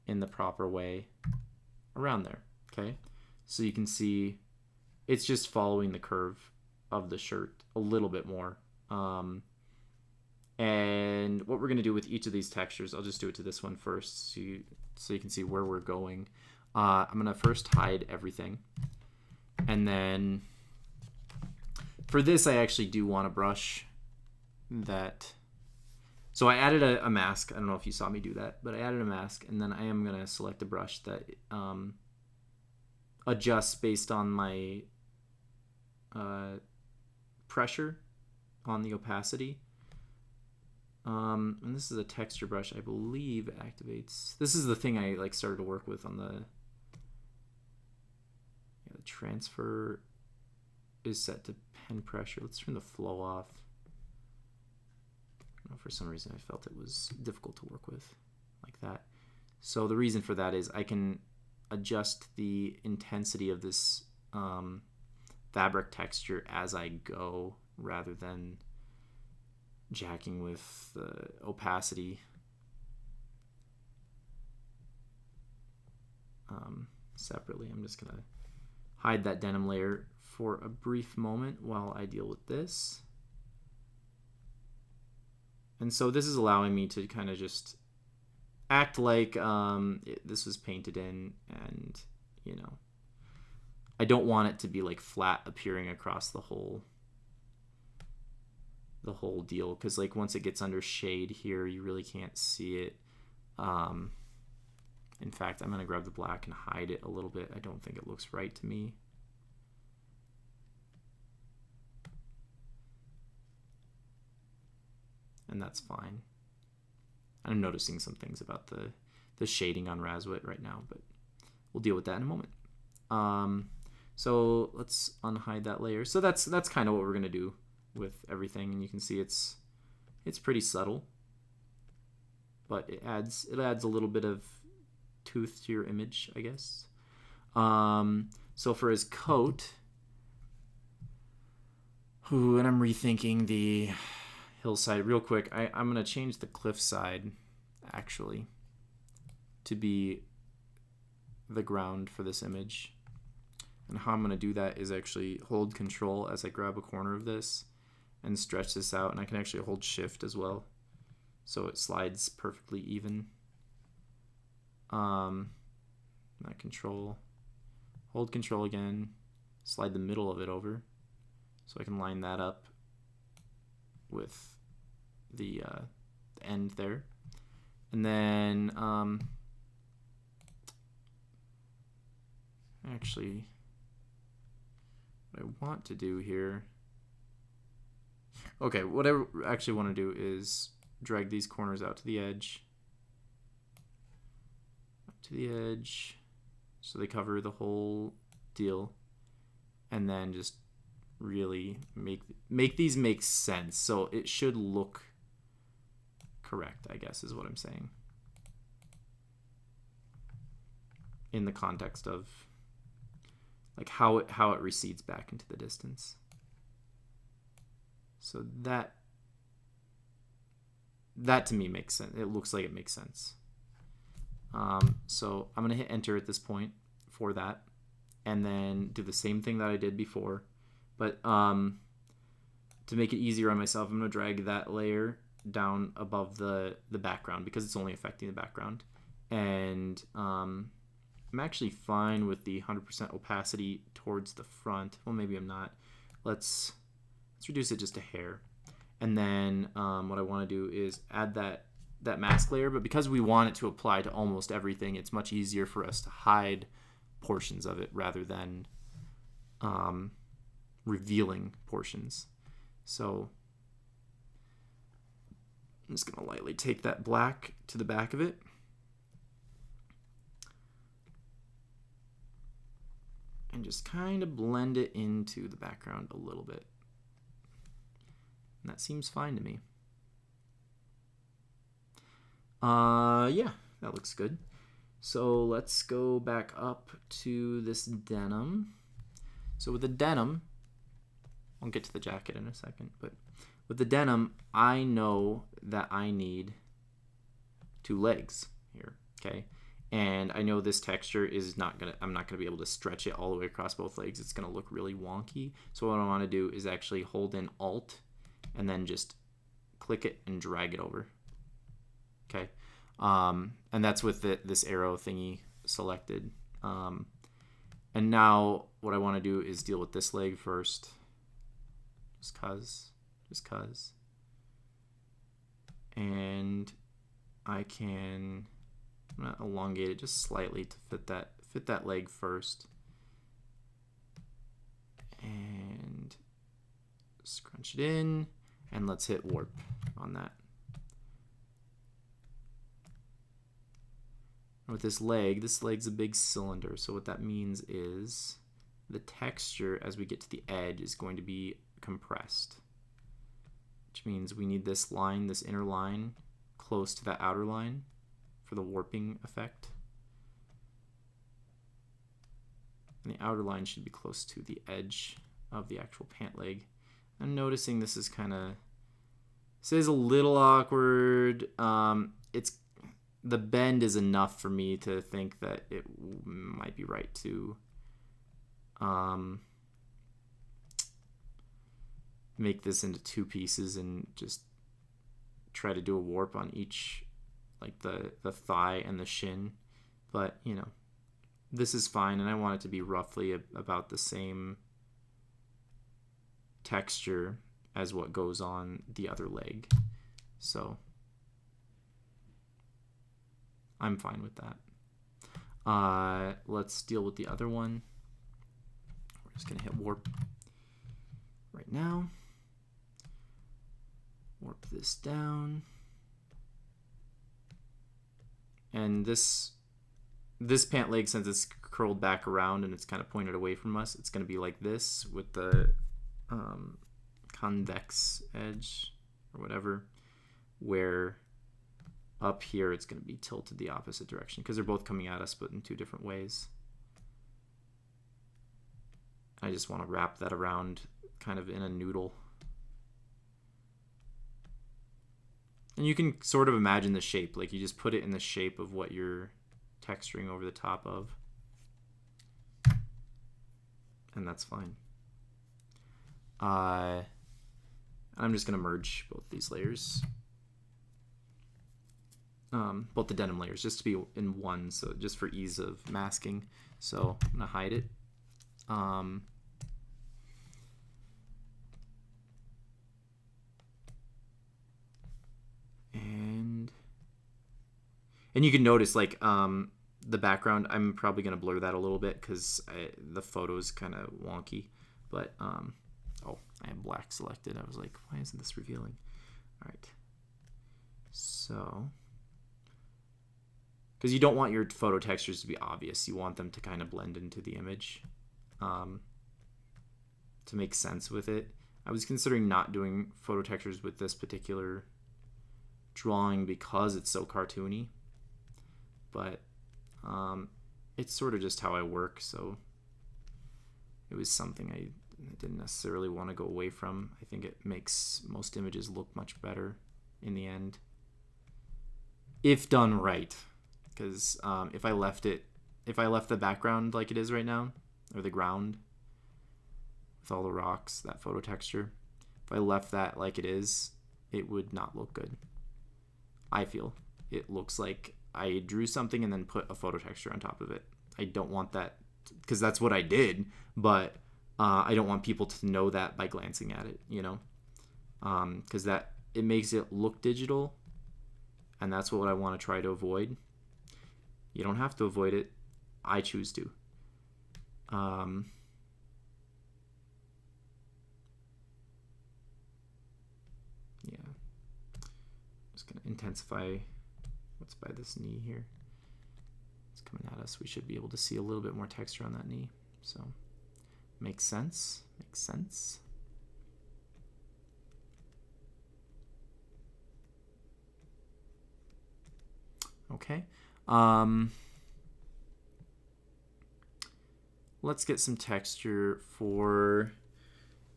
in the proper way around there. Okay, so you can see it's just following the curve of the shirt a little bit more. And what we're going to do with each of these textures, I'll just do it to this one first so you can see where we're going. I'm going to first hide everything. And then for this, I actually do want a brush that... So I added a mask. I don't know if you saw me do that, but I added a mask. And then I am going to select a brush that adjusts based on my pressure on the opacity. And this is a texture brush, I believe it activates. This is the thing I like started to work with on the transfer is set to pen pressure. Let's turn the flow off. I don't know, for some reason I felt it was difficult to work with like that. So the reason for that is I can adjust the intensity of this fabric texture as I go rather than jacking with the opacity separately. I'm just gonna hide that denim layer for a brief moment while I deal with this. And so this is allowing me to kind of just act like this was painted in, and you know, I don't want it to be like flat appearing across the whole deal, because like once it gets under shade here, you really can't see it. In fact, I'm going to grab the black and hide it a little bit. I don't think it looks right to me. And that's fine. I'm noticing some things about the shading on Razwit right now, but we'll deal with that in a moment. So let's unhide that layer. So that's kind of what we're going to do with everything, and you can see it's pretty subtle, but it adds a little bit of tooth to your image, I guess. So for his coat, and I'm rethinking the hillside real quick. I'm gonna change the cliffside actually to be the ground for this image, and how I'm gonna do that is actually hold Control as I grab a corner of this and stretch this out, and I can actually hold Shift as well, so it slides perfectly even. Not Control, hold Control again, slide the middle of it over, so I can line that up with the end there, and then actually, what I want to do here. Okay, what I actually want to do is drag these corners out to the edge. Up to the edge. So they cover the whole deal. And then just really make these make sense. So it should look correct, I guess, is what I'm saying. In the context of like how it recedes back into the distance. So that to me makes sense. It looks like it makes sense. So I'm going to hit enter at this point for that, and then do the same thing that I did before. But to make it easier on myself, I'm going to drag that layer down above the background, because it's only affecting the background. And I'm actually fine with the 100% opacity towards the front. Well, maybe I'm not. Let's reduce it just a hair. And then what I want to do is add that mask layer, but because we want it to apply to almost everything, it's much easier for us to hide portions of it rather than revealing portions. So I'm just going to lightly take that black to the back of it. And just kind of blend it into the background a little bit. And that seems fine to me. Yeah, that looks good. So let's go back up to this denim. So with the denim, I'll get to the jacket in a second, but with the denim, I know that I need 2 legs here, okay? And I know this texture is I'm not gonna be able to stretch it all the way across both legs. It's gonna look really wonky. So what I wanna do is actually hold in Alt and then just click it and drag it over, okay? And that's with this arrow thingy selected. And now what I wanna do is deal with this leg first, just cause. And I'm gonna elongate it just slightly to fit that leg first, and scrunch it in, and let's hit warp on that. And with this leg's a big cylinder, so what that means is the texture as we get to the edge is going to be compressed, which means we need this line, this inner line, close to that outer line for the warping effect. And the outer line should be close to the edge of the actual pant leg. I'm noticing this is a little awkward. The bend is enough for me to think that it might be right to make this into 2 pieces and just try to do a warp on each, like the thigh and the shin. But you know, this is fine, and I want it to be roughly about the same texture as what goes on the other leg, so I'm fine with that. Let's deal with the other one. We're just gonna hit warp right now. Warp this down. And this pant leg, since it's curled back around and it's kind of pointed away from us, it's going to be like this with the convex edge or whatever, where up here it's going to be tilted the opposite direction because they're both coming at us but in 2 different ways. I just want to wrap that around kind of in a noodle. And you can sort of imagine the shape, like you just put it in the shape of what you're texturing over the top of. And that's fine. I'm just going to merge both these layers. Both the denim layers, just to be in one, so just for ease of masking. So I'm going to hide it. And you can notice, like, the background, I'm probably going to blur that a little bit because the photo is kind of wonky. But, oh, I have black selected. I was like, why isn't this revealing? All right. So, because you don't want your photo textures to be obvious. You want them to kind of blend into the image to make sense with it. I was considering not doing photo textures with this particular drawing because it's so cartoony. But it's sort of just how I work, so it was something I didn't necessarily want to go away from. I think it makes most images look much better in the end, if done right. Because if I left the background like it is right now, or the ground with all the rocks, that photo texture, if I left that like it is, it would not look good. I feel it looks like I drew something and then put a photo texture on top of it. I don't want that, because that's what I did, but I don't want people to know that by glancing at it, you know, because it makes it look digital, and that's what I want to try to avoid. You don't have to avoid it. I choose to. Yeah. Just going to intensify what's by this knee here. It's coming at us. We should be able to see a little bit more texture on that knee. So makes sense. Makes sense. Okay. Let's get some texture for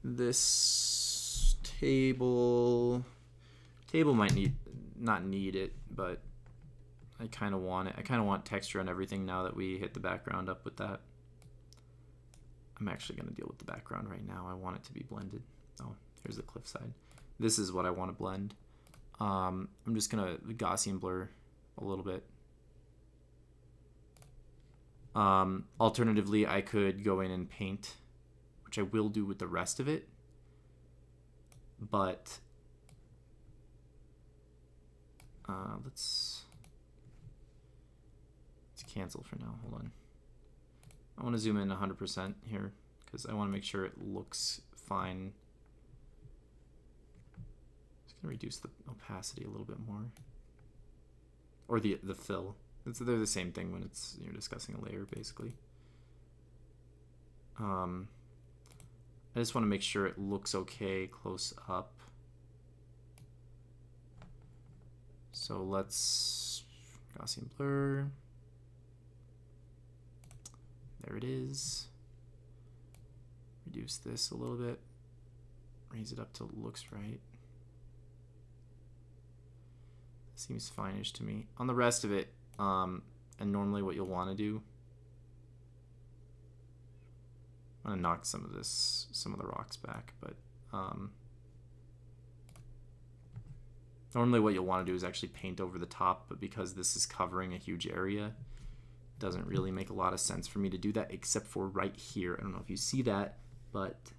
this table. Table might not need it, but I kind of want it. I kind of want texture on everything now that we hit the background up with that. I'm actually going to deal with the background right now. I want it to be blended. Oh, here's the cliffside. This is what I want to blend. I'm just going to Gaussian blur a little bit. Alternatively, I could go in and paint, which I will do with the rest of it. But let's cancel for now. Hold on. I want to zoom in 100% here because I want to make sure it looks fine. Just gonna reduce the opacity a little bit more, or the fill. They're the same thing when it's you're discussing a layer basically. I just want to make sure it looks okay close up. So let's Gaussian blur. There it is. Reduce this a little bit. Raise it up till it looks right. Seems fine-ish to me. On the rest of it, and normally what you'll want to do, I'm gonna knock some of the rocks back, but normally what you'll want to do is actually paint over the top, but because this is covering a huge area, it doesn't really make a lot of sense for me to do that, except for right here. I don't know if you see that, but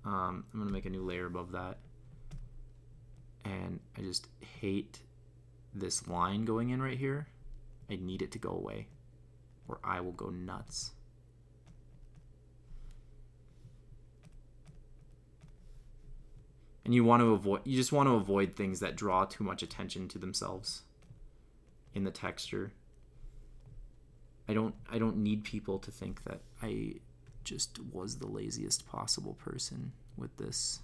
I'm gonna make a new layer above that, and I just hate this line going in right here. I need it to go away, or I will go nuts. And you just want to avoid things that draw too much attention to themselves in the texture. I don't need people to think that I just was the laziest possible person with this.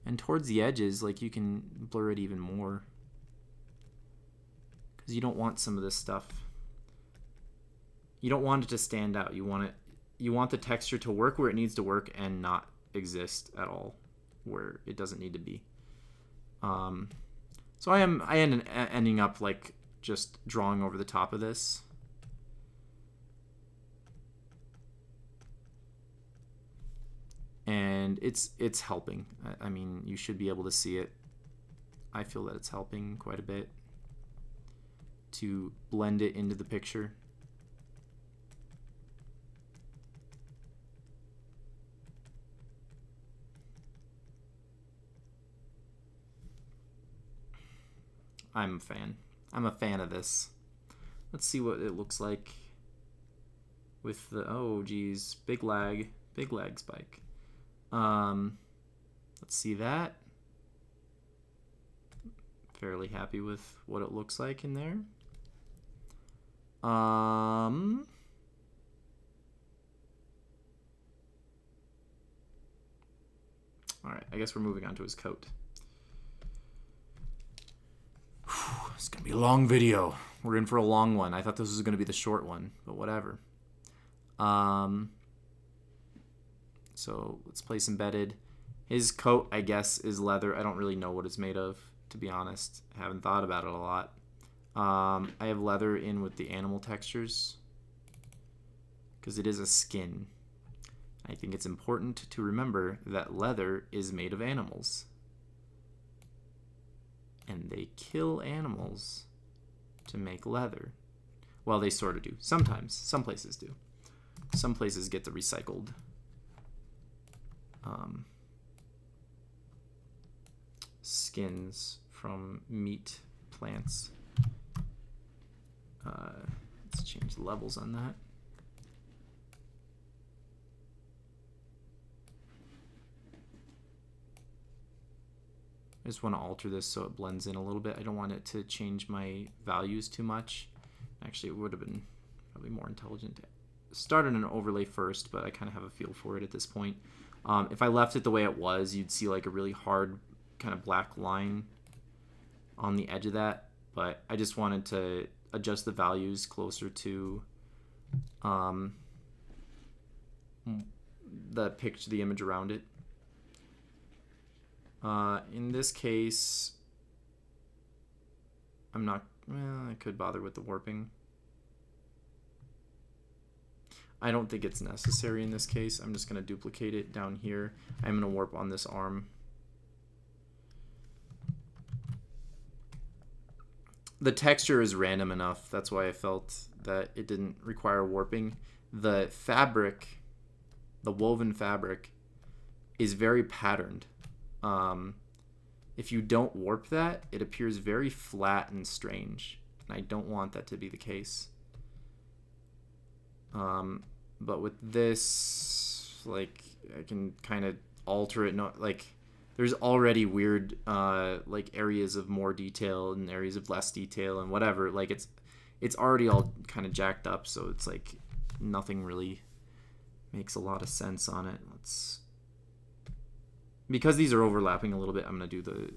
And towards the edges, like, you can blur it even more, because you don't want some of this stuff. You don't want it to stand out. You want the texture to work where it needs to work and not exist at all where it doesn't need to be. So I am ending up like just drawing over the top of this. And it's helping. I mean, you should be able to see it. I feel that it's helping quite a bit to blend it into the picture. I'm a fan. I'm a fan of this. Let's see what it looks like with the, oh geez, big lag spike. Let's see that. Fairly happy with what it looks like in there. All right, I guess we're moving on to his coat. It's gonna be a long video. We're in for a long one. I thought this was gonna be the short one, but whatever. So let's place embedded. His coat, I guess, is leather. I don't really know what it's made of, to be honest. I haven't thought about it a lot. I have leather in with the animal textures because it is a skin. I think it's important to remember that leather is made of animals. And they kill animals to make leather. Well, they sort of do. Sometimes. Some places do. Some places get the recycled skins from meat plants. Let's change the levels on that. just want to alter this so it blends in a little bit. I don't want it to change my values too much. Actually, it would have been probably more intelligent to start on an overlay first, but I kind of have a feel for it at this point. If I left it the way it was, you'd see like a really hard kind of black line on the edge of that, but I just wanted to adjust the values closer to the picture, the image around it. In this case, I'm not, I could bother with the warping. I don't think it's necessary in this case. I'm just going to duplicate it down here. I'm going to warp on this arm. The texture is random enough. That's why I felt that it didn't require warping. The fabric, the woven fabric, is very patterned. If you don't warp that, it appears very flat and strange. And I don't want that to be the case. But with this, like, I can kind of alter it. Not like there's already weird like areas of more detail and areas of less detail and whatever. Like it's already all kind of jacked up, so it's like nothing really makes a lot of sense on it. Because these are overlapping a little bit, I'm gonna do the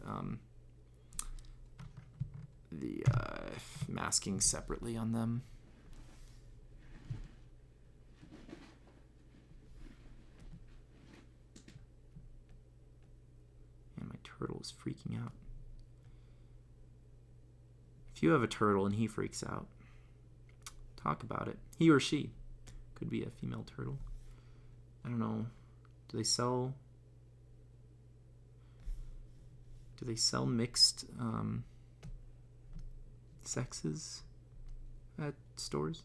masking separately on them. Turtle is freaking out. If you have a turtle and he freaks out, talk about it. He or she. Could be a female turtle. I don't know. Do they sell mixed sexes at stores?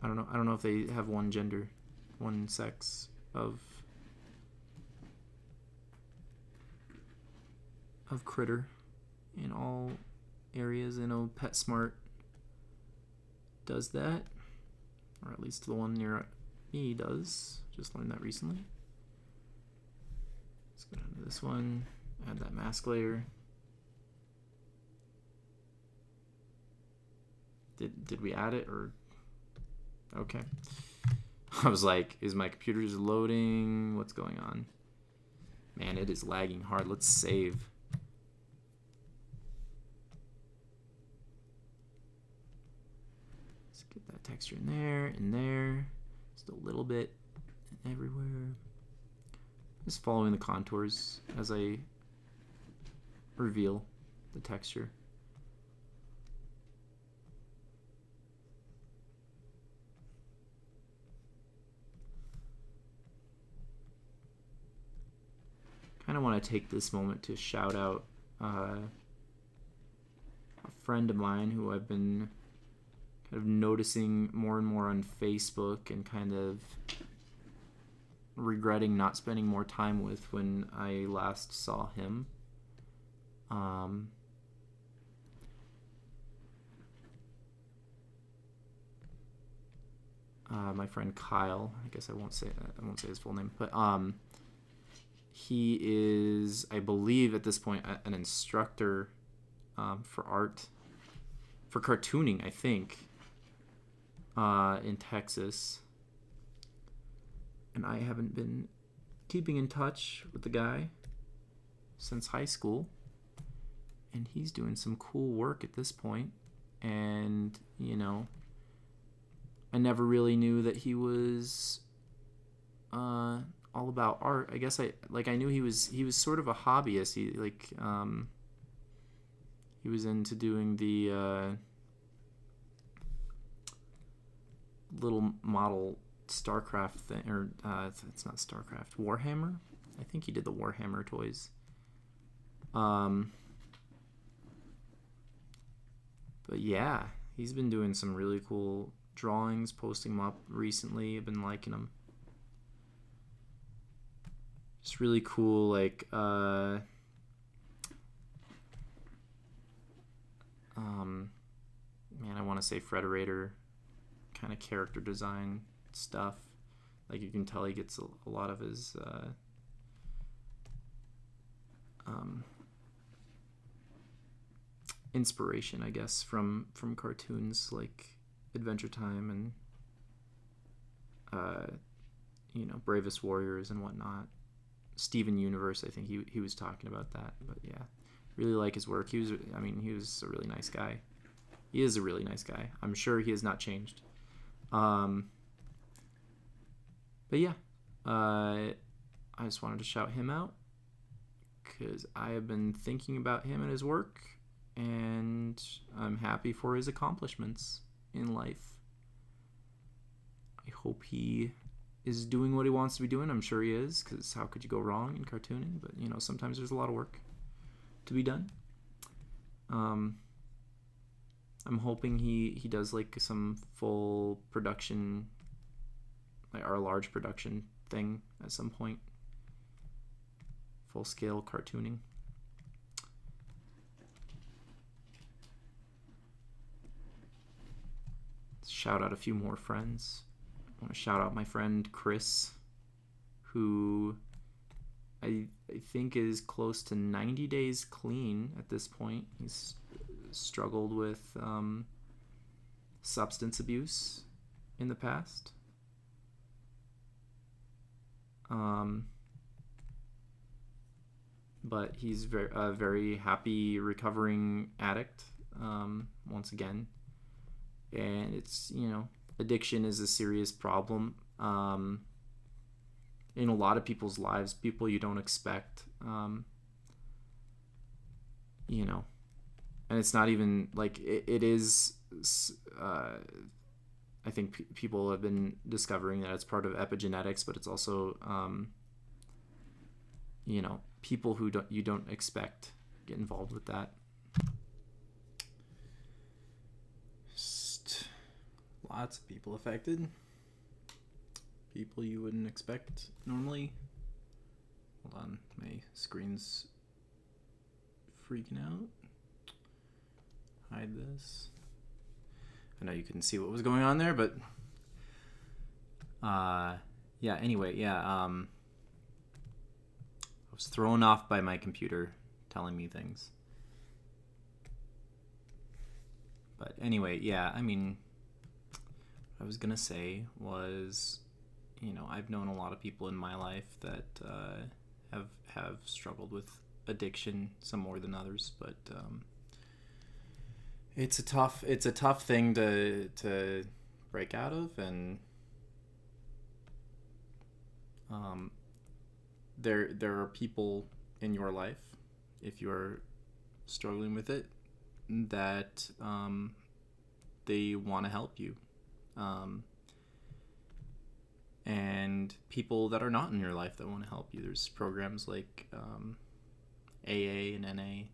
I don't know. I don't know if they have one gender, one sex of critter in all areas. I know PetSmart does that, or at least the one near me does. Just learned that recently. Let's go down to this one, add that mask layer. Did we add it, or okay? I was like, is my computer just loading? What's going on? Man, it is lagging hard. Let's save. Get that texture in there, just a little bit everywhere. Just following the contours as I reveal the texture. Kind of want to take this moment to shout out a friend of mine who I've been kind of noticing more and more on Facebook and kind of regretting not spending more time with when I last saw him. My friend Kyle, I guess I won't say his full name, but he is, I believe at this point, an instructor for art, for cartooning, I think. In Texas, and I haven't been keeping in touch with the guy since high school, and he's doing some cool work at this point. And you know, I never really knew that he was all about art. I guess I knew he was sort of a hobbyist. He was into doing the little model StarCraft thing, or it's not StarCraft, Warhammer. I think he did the Warhammer toys. But yeah, he's been doing some really cool drawings, posting them up recently. I've been liking them. Just really cool, like man, I want to say Frederator kind of character design stuff. Like you can tell he gets a lot of his inspiration, I guess, from cartoons like Adventure Time and Bravest Warriors and whatnot. Steven Universe, I think he was talking about that. But yeah, really like his work. He was a really nice guy. He is a really nice guy. I'm sure he has not changed. But yeah, I just wanted to shout him out because I have been thinking about him and his work, and I'm happy for his accomplishments in life. I hope he is doing what he wants to be doing. I'm sure he is, because how could you go wrong in cartooning? But sometimes there's a lot of work to be done. I'm hoping he does like some full production, like our large production thing at some point, full scale cartooning. Shout out a few more friends. I want to shout out my friend Chris, who I think is close to 90 days clean at this point. He's struggled with substance abuse in the past. But he's a very happy recovering addict, once again. And it's, addiction is a serious problem in a lot of people's lives, people you don't expect, and it's not even like it is. I think people have been discovering that it's part of epigenetics, but it's also, people who you don't expect get involved with that. Just lots of people affected. People you wouldn't expect normally. Hold on, my screen's freaking out. Hide this. I know you couldn't see what was going on there, but I was thrown off by my computer telling me things. But anyway, what I was gonna say was, I've known a lot of people in my life that have struggled with addiction, some more than others, but it's a tough thing to break out of, and there are people in your life, if you're struggling with it, that they want to help you, and people that are not in your life that want to help you. There's programs like AA and NA,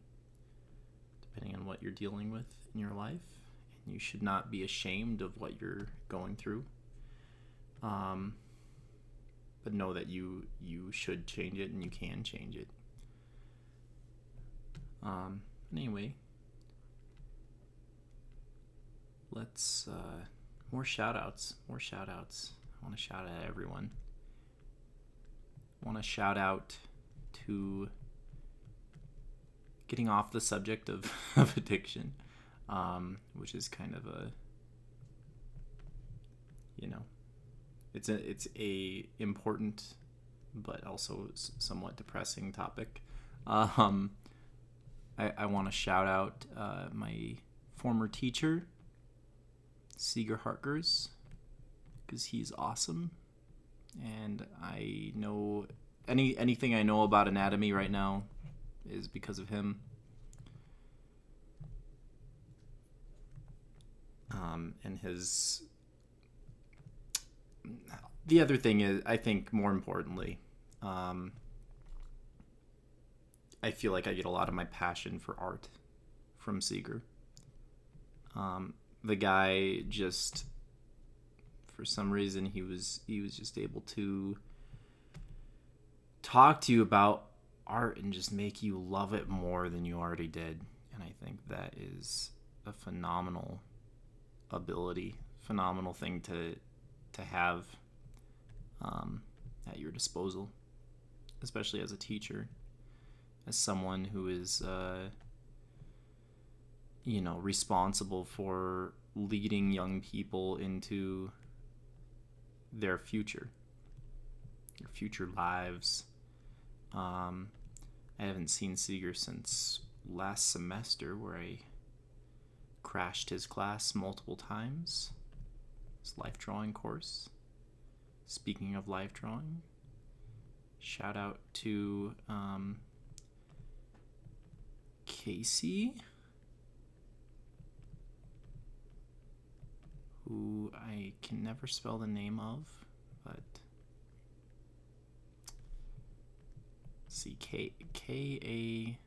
depending on what you're dealing with in your life, and you should not be ashamed of what you're going through, but know that you should change it, and you can change it. Anyway, let's more shout outs. I want to shout out everyone. I want to shout out to, getting off the subject of addiction, which is kind of a, it's a important but also somewhat depressing topic. I want to shout out my former teacher, Seeger Harkers, because he's awesome, and I know anything I know about anatomy right now is because of him. And the other thing is, I think more importantly, I feel like I get a lot of my passion for art from Seeger. The guy just, for some reason, he was just able to talk to you about art and just make you love it more than you already did. And I think that is a phenomenal ability, phenomenal thing to have at your disposal, especially as a teacher. as someone who is, responsible for leading young people into their future lives. I haven't seen Seeger since last semester, where I crashed his class multiple times. His life drawing course. Speaking of life drawing, shout out to Casey, who I can never spell the name of, but see, K A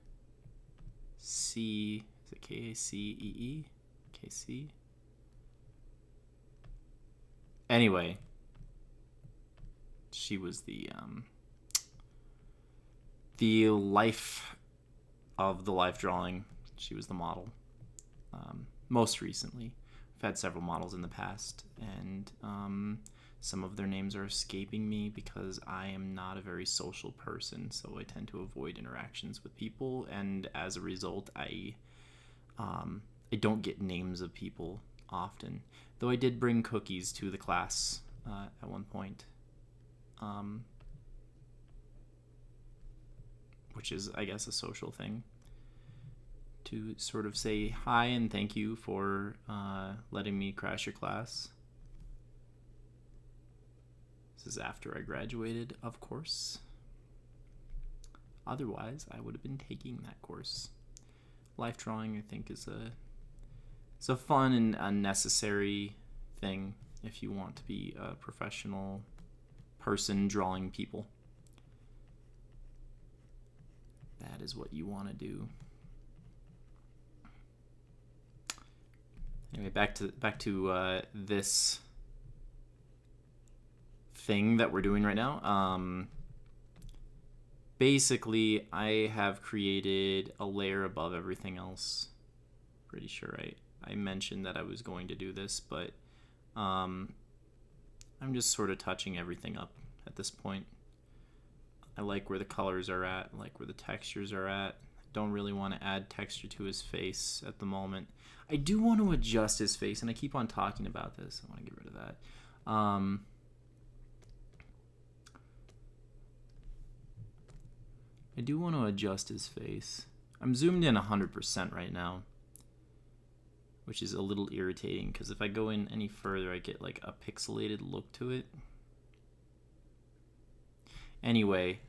C, is it K-A-C-E-E? K-C? Anyway, she was the life of the life drawing. She was the model. Most recently. I've had several models in the past, and some of their names are escaping me because I am not a very social person, so I tend to avoid interactions with people, and as a result, I don't get names of people often. Though I did bring cookies to the class at one point, which is, I guess, a social thing, to sort of say hi and thank you for letting me crash your class. This is after I graduated, of course. Otherwise, I would have been taking that course. Life drawing, I think, is a fun and unnecessary thing if you want to be a professional person drawing people. That is what you want to do. Anyway, back to this thing that we're doing right now. Basically, I have created a layer above everything else. Pretty sure I mentioned that I was going to do this, but I'm just sort of touching everything up at this point. I like where the colors are at, I like where the textures are at. Don't really want to add texture to his face at the moment. I do want to adjust his face, and I keep on talking about this. I want to get rid of that. I do want to adjust his face. I'm zoomed in 100% right now, which is a little irritating because if I go in any further, I get like a pixelated look to it. Anyway,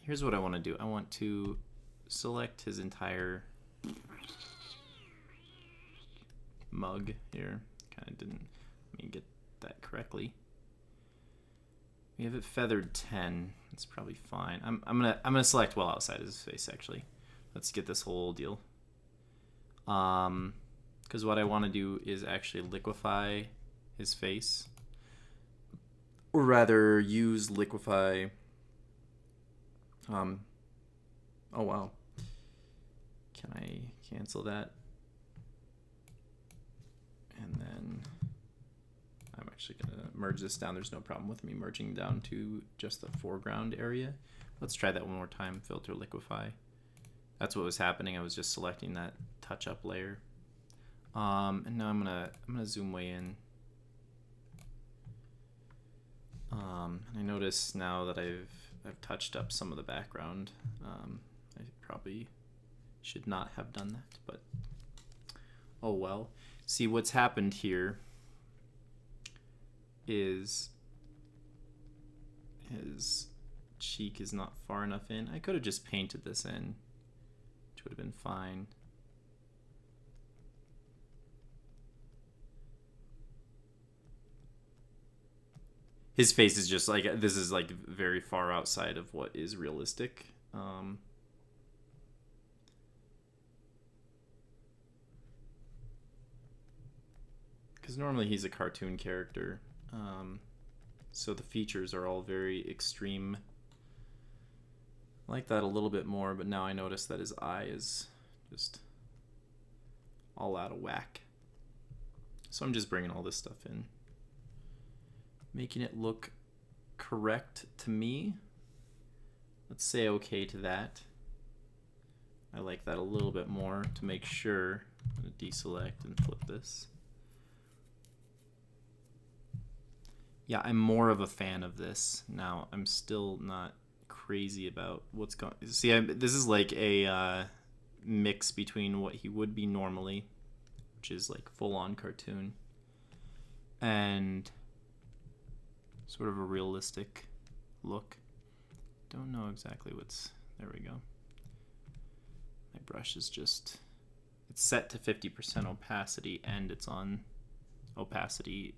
here's what I want to do. I want to select his entire mug here. Kind of didn't let me get that correctly. We have it feathered 10. It's probably fine. I'm gonna select well outside his face actually. Let's get this whole deal. Because what I want to do is actually liquefy his face, or rather use liquefy. Oh wow. Can I cancel that? And then I'm actually going to merge this down. There's no problem with me merging down to just the foreground area. Let's try that one more time. Filter liquefy. That's what was happening. I was just selecting that touch up layer. And now I'm gonna zoom way in. And I notice now that I've touched up some of the background. I probably should not have done that, but oh well. See, what's happened here is his cheek is not far enough in. I could have just painted this in, which would have been fine. His face is just like, this is like very far outside of what is realistic. Because normally he's a cartoon character. So the features are all very extreme. I like that a little bit more, but now I notice that his eye is just all out of whack. So I'm just bringing all this stuff in, making it look correct to me. Let's say okay to that. I like that a little bit more to make sure. I'm going to deselect and flip this. Yeah, I'm more of a fan of this. Now, I'm still not crazy about what's going... See, this is like a mix between what he would be normally, which is like full-on cartoon, and sort of a realistic look. Don't know exactly what's... There we go. My brush is just... It's set to 50% opacity, and it's on opacity...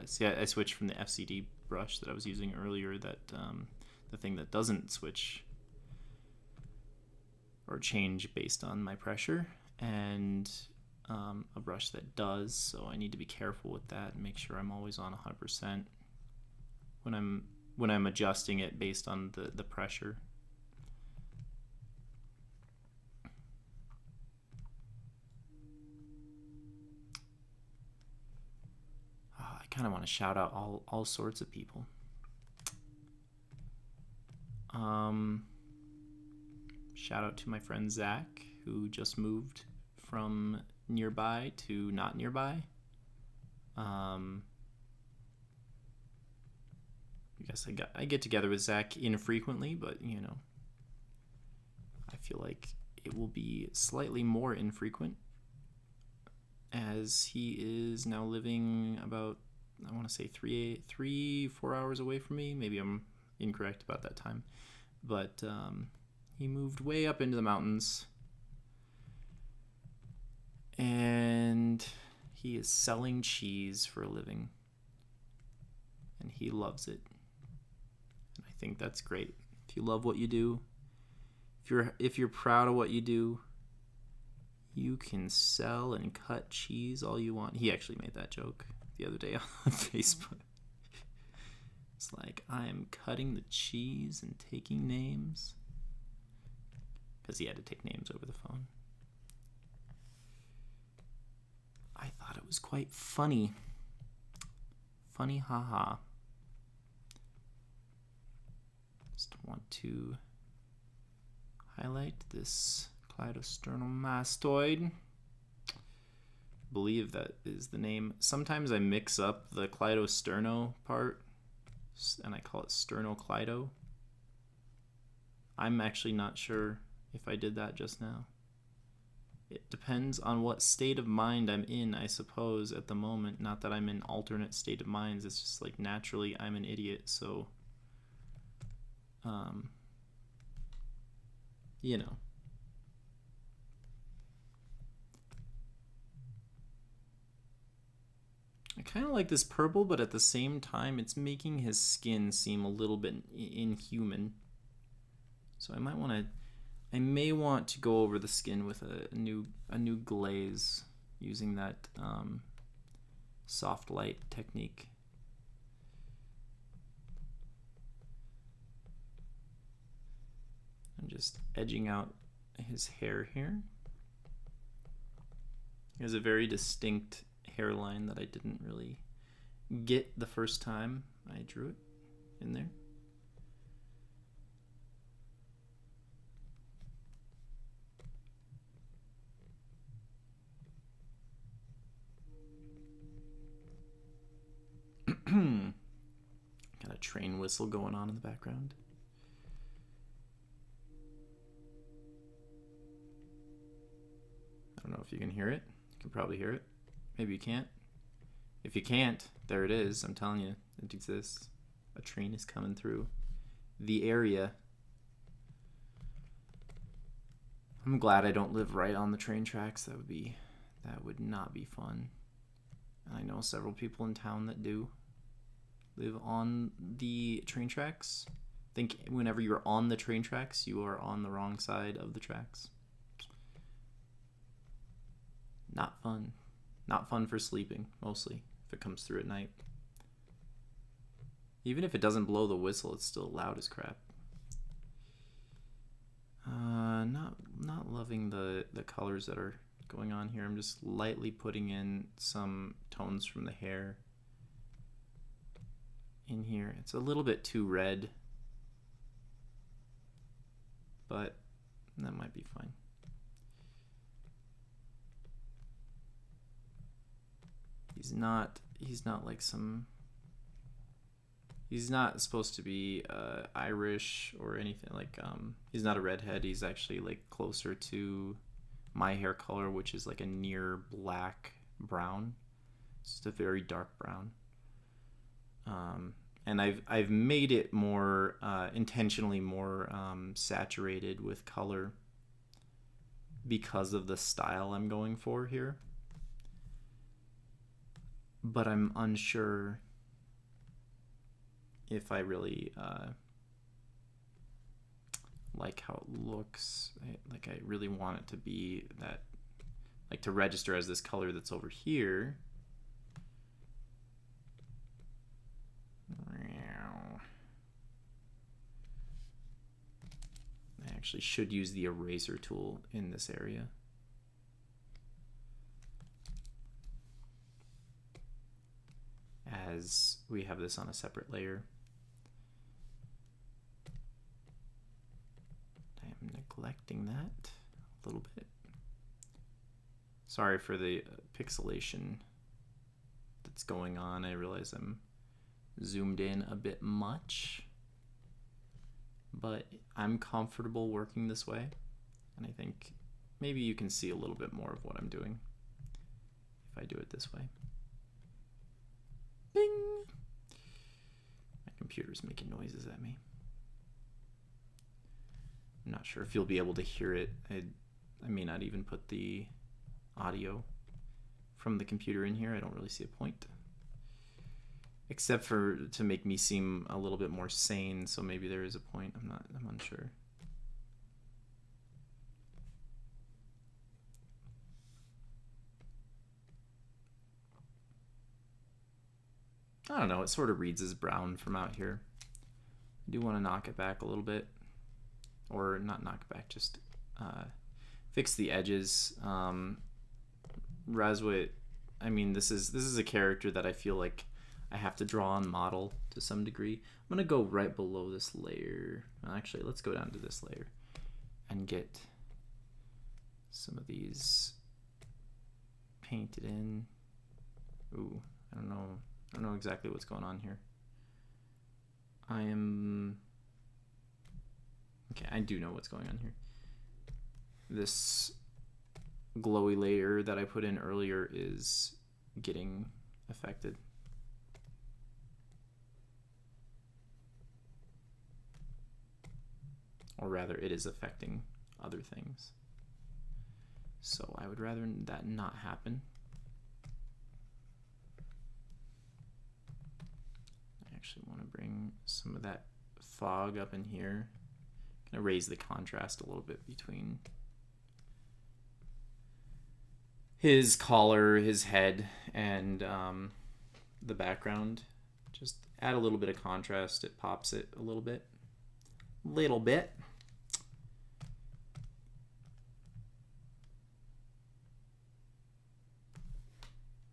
see, I switched from the FCD brush that I was using earlier, that the thing that doesn't switch or change based on my pressure, and a brush that does, so I need to be careful with that and make sure I'm always on 100% when I'm adjusting it based on the pressure. I kind of want to shout out all sorts of people. Shout out to my friend Zach, who just moved from nearby to not nearby. I guess I get together with Zach infrequently, but you know, I feel like it will be slightly more infrequent as he is now living about, I want to say 4 hours away from me. Maybe I'm incorrect about that time, but he moved way up into the mountains, and he is selling cheese for a living, and he loves it. And I think that's great. If you love what you do, if you're proud of what you do, you can sell and cut cheese all you want. He actually made that joke the other day on Facebook. It's like, I am cutting the cheese and taking names. Because he had to take names over the phone. I thought it was quite funny. Funny, haha. Just want to highlight this cleidosternomastoid. I believe that is the name. Sometimes I mix up the cleidosterno part and I call it sternocleido. I'm actually not sure if I did that just now. It depends on what state of mind I'm in, I suppose, at the moment. Not that I'm in alternate state of minds, it's just like naturally I'm an idiot, so you know. I kind of like this purple, but at the same time it's making his skin seem a little bit inhuman. So I may want to go over the skin with a new glaze using that soft light technique. I'm just edging out his hair here. He has a very distinct hairline that I didn't really get the first time I drew it in there. Got a train whistle going on in the background. I don't know if you can hear it. You can probably hear it. Maybe you can't. If you can't, there it is. I'm telling you, it exists. A train is coming through the area. I'm glad I don't live right on the train tracks. That would not be fun. And I know several people in town that do live on the train tracks. I think whenever you're on the train tracks, you are on the wrong side of the tracks. Not fun. Not fun for sleeping, mostly, if it comes through at night. Even if it doesn't blow the whistle, it's still loud as crap. Not loving the colors that are going on here. I'm just lightly putting in some tones from the hair in here. It's a little bit too red, but that might be fine. He's not like some. He's not supposed to be Irish or anything like. He's not a redhead. He's actually like closer to my hair color, which is like a near black brown. It's just a very dark brown. And I've made it more intentionally more saturated with color because of the style I'm going for here. But I'm unsure if I really like how it looks. Like I really want it to be that, like to register as this color that's over here. I actually should use the eraser tool in this area. As we have this on a separate layer. I am neglecting that a little bit. Sorry for the pixelation that's going on. I realize I'm zoomed in a bit much, but I'm comfortable working this way, and I think maybe you can see a little bit more of what I'm doing if I do it this way. Bing! My computer's making noises at me. I'm not sure if you'll be able to hear it. I may not even put the audio from the computer in here. I don't really see a point. Except for to make me seem a little bit more sane, so maybe there is a point. I'm unsure. I don't know, it sort of reads as brown from out here. I do want to knock it back a little bit. Or not knock it back, just fix the edges. Razwit, I mean, this is a character that I feel like I have to draw on model to some degree. I'm gonna go right below this layer. Actually, let's go down to this layer and get some of these painted in. Ooh, I don't know exactly what's going on here. Okay, I do know what's going on here. This glowy layer that I put in earlier is getting affected. Or rather, it is affecting other things. So I would rather that not happen. I actually want to bring some of that fog up in here. I'm gonna raise the contrast a little bit between his collar, his head, and the background. Just add a little bit of contrast. It pops it a little bit.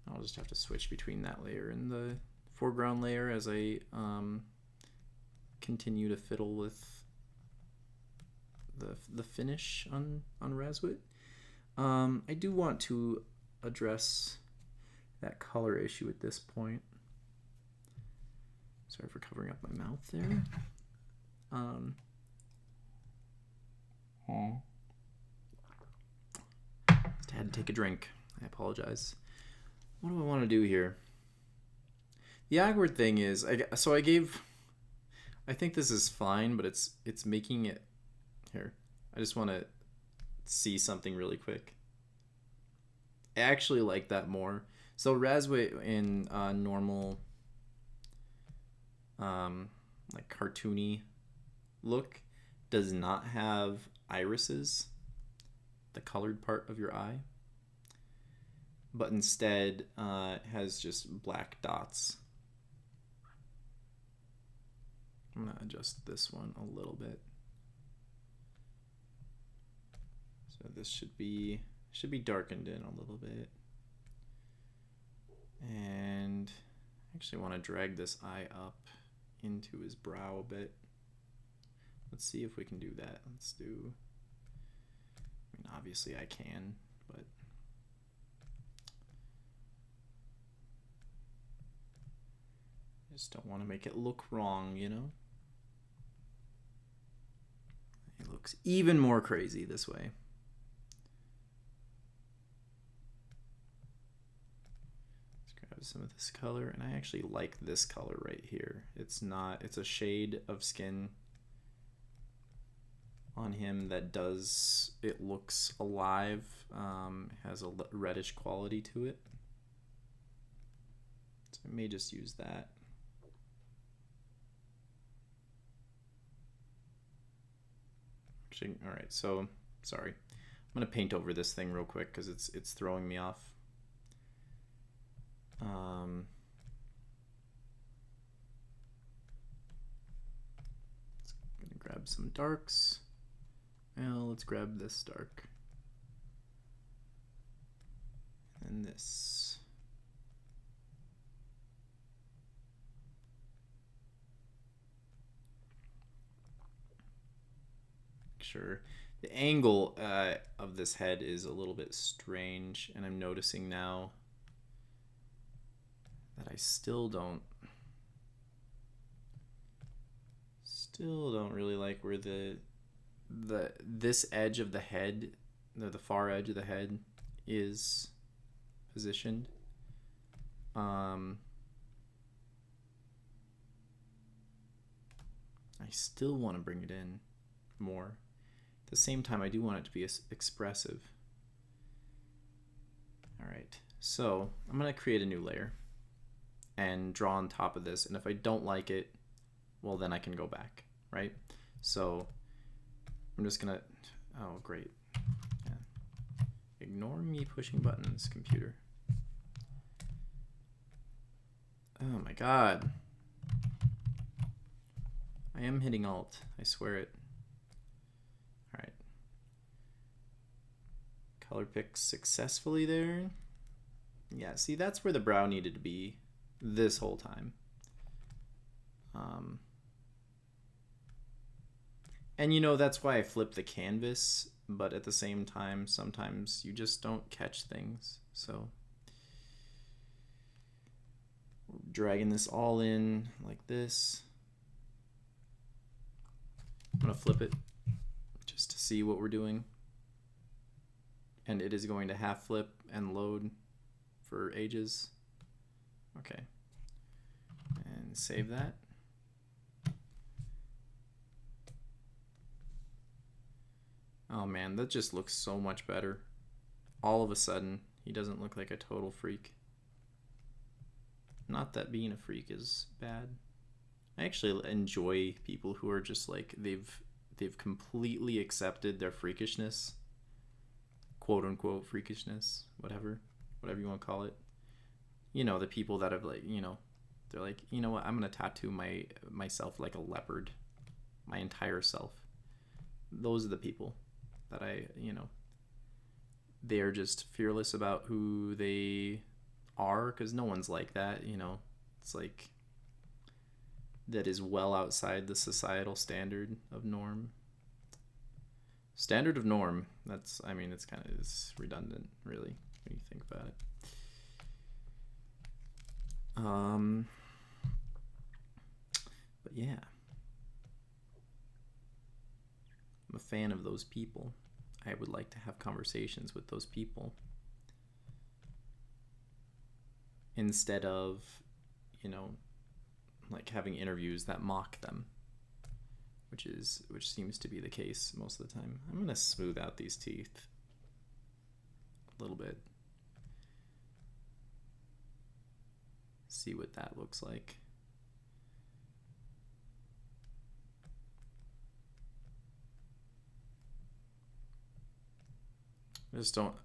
I'll just have to switch between that layer and the foreground layer as I continue to fiddle with the finish on Razwit. I do want to address that color issue at this point. Sorry for covering up my mouth there. Just had to take a drink. I apologize. What do I want to do here? The awkward thing is, I think this is fine, but it's making it here. I just want to see something really quick. I actually like that more. So Razwit in normal, like cartoony look does not have irises, the colored part of your eye, but instead has just black dots. I'm gonna adjust this one a little bit. So this should be darkened in a little bit. And I actually want to drag this eye up into his brow a bit. Let's see if we can do that. Let's do, I mean, obviously I can, but Just don't want to make it look wrong, you know? It looks even more crazy this way. Let's grab some of this color, and I actually like this color right here. It's a shade of skin on him that it looks alive, has a reddish quality to it. So I may just use that. Actually, all right, so sorry. I'm gonna paint over this thing real quick because it's throwing me off. Gonna grab some darks. Well, let's grab this dark. And this. Sure. The angle of this head is a little bit strange, and I'm noticing now that I still don't really like where this edge of the head, the far edge of the head, is positioned. I still want to bring it in more. At the same time, I do want it to be expressive. All right, so I'm gonna create a new layer and draw on top of this, and if I don't like it, well, then I can go back, right? So I'm just gonna, oh great, yeah. Ignore me pushing buttons, computer. Oh my god. I am hitting Alt, I swear it. All right. Color pick successfully there. Yeah, see, that's where the brow needed to be this whole time. And you know, that's why I flip the canvas, but at the same time, sometimes you just don't catch things. So we're dragging this all in like this. I'm gonna flip it just to see what we're doing. And it is going to half flip and load for ages. Okay. And save that. Oh man, that just looks so much better. All of a sudden, he doesn't look like a total freak. Not that being a freak is bad. I actually enjoy people who are just like, they've completely accepted their freakishness, quote unquote freakishness, whatever you want to call it. You know, the people that have, like, you know, they're like, you know what, I'm gonna tattoo myself like a leopard, my entire self. Those are the people that they're just fearless about who they are, because no one's like that, you know. It's like, that is well outside the societal standard of norm. Standard of norm, that's, I mean, it's kind of, it's redundant, really, when you think about it. But yeah, I'm a fan of those people. I would like to have conversations with those people instead of, you know, like having interviews that mock them, which seems to be the case most of the time. I'm gonna smooth out these teeth a little bit. See what that looks like.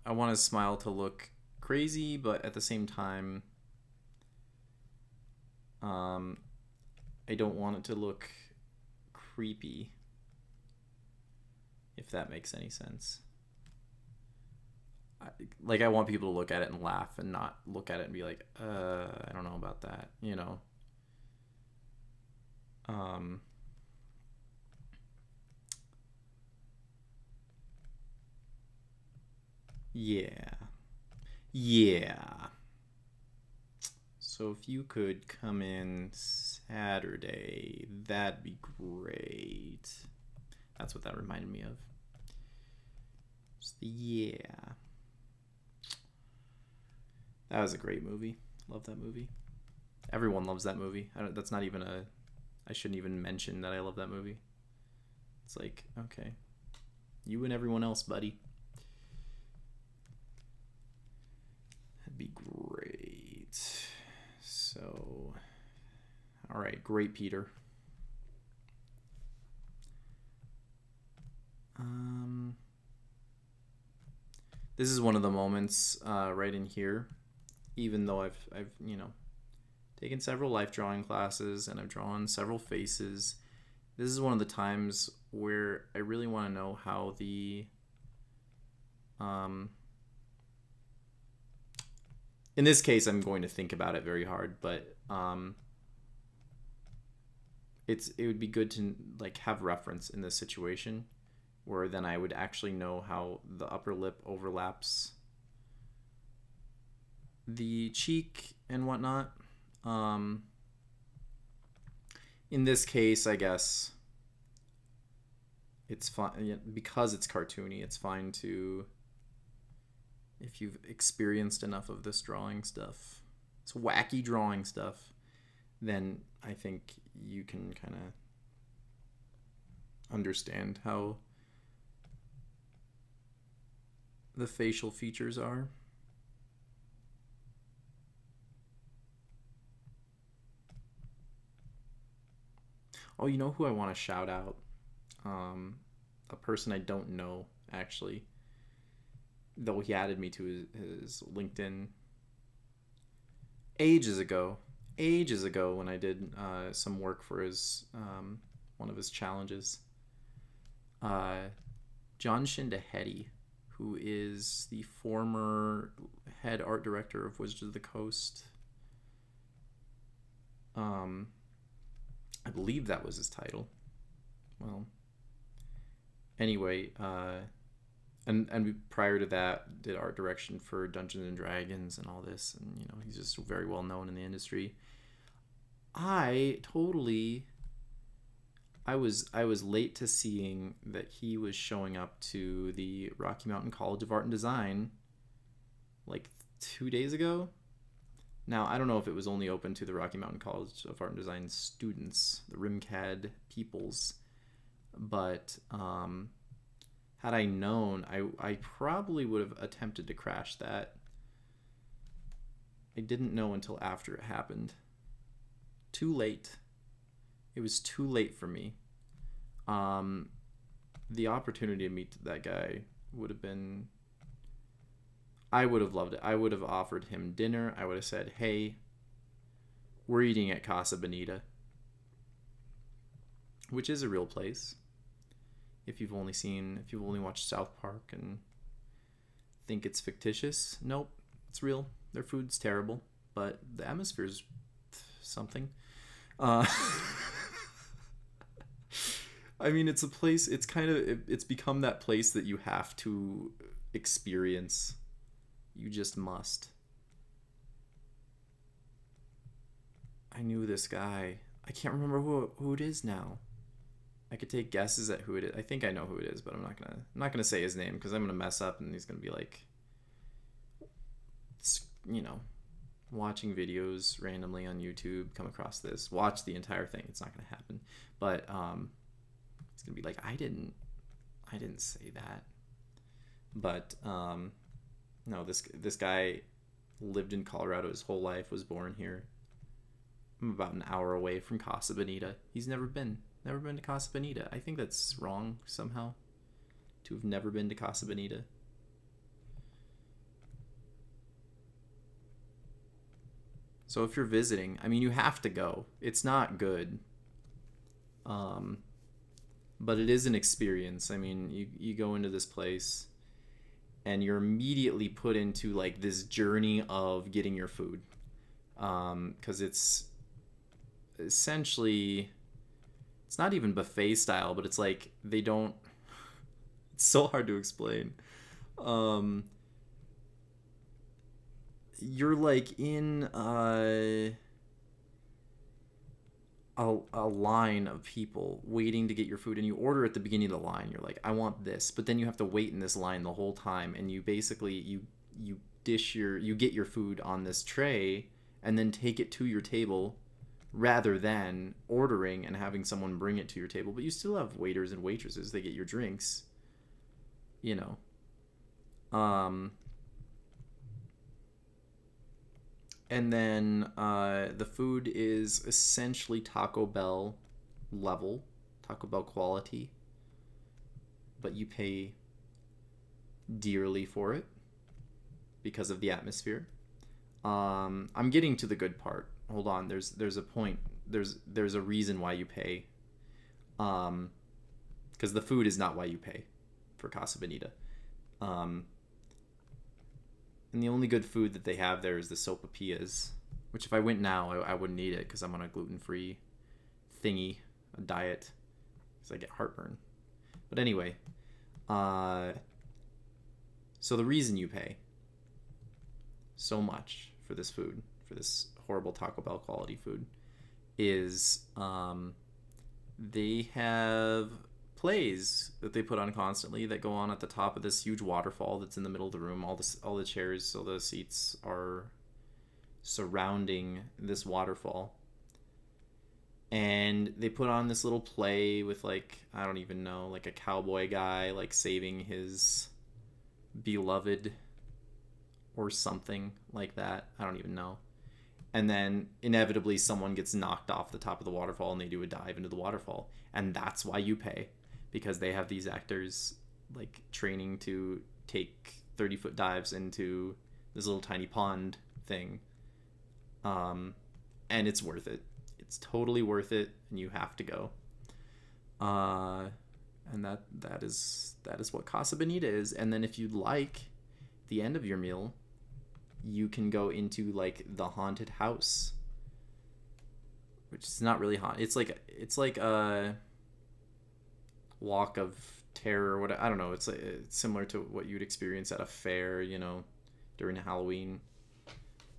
I want his smile to look crazy, but at the same time, I don't want it to look creepy, if that makes any sense. I want people to look at it and laugh and not look at it and be like, I don't know about that, you know. Yeah. So if you could come in Saturday, that'd be great. That's what that reminded me of. Yeah. That was a great movie. Love that movie. Everyone loves that movie. That's not even a... I shouldn't even mention that I love that movie. It's like, okay. You and everyone else, buddy. That'd be great. So... Alright, great, Peter. This is one of the moments right in here. Even though I've taken several life drawing classes and I've drawn several faces, this is one of the times where I really want to know how the in this case I'm going to think about it very hard, but it would be good to like have reference in this situation where then I would actually know how the upper lip overlaps the cheek and whatnot. In this case, I guess it's fine because it's cartoony. It's fine to, if you've experienced enough of this drawing stuff, it's wacky drawing stuff, then I think you can kind of understand how the facial features are. Oh, you know who I want to shout out? A person I don't know, actually. Though he added me to his LinkedIn ages ago when I did some work for his one of his challenges. John Shindahedi, who is the former head art director of Wizards of the Coast. I believe that was his title. Well, anyway, and prior to that, did art direction for Dungeons and Dragons and all this, and he's just very well known in the industry. I was late to seeing that he was showing up to the Rocky Mountain College of Art and Design like 2 days ago. Now, I don't know if it was only open to the Rocky Mountain College of Art and Design students, the RimCAD peoples, but had I known, I probably would have attempted to crash that. I didn't know until after it happened. Too late. It was too late for me. The opportunity to meet that guy would have been... I would have loved it. I would have offered him dinner. I would have said, hey, we're eating at Casa Bonita, which is a real place. If you've only watched South Park and think it's fictitious, nope, it's real. Their food's terrible, but the atmosphere's something. I mean, it's a place, it's become that place that you have to experience. You just must. I knew this guy. I can't remember who it is now. I could take guesses at who it is. I think I know who it is, but I'm not gonna say his name because I'm gonna mess up and he's gonna be like, watching videos randomly on YouTube, come across this, watch the entire thing. It's not gonna happen, but it's gonna be like, I didn't say that. But no, this guy lived in Colorado his whole life, was born here. I'm about an hour away from Casa Bonita. He's never been to Casa Bonita. I think that's wrong somehow, to have never been to Casa Bonita. So if you're visiting, I mean, you have to go. It's not good. But it is an experience. I mean, you go into this place and you're immediately put into like this journey of getting your food. 'Cause it's essentially, it's not even buffet style, but it's like it's so hard to explain. you're like in a line of people waiting to get your food, and you order at the beginning of the line. You're like, I want this, but then you have to wait in this line the whole time, and you basically you get your food on this tray and then take it to your table rather than ordering and having someone bring it to your table. But you still have waiters and waitresses. They get your drinks, you know. And then the food is essentially Taco Bell level, Taco Bell quality, but you pay dearly for it because of the atmosphere. I'm getting to the good part. Hold on. There's a point. There's a reason why you pay. Because the food is not why you pay for Casa Bonita. And the only good food that they have there is the sopapillas, which if I went now, I wouldn't eat it because I'm on a gluten-free thingy, a diet, because I get heartburn. But anyway, so the reason you pay so much for this food, for this horrible Taco Bell quality food, is they have plays that they put on constantly that go on at the top of this huge waterfall that's in the middle of the room. All the chairs, all the seats are surrounding this waterfall, and they put on this little play with, like, I don't even know, like a cowboy guy like saving his beloved or something like that. I don't even know. And then inevitably someone gets knocked off the top of the waterfall and they do a dive into the waterfall, and that's why you pay, because they have these actors like training to take 30-foot dives into this little tiny pond thing. And it's worth it. It's totally worth it, and you have to go. And that is what Casa Bonita is. And then if you'd like, the end of your meal, you can go into like the haunted house, which is not really haunted. It's like a walk of terror or what, I don't know. It's similar to what you'd experience at a fair, you know, during Halloween.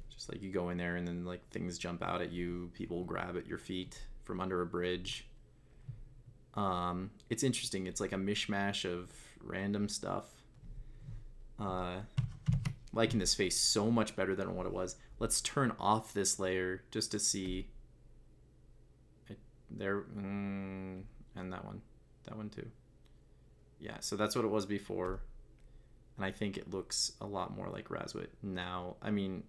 Just like you go in there and then like things jump out at you, people grab at your feet from under a bridge. It's interesting. It's like a mishmash of random stuff. Liking this face so much better than what it was. Let's turn off this layer just to see it there. And that one too. Yeah, so that's what it was before, and I think it looks a lot more like Razwit now. I mean,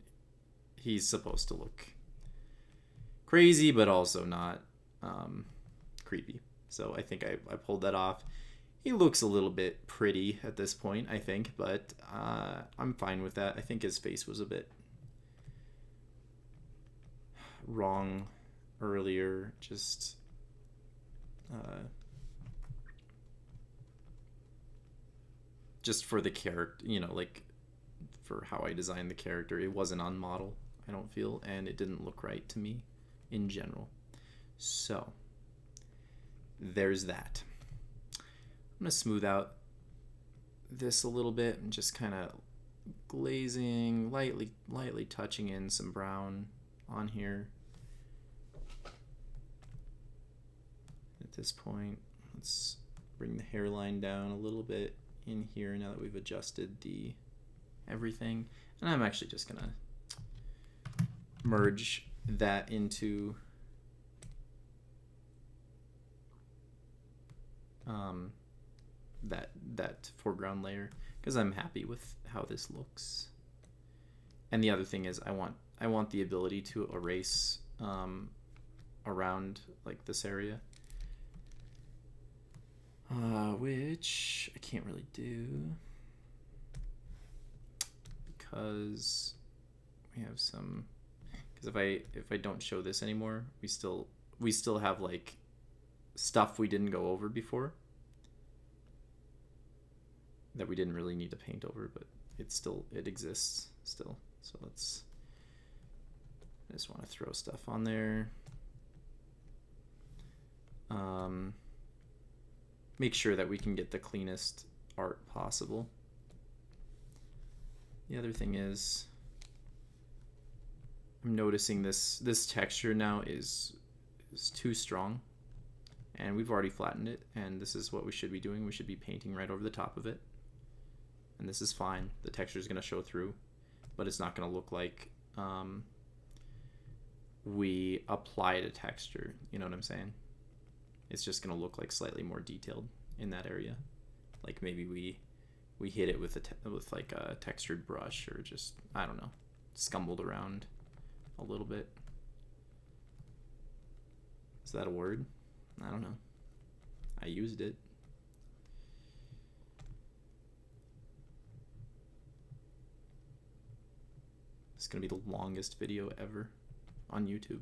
he's supposed to look crazy, but also not creepy. So I think I pulled that off. He looks a little bit pretty at this point, I think, but I'm fine with that. I think his face was a bit wrong earlier. Just for the character, you know, like for how I designed the character, it wasn't on model, I don't feel, and it didn't look right to me in general. So there's that. I'm going to smooth out this a little bit and just kind of glazing, lightly touching in some brown on here. At this point, let's bring the hairline down a little bit in here now that we've adjusted the everything. And I'm actually just going to merge that into that foreground layer, because I'm happy with how this looks. And the other thing is I want the ability to erase around like this area, which I can't really do because we have some, because if I don't show this anymore, we still have like stuff we didn't go over before that we didn't really need to paint over, but it exists still. So I just want to throw stuff on there. Make sure that we can get the cleanest art possible. The other thing is I'm noticing this texture now is too strong, and we've already flattened it, and this is what we should be doing. We should be painting right over the top of it, and this is fine. The texture is going to show through, but it's not going to look like we applied a texture. You know what I'm saying? It's just going to look like slightly more detailed in that area. Like maybe we hit it with with like a textured brush, or just, I don't know, scumbled around a little bit. Is that a word? I don't know. I used it. It's gonna be the longest video ever on YouTube.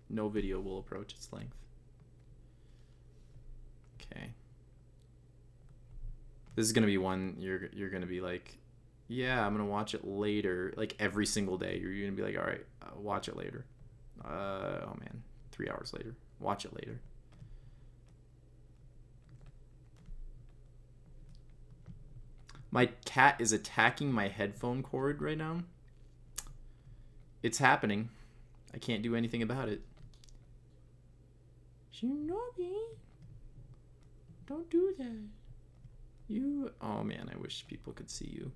No video will approach its length. Okay. This is gonna be one you're gonna be like, yeah, I'm gonna watch it later. Like every single day, you're gonna be like, all right, watch it later. Oh man, 3 hours later, watch it later. My cat is attacking my headphone cord right now. It's happening. I can't do anything about it. Shinobi, don't do that. You, oh man, I wish people could see you.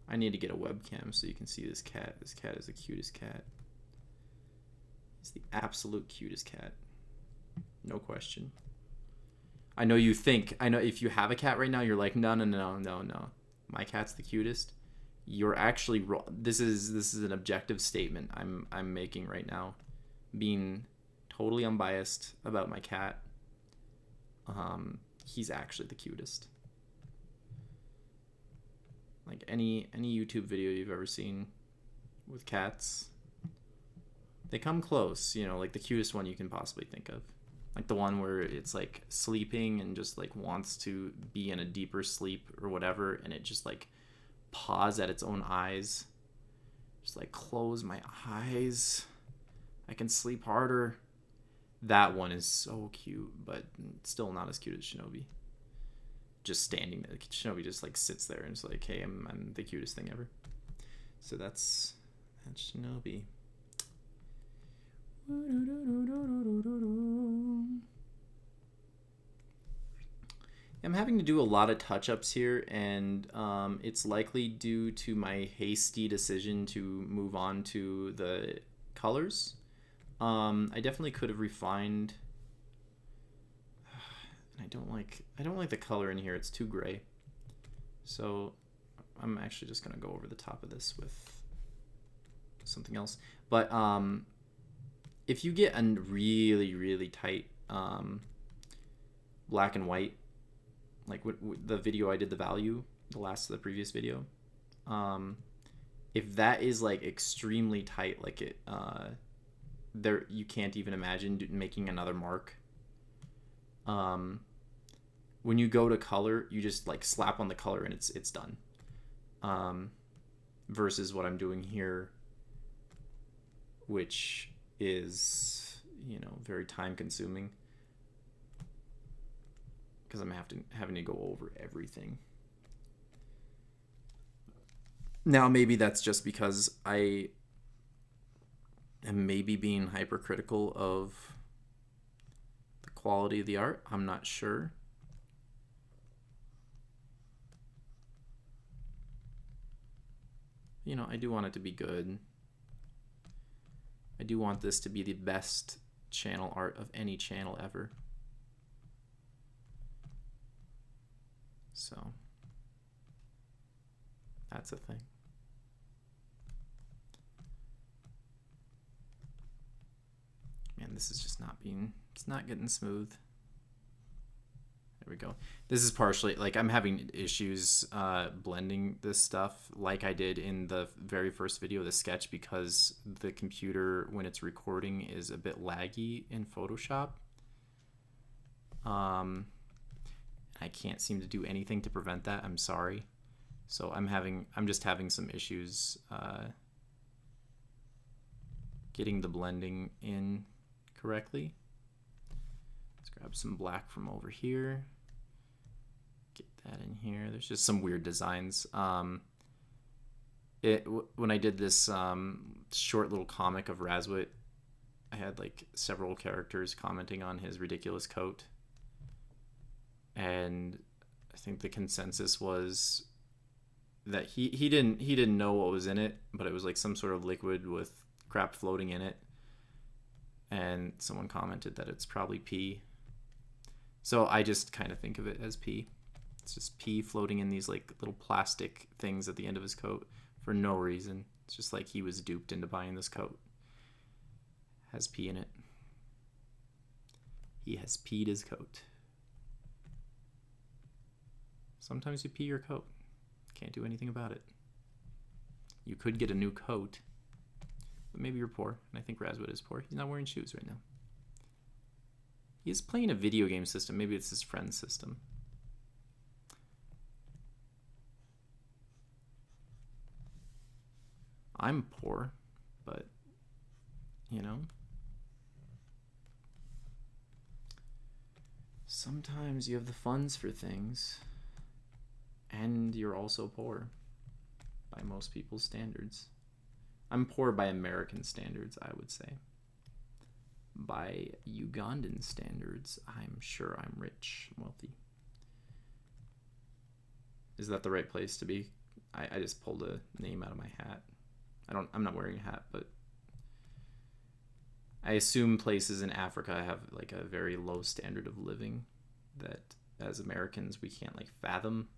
I need to get a webcam so you can see this cat. This cat is the cutest cat. It's the absolute cutest cat. No question. I know you think, I know if you have a cat right now, you're like, no. My cat's the cutest. You're actually wrong. This is an objective statement I'm making right now, being totally unbiased about my cat. He's actually the cutest. Like any YouTube video you've ever seen with cats, they come close, you know, like the cutest one you can possibly think of. Like the one where it's like sleeping and just like wants to be in a deeper sleep or whatever, and it just like paws at its own eyes. Just like, close my eyes, I can sleep harder. That one is so cute, but still not as cute as Shinobi. Just standing there, Shinobi just like sits there and is like, hey, I'm the cutest thing ever. So that's Shinobi. I'm having to do a lot of touch-ups here, and it's likely due to my hasty decision to move on to the colors. I definitely could have refined. I don't like the color in here. It's too gray. So I'm actually just gonna go over the top of this with something else. But if you get a really tight black and white, like the video I did, the value, the previous video, if that is like extremely tight, like it there, you can't even imagine making another mark. When you go to color, you just like slap on the color and it's done. Versus what I'm doing here, which is, you know, very time consuming, because I'm having to go over everything. Now maybe that's just because I am maybe being hypercritical of the quality of the art. I'm not sure. You know, I do want it to be good. I do want this to be the best channel art of any channel ever. So that's a thing. Man, this is just it's not getting smooth. There we go. This is partially, like, I'm having issues blending this stuff like I did in the very first video, the sketch, because the computer, when it's recording, is a bit laggy in Photoshop. I can't seem to do anything to prevent that. I'm sorry. So I'm just having some issues getting the blending in correctly. Let's grab some black from over here. Get that in here. There's just some weird designs. when I did this short little comic of Razwit, I had like several characters commenting on his ridiculous coat, and I think the consensus was that he didn't know what was in it, but it was like some sort of liquid with crap floating in it, and someone commented that it's probably pee. So I just kind of think of it as pee. It's just pee floating in these like little plastic things at the end of his coat for no reason. It's just like he was duped into buying this coat. Has pee in it. He has peed his coat. Sometimes you pee your coat. Can't do anything about it. You could get a new coat, but maybe you're poor, and I think Razwit is poor. He's not wearing shoes right now. He's playing a video game system. Maybe it's his friend's system. I'm poor, but, you know, sometimes you have the funds for things, and you're also poor by most people's standards. I'm poor by American standards, I would say. By Ugandan standards, I'm sure I'm rich, wealthy. Is that the right place to be? I just pulled a name out of my hat. I'm not wearing a hat, but I assume places in Africa have like a very low standard of living that as Americans we can't like fathom.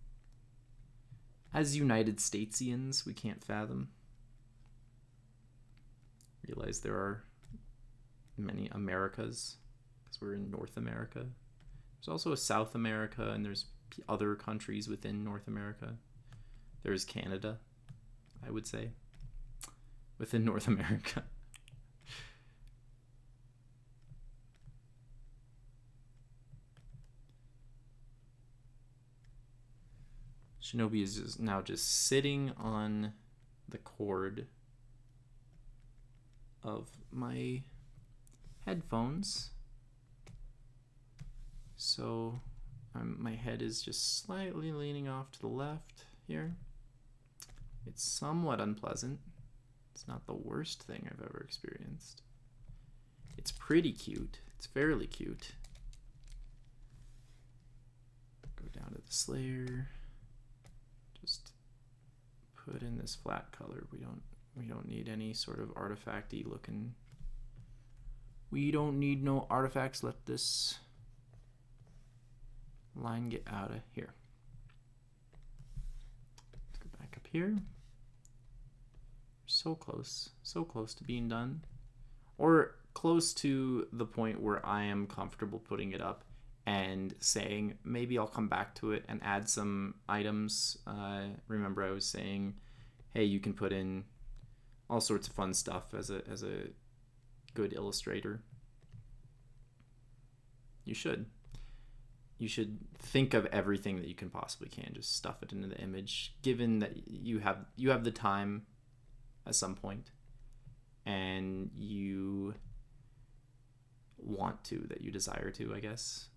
As United Statesians, we can't fathom. Realize there are many Americas because we're in North America. There's also a South America, and there's other countries within North America. There's Canada, I would say, within North America. Shinobi is now just sitting on the cord of my headphones. So my head is just slightly leaning off to the left here. It's somewhat unpleasant. It's not the worst thing I've ever experienced. It's pretty cute. It's fairly cute. Go down to the Slayer. Just put in this flat color. We don't need any sort of artifacty looking. We don't need no artifacts. Let this line get out of here. Let's go back up here. So close to being done, or close to the point where I am comfortable putting it up and saying maybe I'll come back to it and add some items. Remember I was saying, hey, you can put in all sorts of fun stuff as a good illustrator. You should think of everything that you can possibly can. Just stuff it into the image, given that you have the time at some point, and you want to, that you desire to, I guess.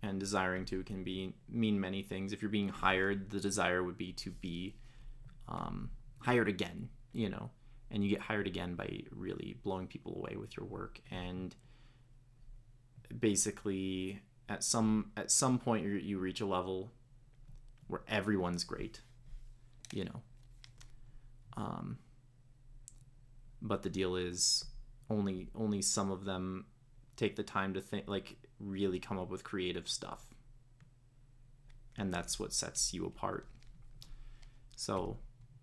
And desiring to can mean many things. If you're being hired, the desire would be to be hired again, you know, and you get hired again by really blowing people away with your work. And basically at some point you reach a level where everyone's great, you know. But the deal is only some of them take the time to think, like really come up with creative stuff, and that's what sets you apart. So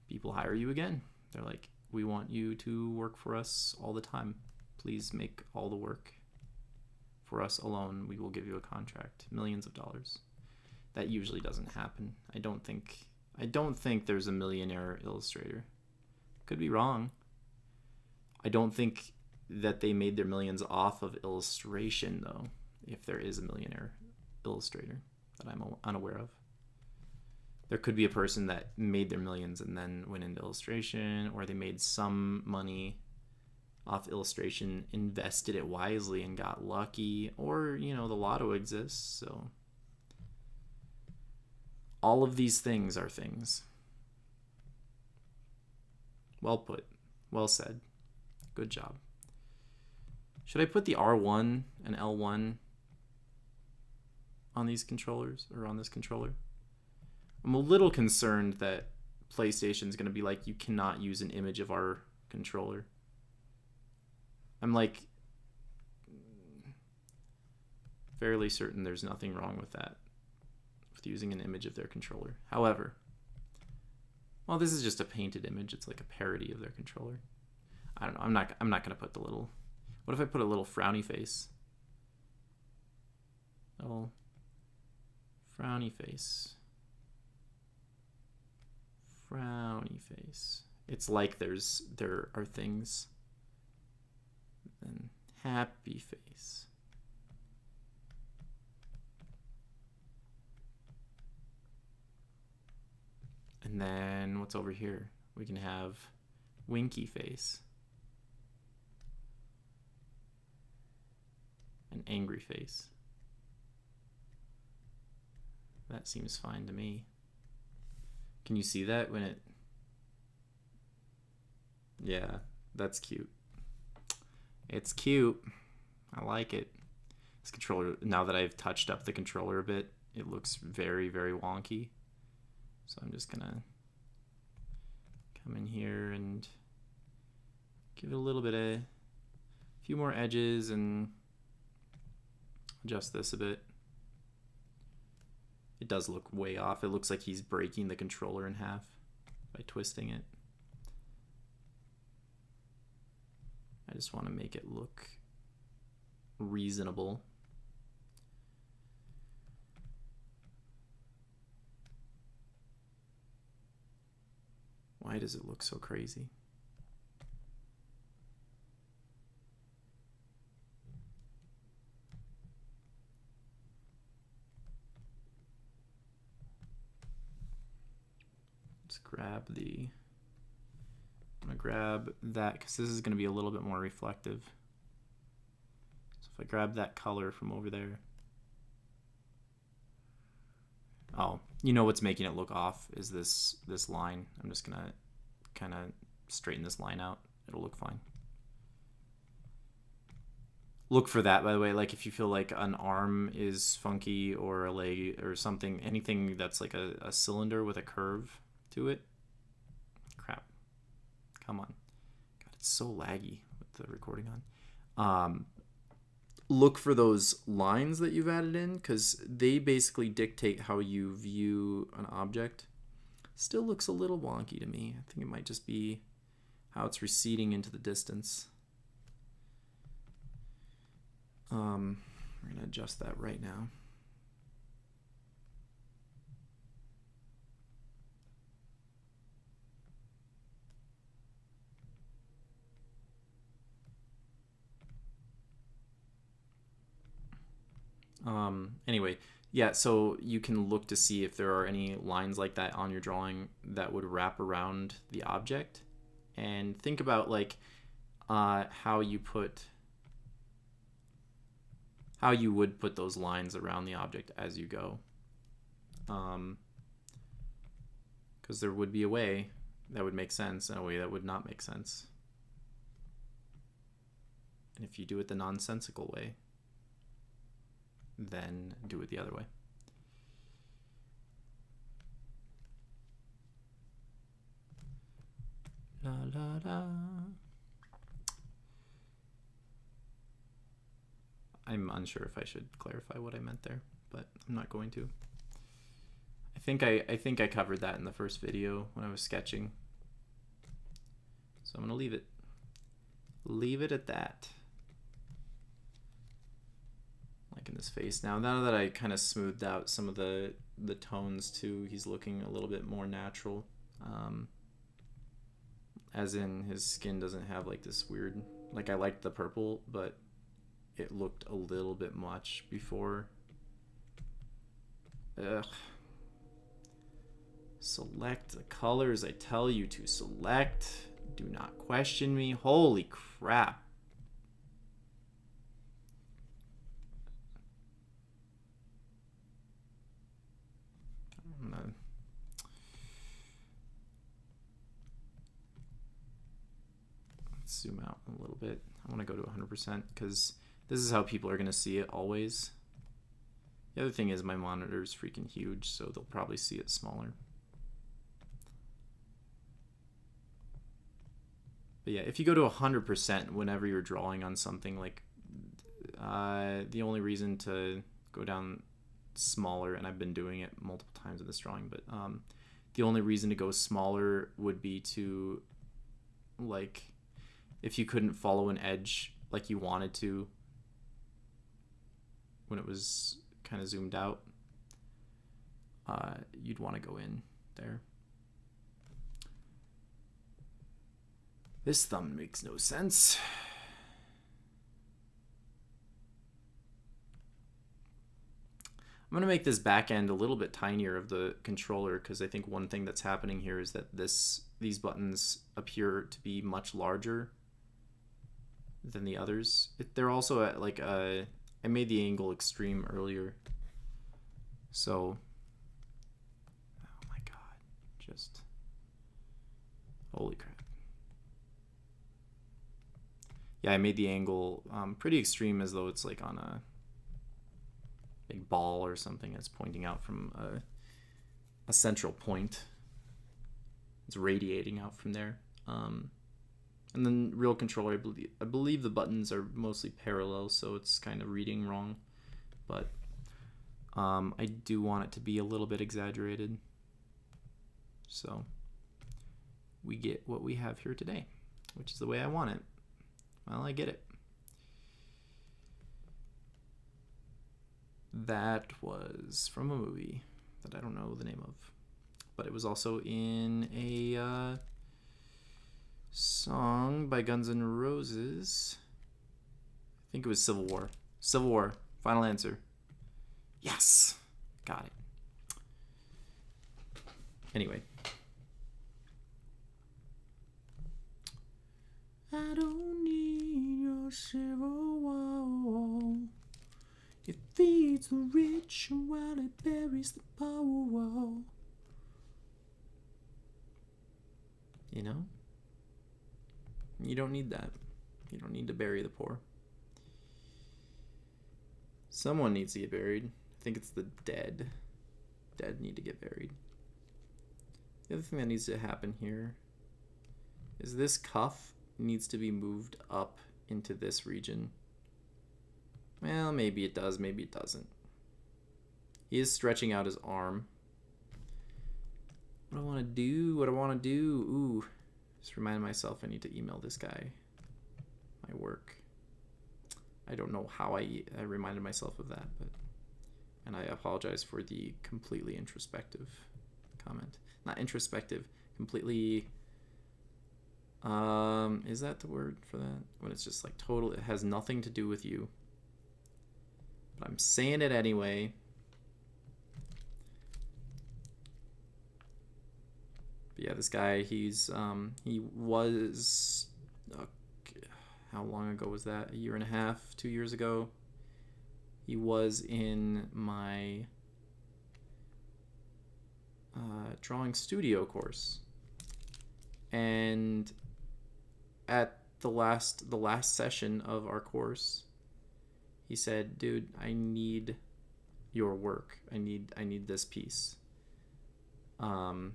people hire you again. They're like, we want you to work for us all the time. Please make all the work for us alone. We will give you a contract, millions of dollars. That usually doesn't happen. I don't think there's a millionaire illustrator. Could be wrong. I don't think that they made their millions off of illustration, though, if there is a millionaire illustrator that I'm unaware of. There could be a person that made their millions and then went into illustration, or they made some money off illustration, invested it wisely and got lucky, or, you know, the lotto exists. So all of these things are things. Well put. Well said. Good job. Should I put the R1 and L1 on these controllers, or on this controller? I'm a little concerned that PlayStation's going to be like, you cannot use an image of our controller. I'm like fairly certain there's nothing wrong with that, with using an image of their controller. However, well, this is just a painted image. It's like a parody of their controller. I don't know. I'm not going to put the little... What if I put a little frowny face? Little frowny face. Frowny face. It's like there are things. Then happy face. And then what's over here? We can have winky face. An angry face. That seems fine to me. Can you see that when it... Yeah, that's cute. It's cute. I like it. This controller, now that I've touched up the controller a bit, it looks very, very wonky. So I'm just gonna come in here and give it a little bit of... a few more edges and adjust this a bit. It does look way off. It looks like he's breaking the controller in half by twisting it. I just want to make it look reasonable. Why does it look so crazy? Let's grab the... I'm going to grab that because this is going to be a little bit more reflective. So if I grab that color from over there. Oh, you know what's making it look off is this line. I'm just going to kind of straighten this line out. It'll look fine. Look for that, by the way, like if you feel like an arm is funky or a leg or something, anything that's like a cylinder with a curve to it. Crap. Come on. God, it's so laggy with the recording on. Look for those lines that you've added in because they basically dictate how you view an object. Still looks a little wonky to me. I think it might just be how it's receding into the distance. We're going to adjust that right now. Anyway, yeah, so you can look to see if there are any lines like that on your drawing that would wrap around the object. And think about like how you would put those lines around the object as you go. Because there would be a way that would make sense and a way that would not make sense. And if you do it the nonsensical way, then do it the other way. La la la. I'm unsure if I should clarify what I meant there, but I'm not going to. I think I covered that in the first video when I was sketching. So I'm gonna leave it. Leave it at that. Like in this face. Now that I kind of smoothed out some of the tones too, he's looking a little bit more natural. As in his skin doesn't have like this weird, like I liked the purple, but it looked a little bit much before. Ugh. Select the colors I tell you to select. Do not question me. Holy crap. zoom out a little bit. I want to go to 100% because this is how people are going to see it always. The other thing is my monitor is freaking huge, so they'll probably see it smaller. But yeah, if you go to 100% whenever you're drawing on something, like the only reason to go down smaller, and I've been doing it multiple times in this drawing, but the only reason to go smaller would be to, like, if you couldn't follow an edge like you wanted to when it was kind of zoomed out, you'd want to go in there. This thumb makes no sense. I'm going to make this back end a little bit tinier of the controller because I think one thing that's happening here is that these buttons appear to be much larger than the others. They're also at like I made the angle extreme earlier. So, oh my god, just holy crap. Yeah, I made the angle pretty extreme, as though it's like on a big ball or something that's pointing out from a central point. It's radiating out from there. And then real controller, I believe the buttons are mostly parallel, so it's kind of reading wrong. But I do want it to be a little bit exaggerated. So we get what we have here today, which is the way I want it. Well, I get it. That was from a movie that I don't know the name of, but it was also in a song by Guns N' Roses. I think it was Civil War. Civil War. Final answer. Yes! Got it. Anyway. I don't need your Civil War. It feeds the rich while it buries the poor. You know? You don't need that. You don't need to bury the poor. Someone needs to get buried. I think it's the dead. Dead need to get buried. The other thing that needs to happen here is this cuff needs to be moved up into this region. Well, maybe it does, maybe it doesn't. He is stretching out his arm. What do I want to do? What do I want to do? Ooh, just reminded myself I need to email this guy my work. I don't know how I reminded myself of that, but, and I apologize for the completely introspective comment. Not introspective, completely, is that the word for that? When it's just like total, it has nothing to do with you. But I'm saying it anyway. But yeah, this guy, he was, how long ago was that? A year and a half, 2 years ago. He was in my drawing studio course. And at the last session of our course, he said, "Dude, I need your work. I need this piece. I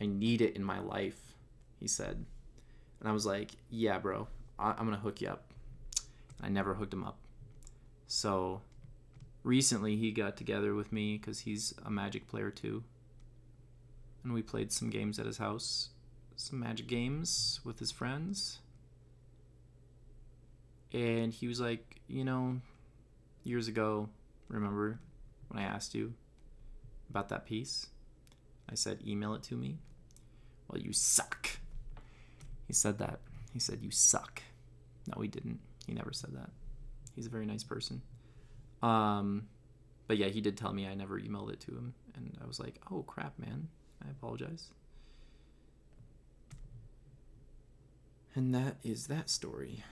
need it in my life," he said. And I was like, "Yeah, bro, I'm gonna hook you up." I never hooked him up. So recently he got together with me because he's a Magic player too. And we played some games at his house. Some Magic games with his friends. And he was like, you know, years ago, remember when I asked you about that piece? I said, email it to me. Well, you suck. He said that. He said, you suck. No, he didn't. He never said that. He's a very nice person. But yeah, he did tell me I never emailed it to him. And I was like, oh, crap, man. I apologize. And that is that story.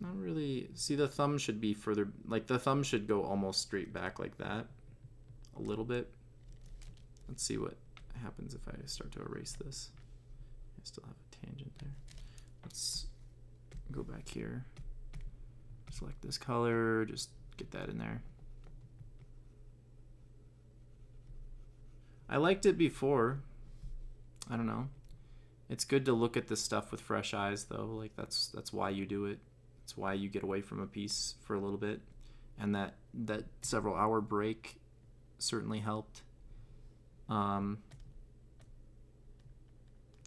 Not really. See, the thumb should be further, like the thumb should go almost straight back like that. A little bit. Let's see what happens if I start to erase this. I still have a tangent there. Let's go back here. Select this color, just get that in there. I liked it before. I don't know. It's good to look at this stuff with fresh eyes, though. Like that's why you do it. It's why you get away from a piece for a little bit, and that several hour break certainly helped for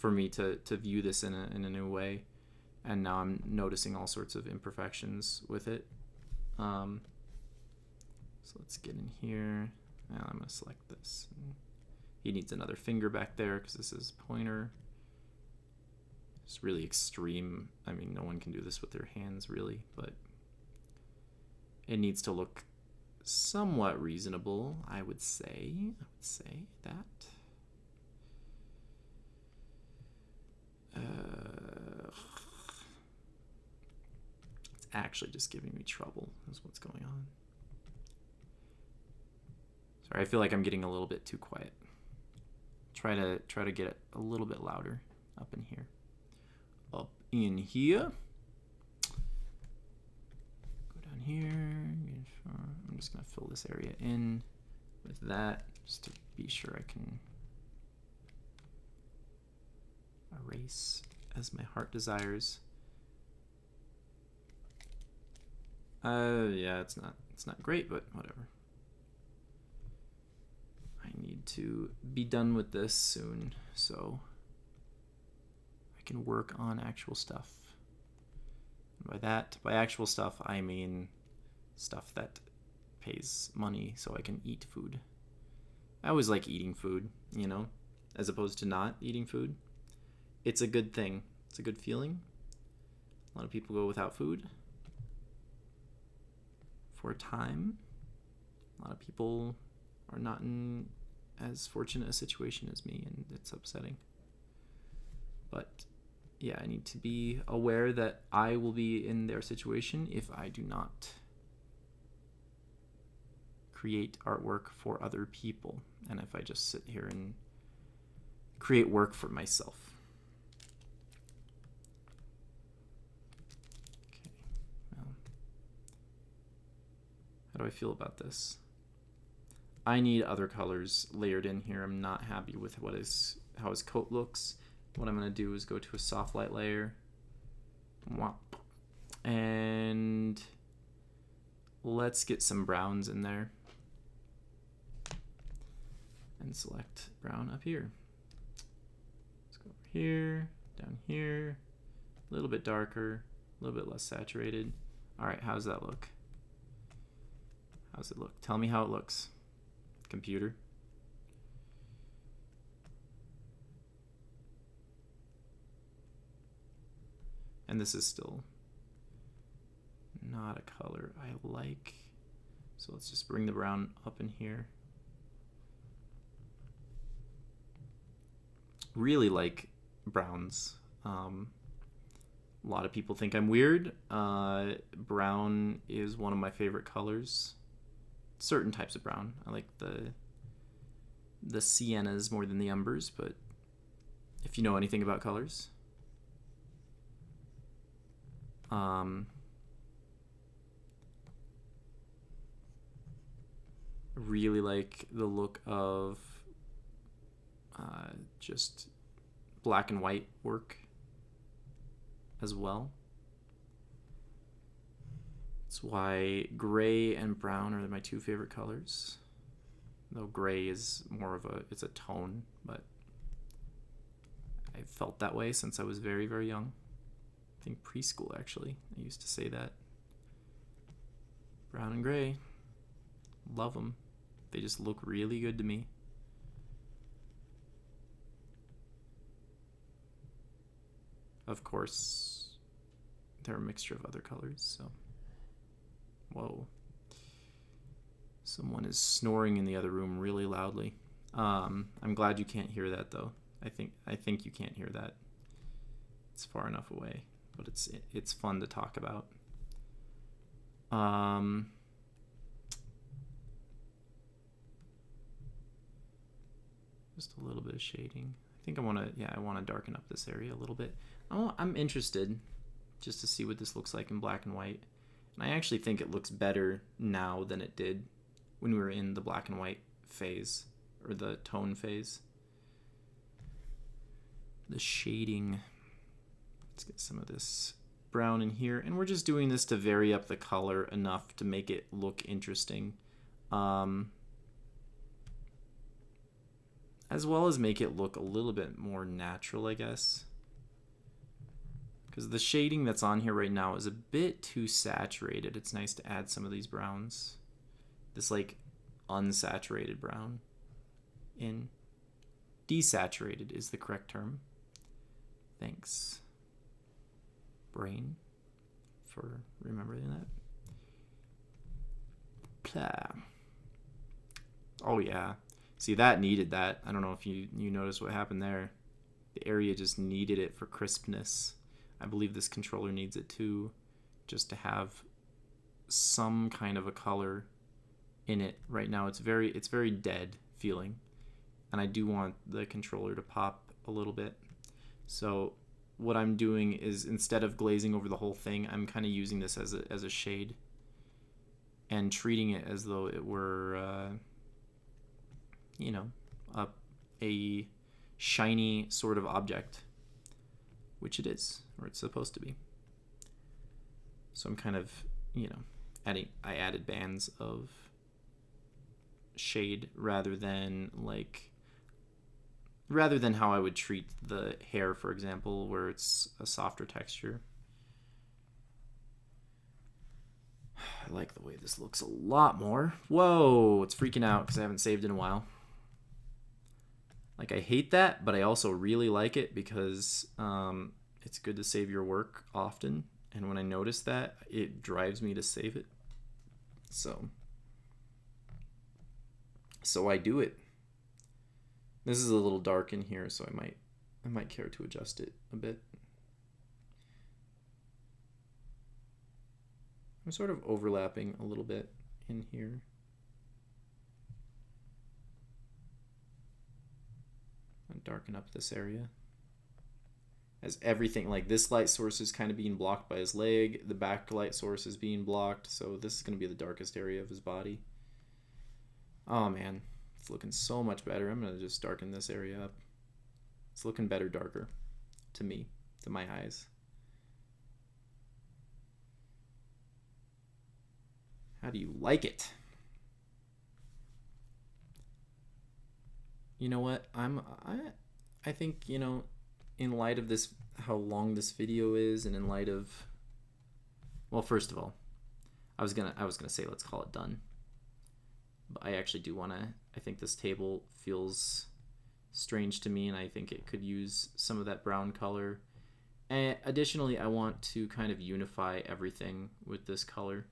me to view this in a new way. And now I'm noticing all sorts of imperfections with it. So let's get in here. Now I'm going to select this. He needs another finger back there because this is pointer. It's really extreme. I mean, no one can do this with their hands really, but it needs to look somewhat reasonable, I would say. That. It's actually just giving me trouble is what's going on. Sorry, I feel like I'm getting a little bit too quiet. Try to get it a little bit louder up in here. Up in here. Go down here. I'm just gonna fill this area in with that just to be sure I can erase as my heart desires. Yeah, it's not great, but whatever. I need to be done with this soon, so I can work on actual stuff. And by actual stuff, I mean stuff that pays money so I can eat food. I always like eating food, you know, as opposed to not eating food. It's a good thing. It's a good feeling. A lot of people go without food for a time. A lot of people are not in as fortunate a situation as me, and it's upsetting. But yeah, I need to be aware that I will be in their situation if I do not create artwork for other people, and if I just sit here and create work for myself. Okay, well, how do I feel about this? I need other colors layered in here. I'm not happy with how his coat looks. What I'm going to do is go to a soft light layer. And let's get some browns in there. And select brown up here. Let's go over here, down here, a little bit darker, a little bit less saturated. All right, how's that look? How's it look? Tell me how it looks, computer. And this is still not a color I like. So let's just bring the brown up in here. Really like browns. A lot of people think I'm weird. Brown is one of my favorite colors. Certain types of brown. I like the siennas more than the umbers, but if you know anything about colors. Really like the look of just black and white work as well. That's why gray and brown are my two favorite colors. Though gray is more of it's a tone, but I've felt that way since I was very, very young. I think preschool, actually. I used to say that. Brown and gray. Love them. They just look really good to me. Of course, they're a mixture of other colors, so. Whoa. Someone is snoring in the other room really loudly. I'm glad you can't hear that, though. I think you can't hear that. It's far enough away, but it's fun to talk about. Just a little bit of shading. think I want to, yeah, I want to darken up this area a little bit. I'm interested just to see what this looks like in black and white. And I actually think it looks better now than it did when we were in the black and white phase, or the tone phase. The shading. Let's get some of this brown in here. And we're just doing this to vary up the color enough to make it look interesting. As well as make it look a little bit more natural, I guess. Because the shading that's on here right now is a bit too saturated. It's nice to add some of these browns. This like unsaturated brown in. Desaturated is the correct term. Thanks, brain, for remembering that. Plah. Oh yeah. See, that needed that. I don't know if you noticed what happened there. The area just needed it for crispness. I believe this controller needs it too, just to have some kind of a color in it. Right now it's very dead feeling. And I do want the controller to pop a little bit. So what I'm doing is, instead of glazing over the whole thing, I'm kind of using this as a shade and treating it as though it were, you know, a shiny sort of object, which it is, or it's supposed to be. So I'm kind of, you know, I added bands of shade rather than how I would treat the hair, for example, where it's a softer texture. I like the way this looks a lot more. Whoa, it's freaking out because I haven't saved in a while. Like, I hate that, but I also really like it because it's good to save your work often. And when I notice that, it drives me to save it. So I do it. This is a little dark in here, so I might care to adjust it a bit. I'm sort of overlapping a little bit in here. And darken up this area. As everything, like this light source is kind of being blocked by his leg, the back light source is being blocked, so this is going to be the darkest area of his body. Oh man. It's looking so much better. I'm going to just darken this area up. It's looking better darker to me, to my eyes. How do you like it? You know what? I think, you know, in light of this, how long this video is, and in light of, well, first of all, I was gonna say let's call it done. But I actually do want to, I think this table feels strange to me, and I think it could use some of that brown color. And additionally, I want to kind of unify everything with this color.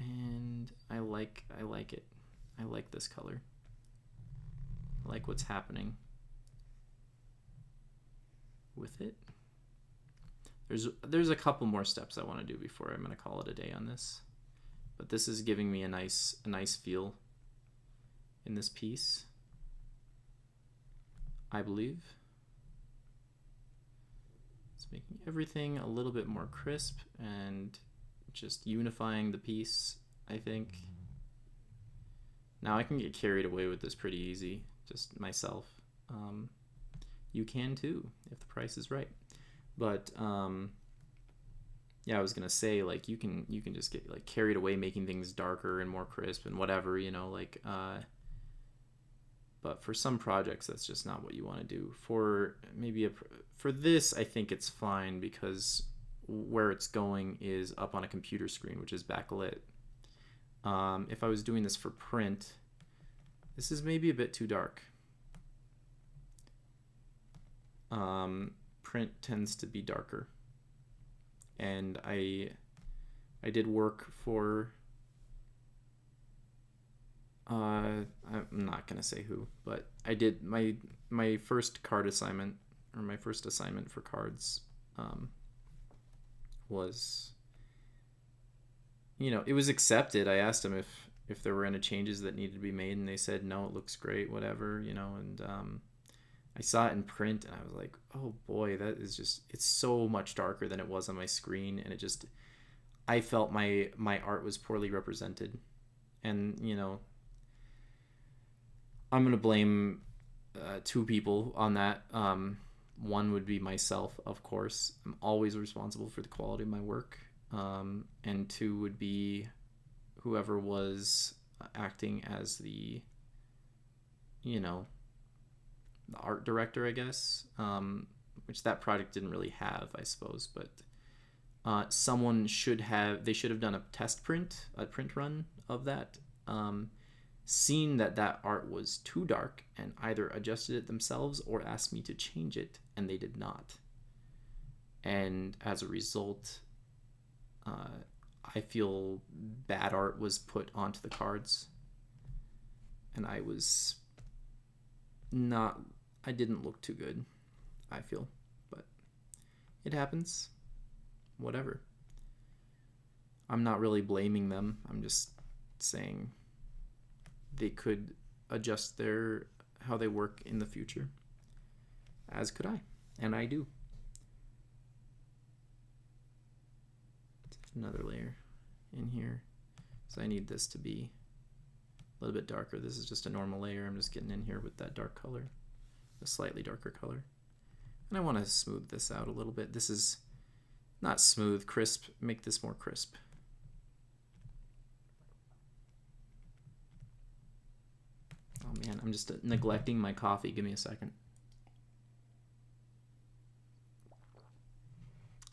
And I like it. I like this color. I like what's happening with it. There's a couple more steps I want to do before I'm going to call it a day on this. But this is giving me a nice feel in this piece, I believe. It's making everything a little bit more crisp and just unifying the piece, I think. Now I can get carried away with this pretty easy, just myself. You can too, if the price is right. But yeah, I was gonna say, like, you can just get like carried away making things darker and more crisp and whatever, you know, like. But for some projects, that's just not what you want to do. For this, I think it's fine because where it's going is up on a computer screen, which is backlit. If I was doing this for print, this is maybe a bit too dark. Print tends to be darker, and I did work for I'm not gonna say who, but I did my first card assignment, or my first assignment for cards was, you know, it was accepted. I asked him if there were any changes that needed to be made, and they said no, it looks great, whatever, you know. And I saw it in print and I was like, oh boy, that is just, it's so much darker than it was on my screen, and it just, I felt my art was poorly represented. And you know, I'm gonna blame two people on that. One would be myself, of course. I'm always responsible for the quality of my work. And two would be whoever was acting as the, you know, the art director, I guess, which that project didn't really have, I suppose. But someone should have, they should have done a test print, a print run of that, seen that art was too dark and either adjusted it themselves or asked me to change it, and they did not. And as a result, I feel bad art was put onto the cards, and I didn't look too good, I feel. But it happens. Whatever. I'm not really blaming them. I'm just saying they could adjust how they work in the future, as could I, and I do. Another layer in here, so I need this to be a little bit darker. This is just a normal layer. I'm just getting in here with that dark color, a slightly darker color, and I want to smooth this out a little bit. This is not smooth, crisp. Make this more crisp. Oh man, I'm just neglecting my coffee. Give me a second.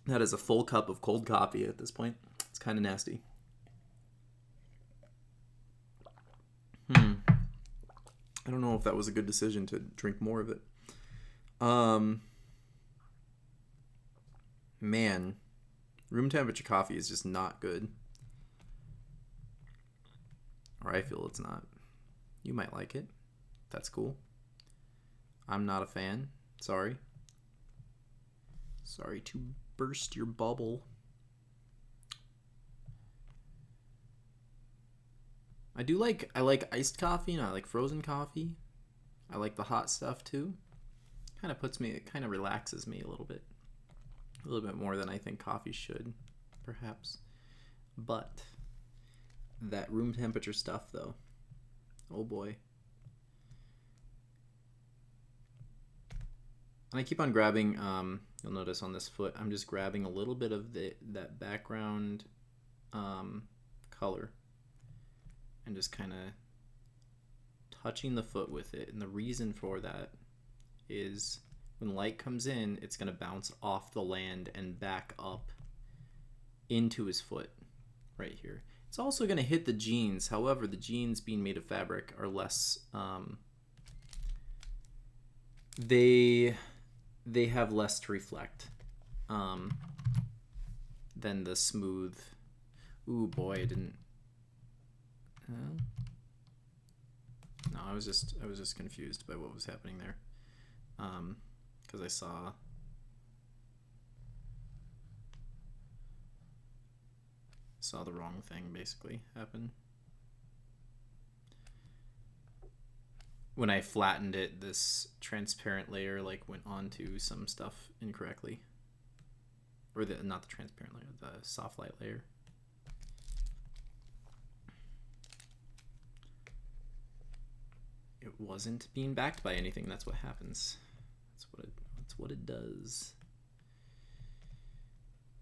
That is a full cup of cold coffee at this point. It's kind of nasty. I don't know if that was a good decision to drink more of it. Man, room temperature coffee is just not good. Or I feel it's not. You might like it. That's cool. I'm not a fan. Sorry. Sorry to burst your bubble. I like iced coffee, and I like frozen coffee. I like the hot stuff too. It kind of relaxes me a little bit more than I think coffee should, perhaps. But that room temperature stuff though, oh boy. And I keep on grabbing, you'll notice on this foot, I'm just grabbing a little bit of that background color and just kind of touching the foot with it. And the reason for that is when light comes in, it's going to bounce off the land and back up into his foot right here. It's also going to hit the jeans. However, the jeans, being made of fabric, are less, they have less to reflect than the smooth. Ooh boy, I didn't. No, I was just confused by what was happening there, because I saw the wrong thing basically happen. When I flattened it, this transparent layer like went onto some stuff incorrectly. Or not the transparent layer, the soft light layer. It wasn't being backed by anything. That's what happens. That's what it does.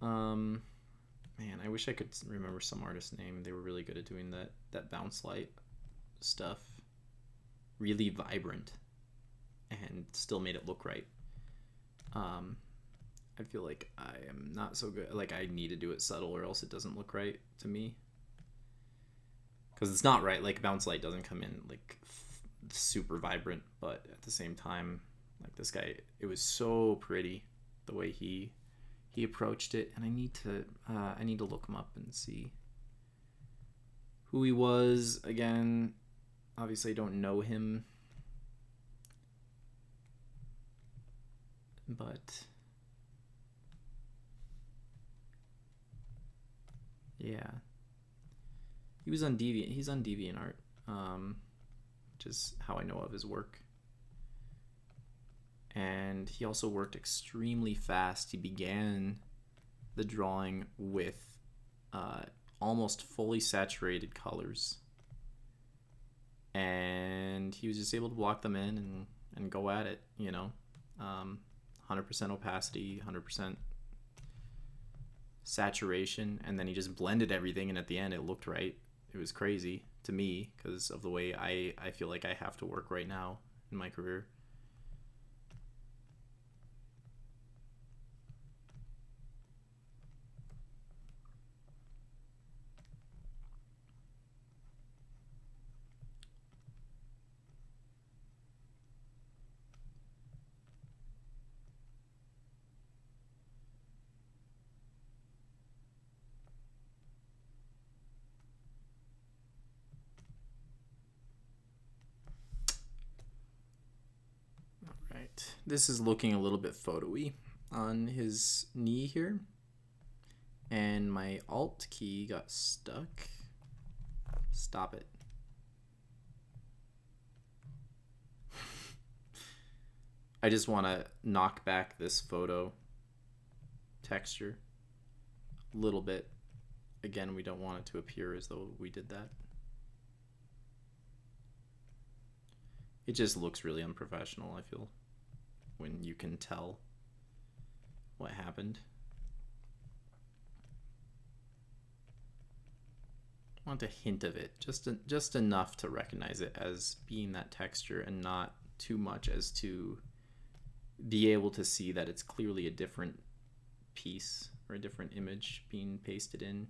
Man, I wish I could remember some artist's name. They were really good at doing that bounce light stuff. Really vibrant and still made it look right. I feel like I am not so good. Like, I need to do it subtle or else it doesn't look right to me. Because it's not right. Like, bounce light doesn't come in like super vibrant, but at the same time, like, this guy, it was so pretty the way he approached it. And I need to look him up and see who he was again. Obviously, I don't know him, but yeah, He was on Deviant. He's on DeviantArt, which is how I know of his work. And he also worked extremely fast. He began the drawing with almost fully saturated colors, and he was just able to block them in and go at it, you know. 100% opacity, 100% saturation, and then he just blended everything, and at the end it looked right. It was crazy to me because of the way I feel like I have to work right now in my career. This is looking a little bit photo-y on his knee here, and my Alt key got stuck. Stop it. I just want to knock back this photo texture a little bit. Again, we don't want it to appear as though we did that. It just looks really unprofessional, I feel, when you can tell what happened. I want a hint of it, just enough to recognize it as being that texture, and not too much as to be able to see that it's clearly a different piece or a different image being pasted in.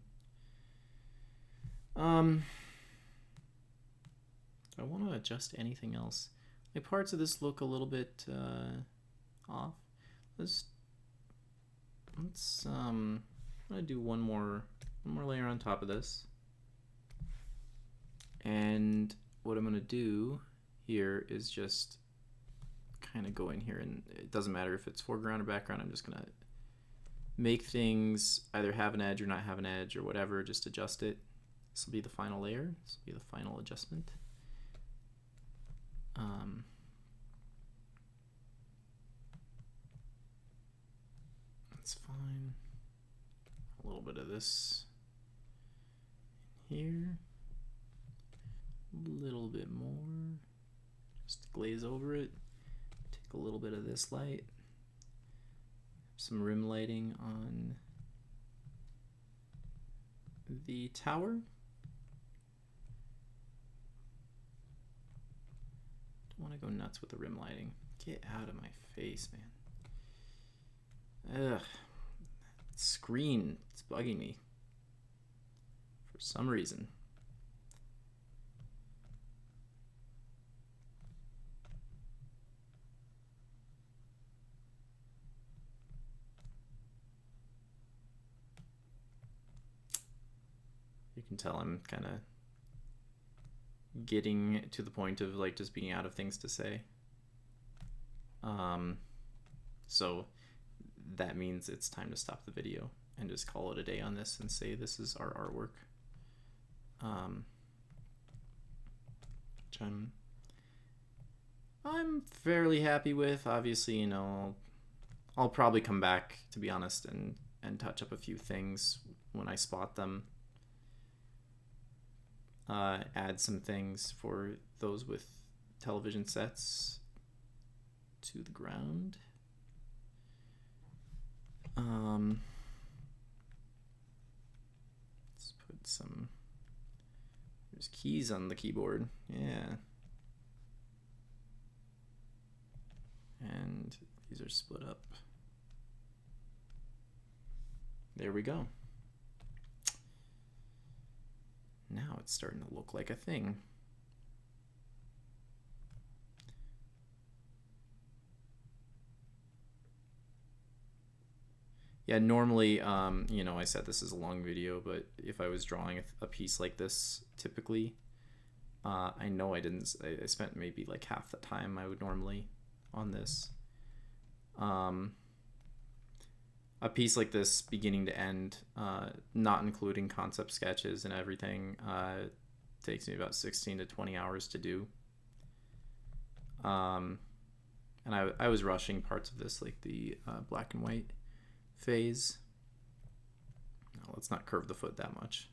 I want to adjust anything else. Like, parts of this look a little bit off. Let's I'm gonna do one more layer on top of this, and what I'm gonna do here is just kind of go in here, and it doesn't matter if it's foreground or background. I'm just gonna make things either have an edge or not have an edge or whatever, just adjust it. This will be the final layer. This will be the final adjustment. That's fine. A little bit of this here. A little bit more. Just glaze over it. Take a little bit of this light. Some rim lighting on the tower. Don't want to go nuts with the rim lighting. Get out of my face, man. Ugh. Screen, it's bugging me for some reason. You can tell I'm kind of getting to the point of like just being out of things to say. So that means it's time to stop the video and just call it a day on this and say this is our artwork. Which I'm fairly happy with. Obviously, you know, I'll probably come back, to be honest, and touch up a few things when I spot them. Add some things for those with television sets to the ground. Let's put some, there's keys on the keyboard, yeah. And these are split up. There we go. Now it's starting to look like a thing. Yeah, normally, you know, I said this is a long video, but if I was drawing a piece like this, typically, I know I spent maybe like half the time I would normally on this. I a piece like this, beginning to end, not including concept sketches and everything, takes me about 16 to 20 hours to do. And I was rushing parts of this, like the black and white phase. No, let's not curve the foot that much.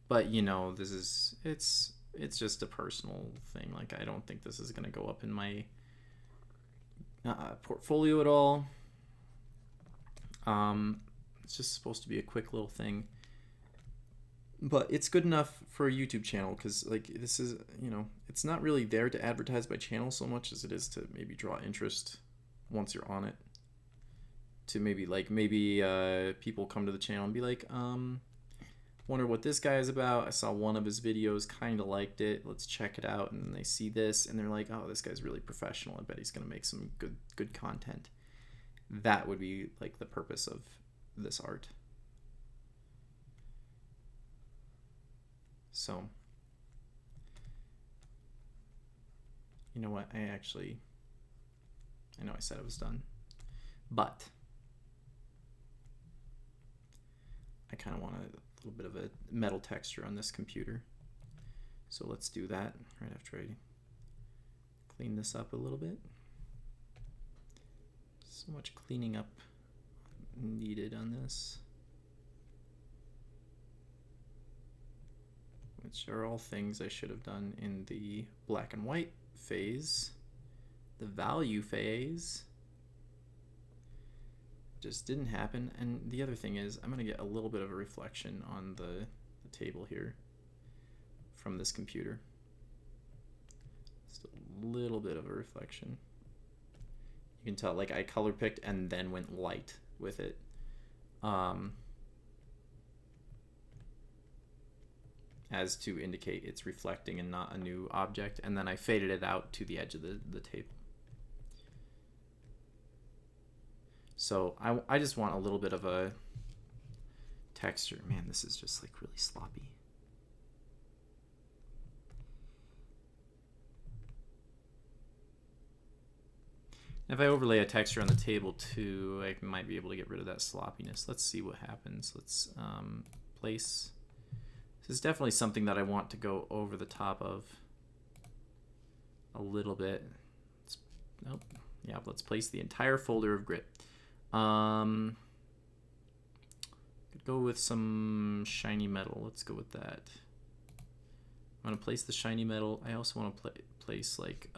But you know, this is it's just a personal thing. Like, I don't think this is gonna go up in my portfolio at all. It's just supposed to be a quick little thing, but it's good enough for a YouTube channel, because like, this is, you know, it's not really there to advertise my channel so much as it is to maybe draw interest once you're on it, to maybe people come to the channel and be like, wonder what this guy is about. I saw one of his videos, kind of liked it, let's check it out. And they see this and they're like, oh, this guy's really professional, I bet he's gonna make some good content. That would be like the purpose of this art. So, you know what, I know I said it was done, but I kind of want a little bit of a metal texture on this computer. So let's do that right after I clean this up a little bit. So much cleaning up needed on this, which are all things I should have done in the black and white phase. The value phase just didn't happen. And the other thing is, I'm gonna get a little bit of a reflection on the table here from this computer. Just a little bit of a reflection. You can tell, like, I color picked and then went light with it. As to indicate it's reflecting and not a new object, and then I faded it out to the edge of the table. So I just want a little bit of a texture. Man, this is just like really sloppy. If I overlay a texture on the table too, I might be able to get rid of that sloppiness. Let's see what happens. Let's place. This is definitely something that I want to go over the top of a little bit. Nope. Yeah, let's place the entire folder of grit. Could go with some shiny metal. Let's go with that. I want to place the shiny metal. I also want to place like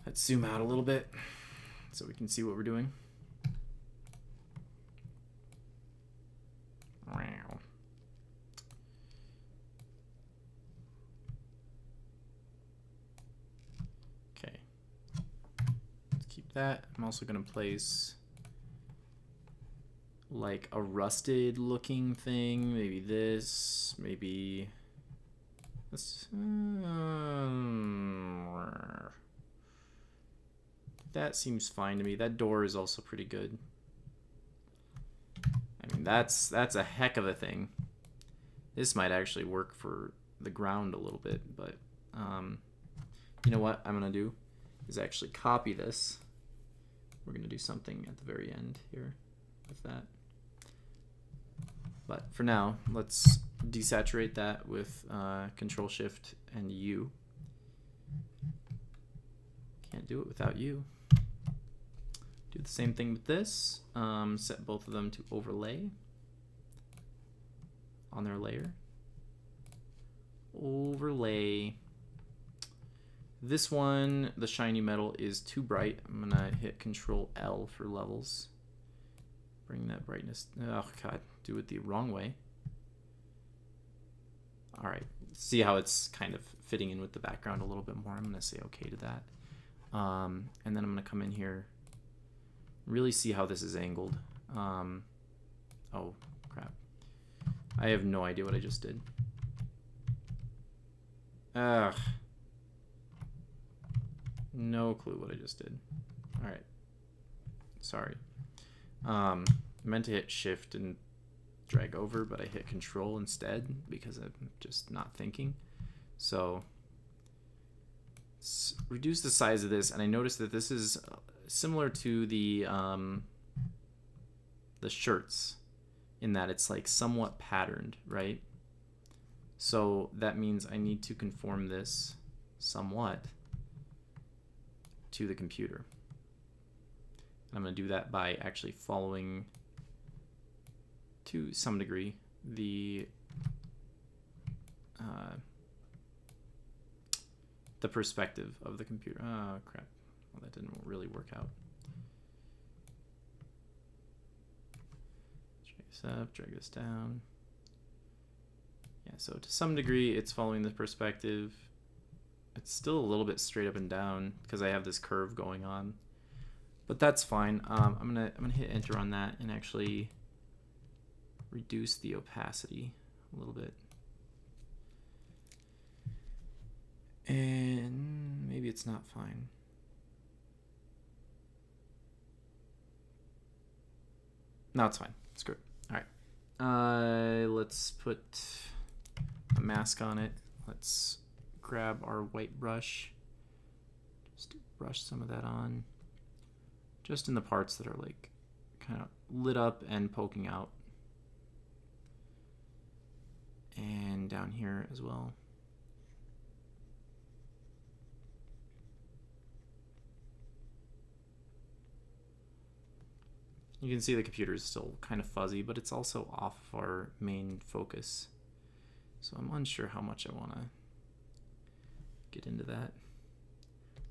let's zoom out a little bit so we can see what we're doing. Okay, let's keep that. I'm also going to place like a rusted looking thing, maybe this, maybe this. That seems fine to me. That door is also pretty good. I mean, that's a heck of a thing. This might actually work for the ground a little bit, but you know what I'm gonna do is actually copy this. We're gonna do something at the very end here with that. But for now, let's desaturate that with Control Shift and U. Can't do it without U. Do the same thing with this. Set both of them to overlay on their layer. Overlay. This one, the shiny metal, is too bright. I'm gonna hit Control L for levels. Bring that brightness. Oh god, do it the wrong way. All right, see how it's kind of fitting in with the background a little bit more. I'm gonna say okay to that. And then I'm gonna come in here, really see how this is angled. Oh crap, I have no idea what I just did. Ugh, no clue what I just did. All right, sorry. I meant to hit Shift and drag over, but I hit Control instead because I'm just not thinking. So let's reduce the size of this, and I noticed that this is similar to the shirts in that it's like somewhat patterned, right? So that means I need to conform this somewhat to the computer. And I'm going to do that by actually following, to some degree, the perspective of the computer. Oh, crap. Well, that didn't really work out. Drag this up, drag this down. Yeah, so to some degree, it's following the perspective. It's still a little bit straight up and down because I have this curve going on, but that's fine. I'm gonna hit enter on that and actually reduce the opacity a little bit. And maybe it's not fine. No, it's fine. Screw it. All right. Let's put a mask on it. Let's grab our white brush. Just brush some of that on. Just in the parts that are like kind of lit up and poking out. And down here as well. You can see the computer is still kind of fuzzy, but it's also off of our main focus. So I'm unsure how much I want to get into that.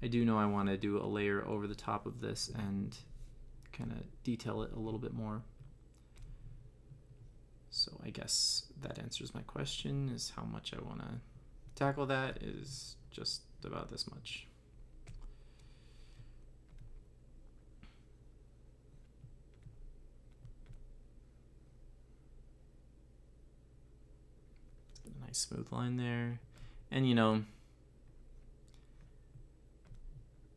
I do know I want to do a layer over the top of this and kind of detail it a little bit more. So I guess that answers my question, is how much I want to tackle that is just about this much. Nice smooth line there. And you know,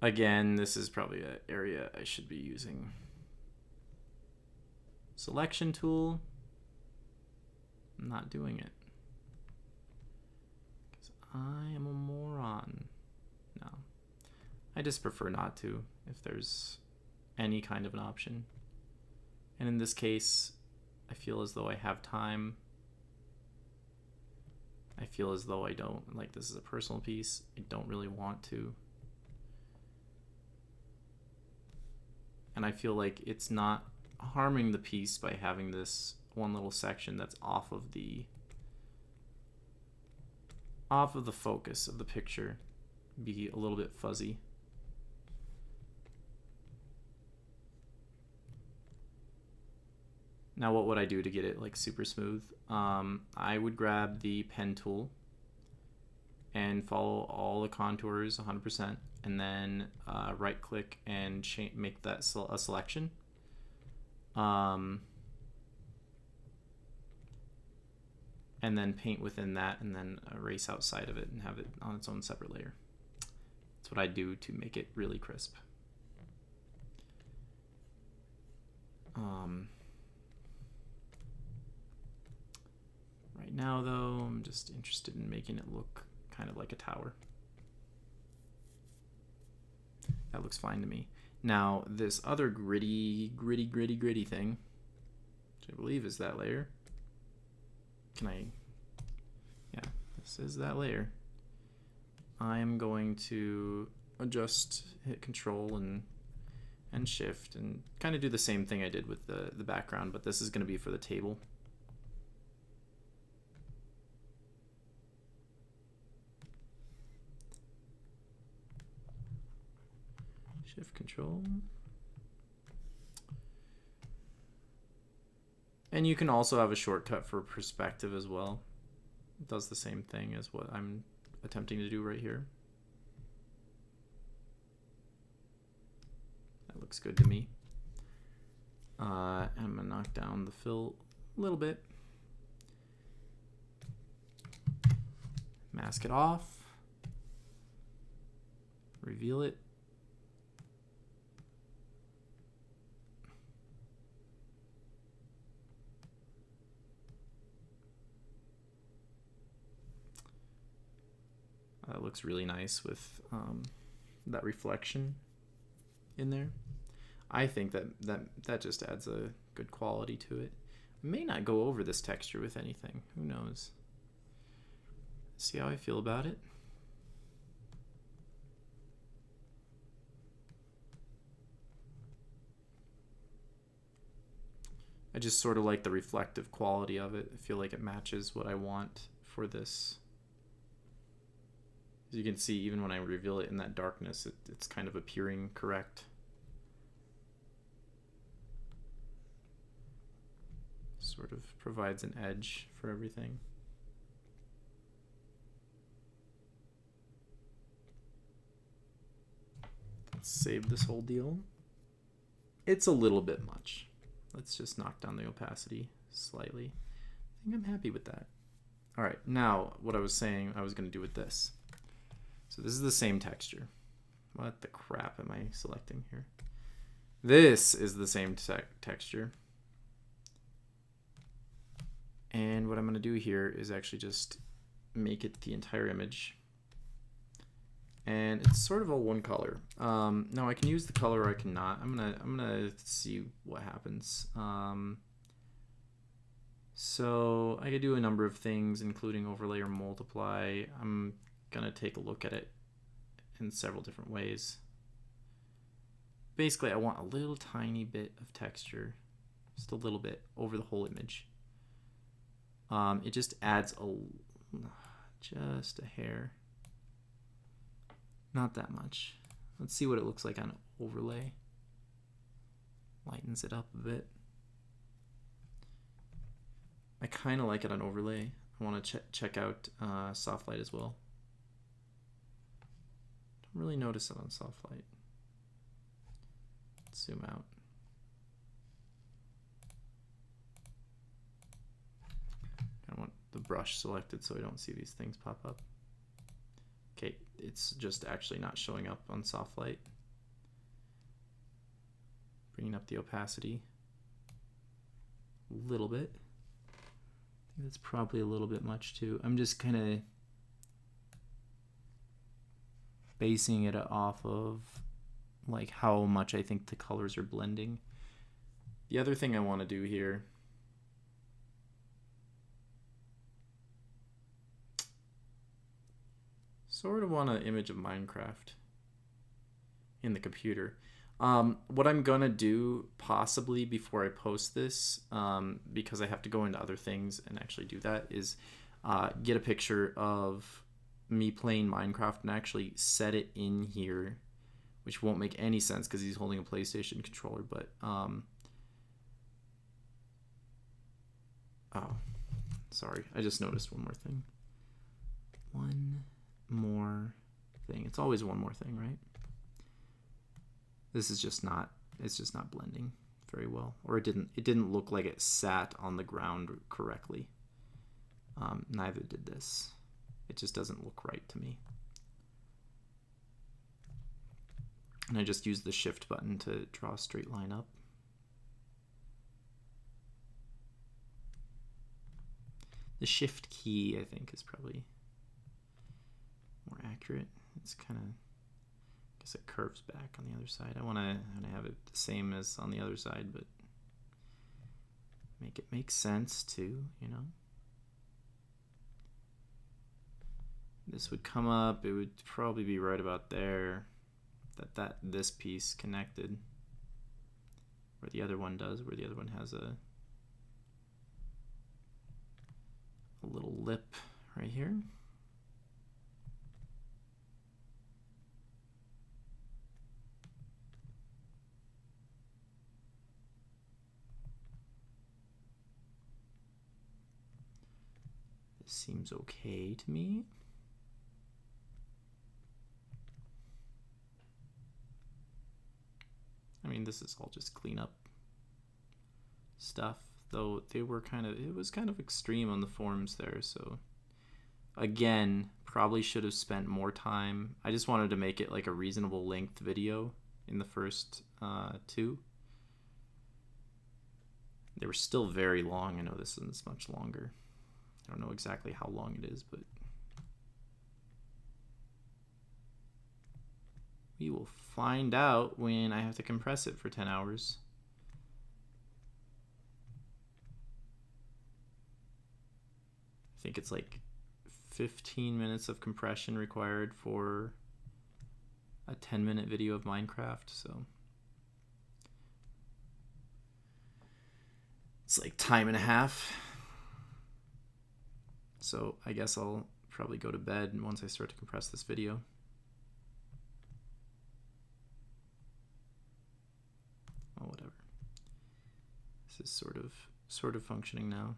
again, this is probably an area I should be using selection tool. I'm not doing it because I am a moron. No, I just prefer not to if there's any kind of an option. And in this case, I feel as though I have time. I feel as though I don't, like, this is a personal piece. I don't really want to. And I feel like it's not harming the piece by having this one little section that's off of the focus of the picture be a little bit fuzzy. Now what would I do to get it like super smooth? I would grab the pen tool and follow all the contours 100%, and then right click and make that a selection. And then paint within that, and then erase outside of it and have it on its own separate layer. That's what I do to make it really crisp. Right now, though, I'm just interested in making it look kind of like a tower. That looks fine to me. Now, this other gritty thing, which I believe is that layer. Can I? Yeah, this is that layer. I am going to adjust, hit Control and Shift, and kind of do the same thing I did with the background, but this is going to be for the table. Shift Control. And you can also have a shortcut for perspective as well. It does the same thing as what I'm attempting to do right here. That looks good to me. I'm gonna knock down the fill a little bit. Mask it off. Reveal it. That looks really nice with that reflection in there. I think that just adds a good quality to it. May not go over this texture with anything. Who knows? See how I feel about it. I just sort of like the reflective quality of it. I feel like it matches what I want for this. As you can see, even when I reveal it in that darkness, it's kind of appearing correct. Sort of provides an edge for everything. Let's save this whole deal. It's a little bit much. Let's just knock down the opacity slightly. I think I'm happy with that. All right, now what I was saying I was going to do with this. So this is the same texture. What the crap am I selecting here? This is the same texture. And what I'm going to do here is actually just make it the entire image. And it's sort of all one color. Now I can use the color or I cannot. I'm gonna see what happens. So I could do a number of things, including overlay or multiply. I'm gonna take a look at it in several different ways. Basically, I want a little tiny bit of texture, just a little bit over the whole image. It just adds just a hair. Not that much. Let's see what it looks like on overlay. Lightens it up a bit. I kind of like it on overlay. I want to check out soft light as well. Don't really notice it on soft light. Let's zoom out. I want the brush selected so I don't see these things pop up. Okay, it's just actually not showing up on soft light. Bringing up the opacity a little bit. I think that's probably a little bit much too. I'm just kind of basing it off of like how much I think the colors are blending. The other thing I want to do here sort of want an image of Minecraft in the computer. What I'm gonna do possibly before I post this, because I have to go into other things and actually do that, is get a picture of me playing Minecraft and actually set it in here, which won't make any sense because he's holding a PlayStation controller, but oh, sorry, I just noticed one more thing. One more thing. It's always one more thing, right? This is just not, it's just not blending very well, or it didn't look like it sat on the ground correctly. Neither did this. It just doesn't look right to me. And I just use the shift button to draw a straight line up. The shift key, I think, is probably more accurate. It's kind of, I guess it curves back on the other side. I want to have it the same as on the other side, but make it make sense too, you know. This would come up, it would probably be right about there, this piece connected, where the other one does, where the other one has a little lip right here. This seems okay to me. I mean, this is all just cleanup stuff, though they were it was kind of extreme on the forums there, so again, probably should have spent more time. I just wanted to make it like a reasonable length video in the first two. They were still very long. I know this one's much longer. I don't know exactly how long it is, but We'll find out when I have to compress it for 10 hours. I think it's like 15 minutes of compression required for a 10-minute video of Minecraft, so it's like time and a half. So I guess I'll probably go to bed once I start to compress this video. Oh, whatever. This is sort of functioning now.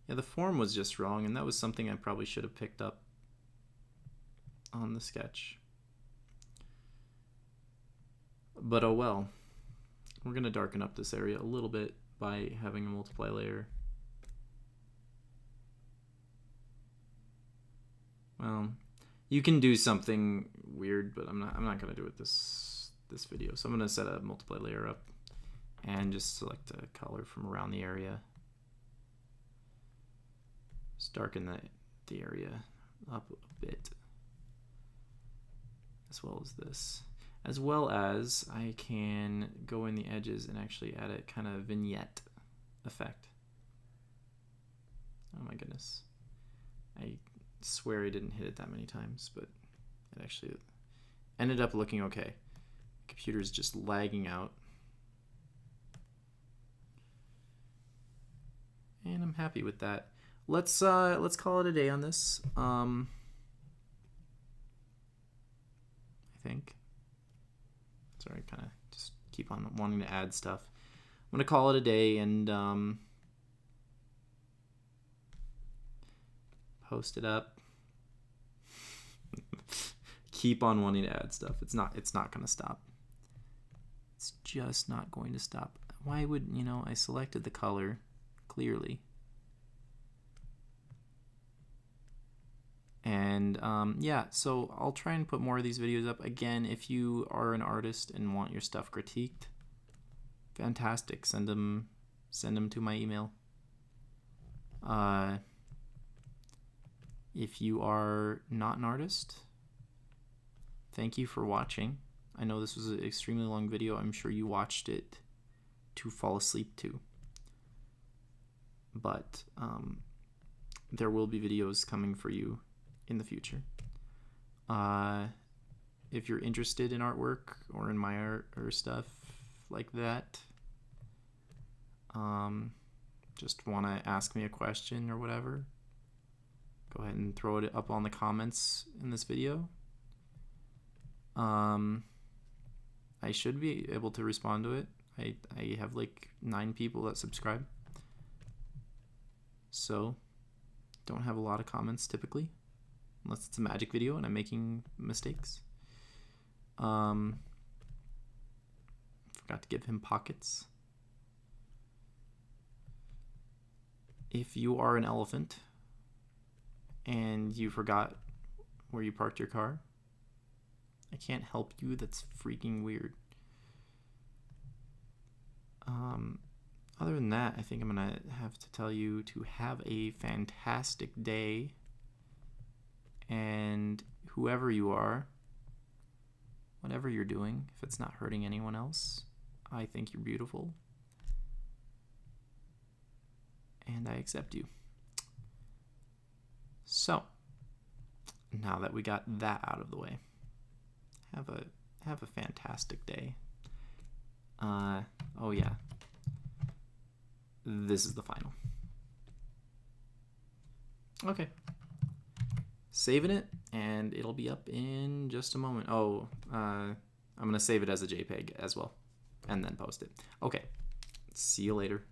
Yeah, the form was just wrong, and that was something I probably should have picked up on the sketch. But oh well. We're going to darken up this area a little bit by having a multiply layer. Well, you can do something weird, but I'm not going to do it this video. So I'm going to set a multiply layer up and just select a color from around the area. Just darken the area up a bit, as well as this. As well as I can go in the edges and actually add a kind of vignette effect. Oh my goodness. I swear I didn't hit it that many times, but it actually ended up looking okay. The computer's just lagging out. And I'm happy with that. Let's call it a day on this. I think. Sorry, kind of just keep on wanting to add stuff. I'm gonna call it a day and post it up. Keep on wanting to add stuff. It's not gonna stop. It's just not going to stop. Why would, you know, I selected the color clearly. And yeah, so I'll try and put more of these videos up. Again, if you are an artist and want your stuff critiqued, fantastic. Send them to my email. If you are not an artist, thank you for watching. I know this was an extremely long video. I'm sure you watched it to fall asleep to. But there will be videos coming for you in the future. If you're interested in artwork or in my art or stuff like that, just want to ask me a question or whatever, go ahead and throw it up on the comments in this video. I should be able to respond to it. I have like 9 people that subscribe, so don't have a lot of comments typically, unless it's a magic video and I'm making mistakes. Forgot to give him pockets. If you are an elephant and you forgot where you parked your car, I can't help you. That's freaking weird. Other than that, I think I'm gonna have to tell you to have a fantastic day. And whoever you are, whatever you're doing, if it's not hurting anyone else, I think you're beautiful. And I accept you. So, now that we got that out of the way, have a fantastic day. Oh yeah. This is the final. Okay. Saving it, and it'll be up in just a moment. Oh, I'm gonna save it as a JPEG as well, and then post it. Okay. See you later.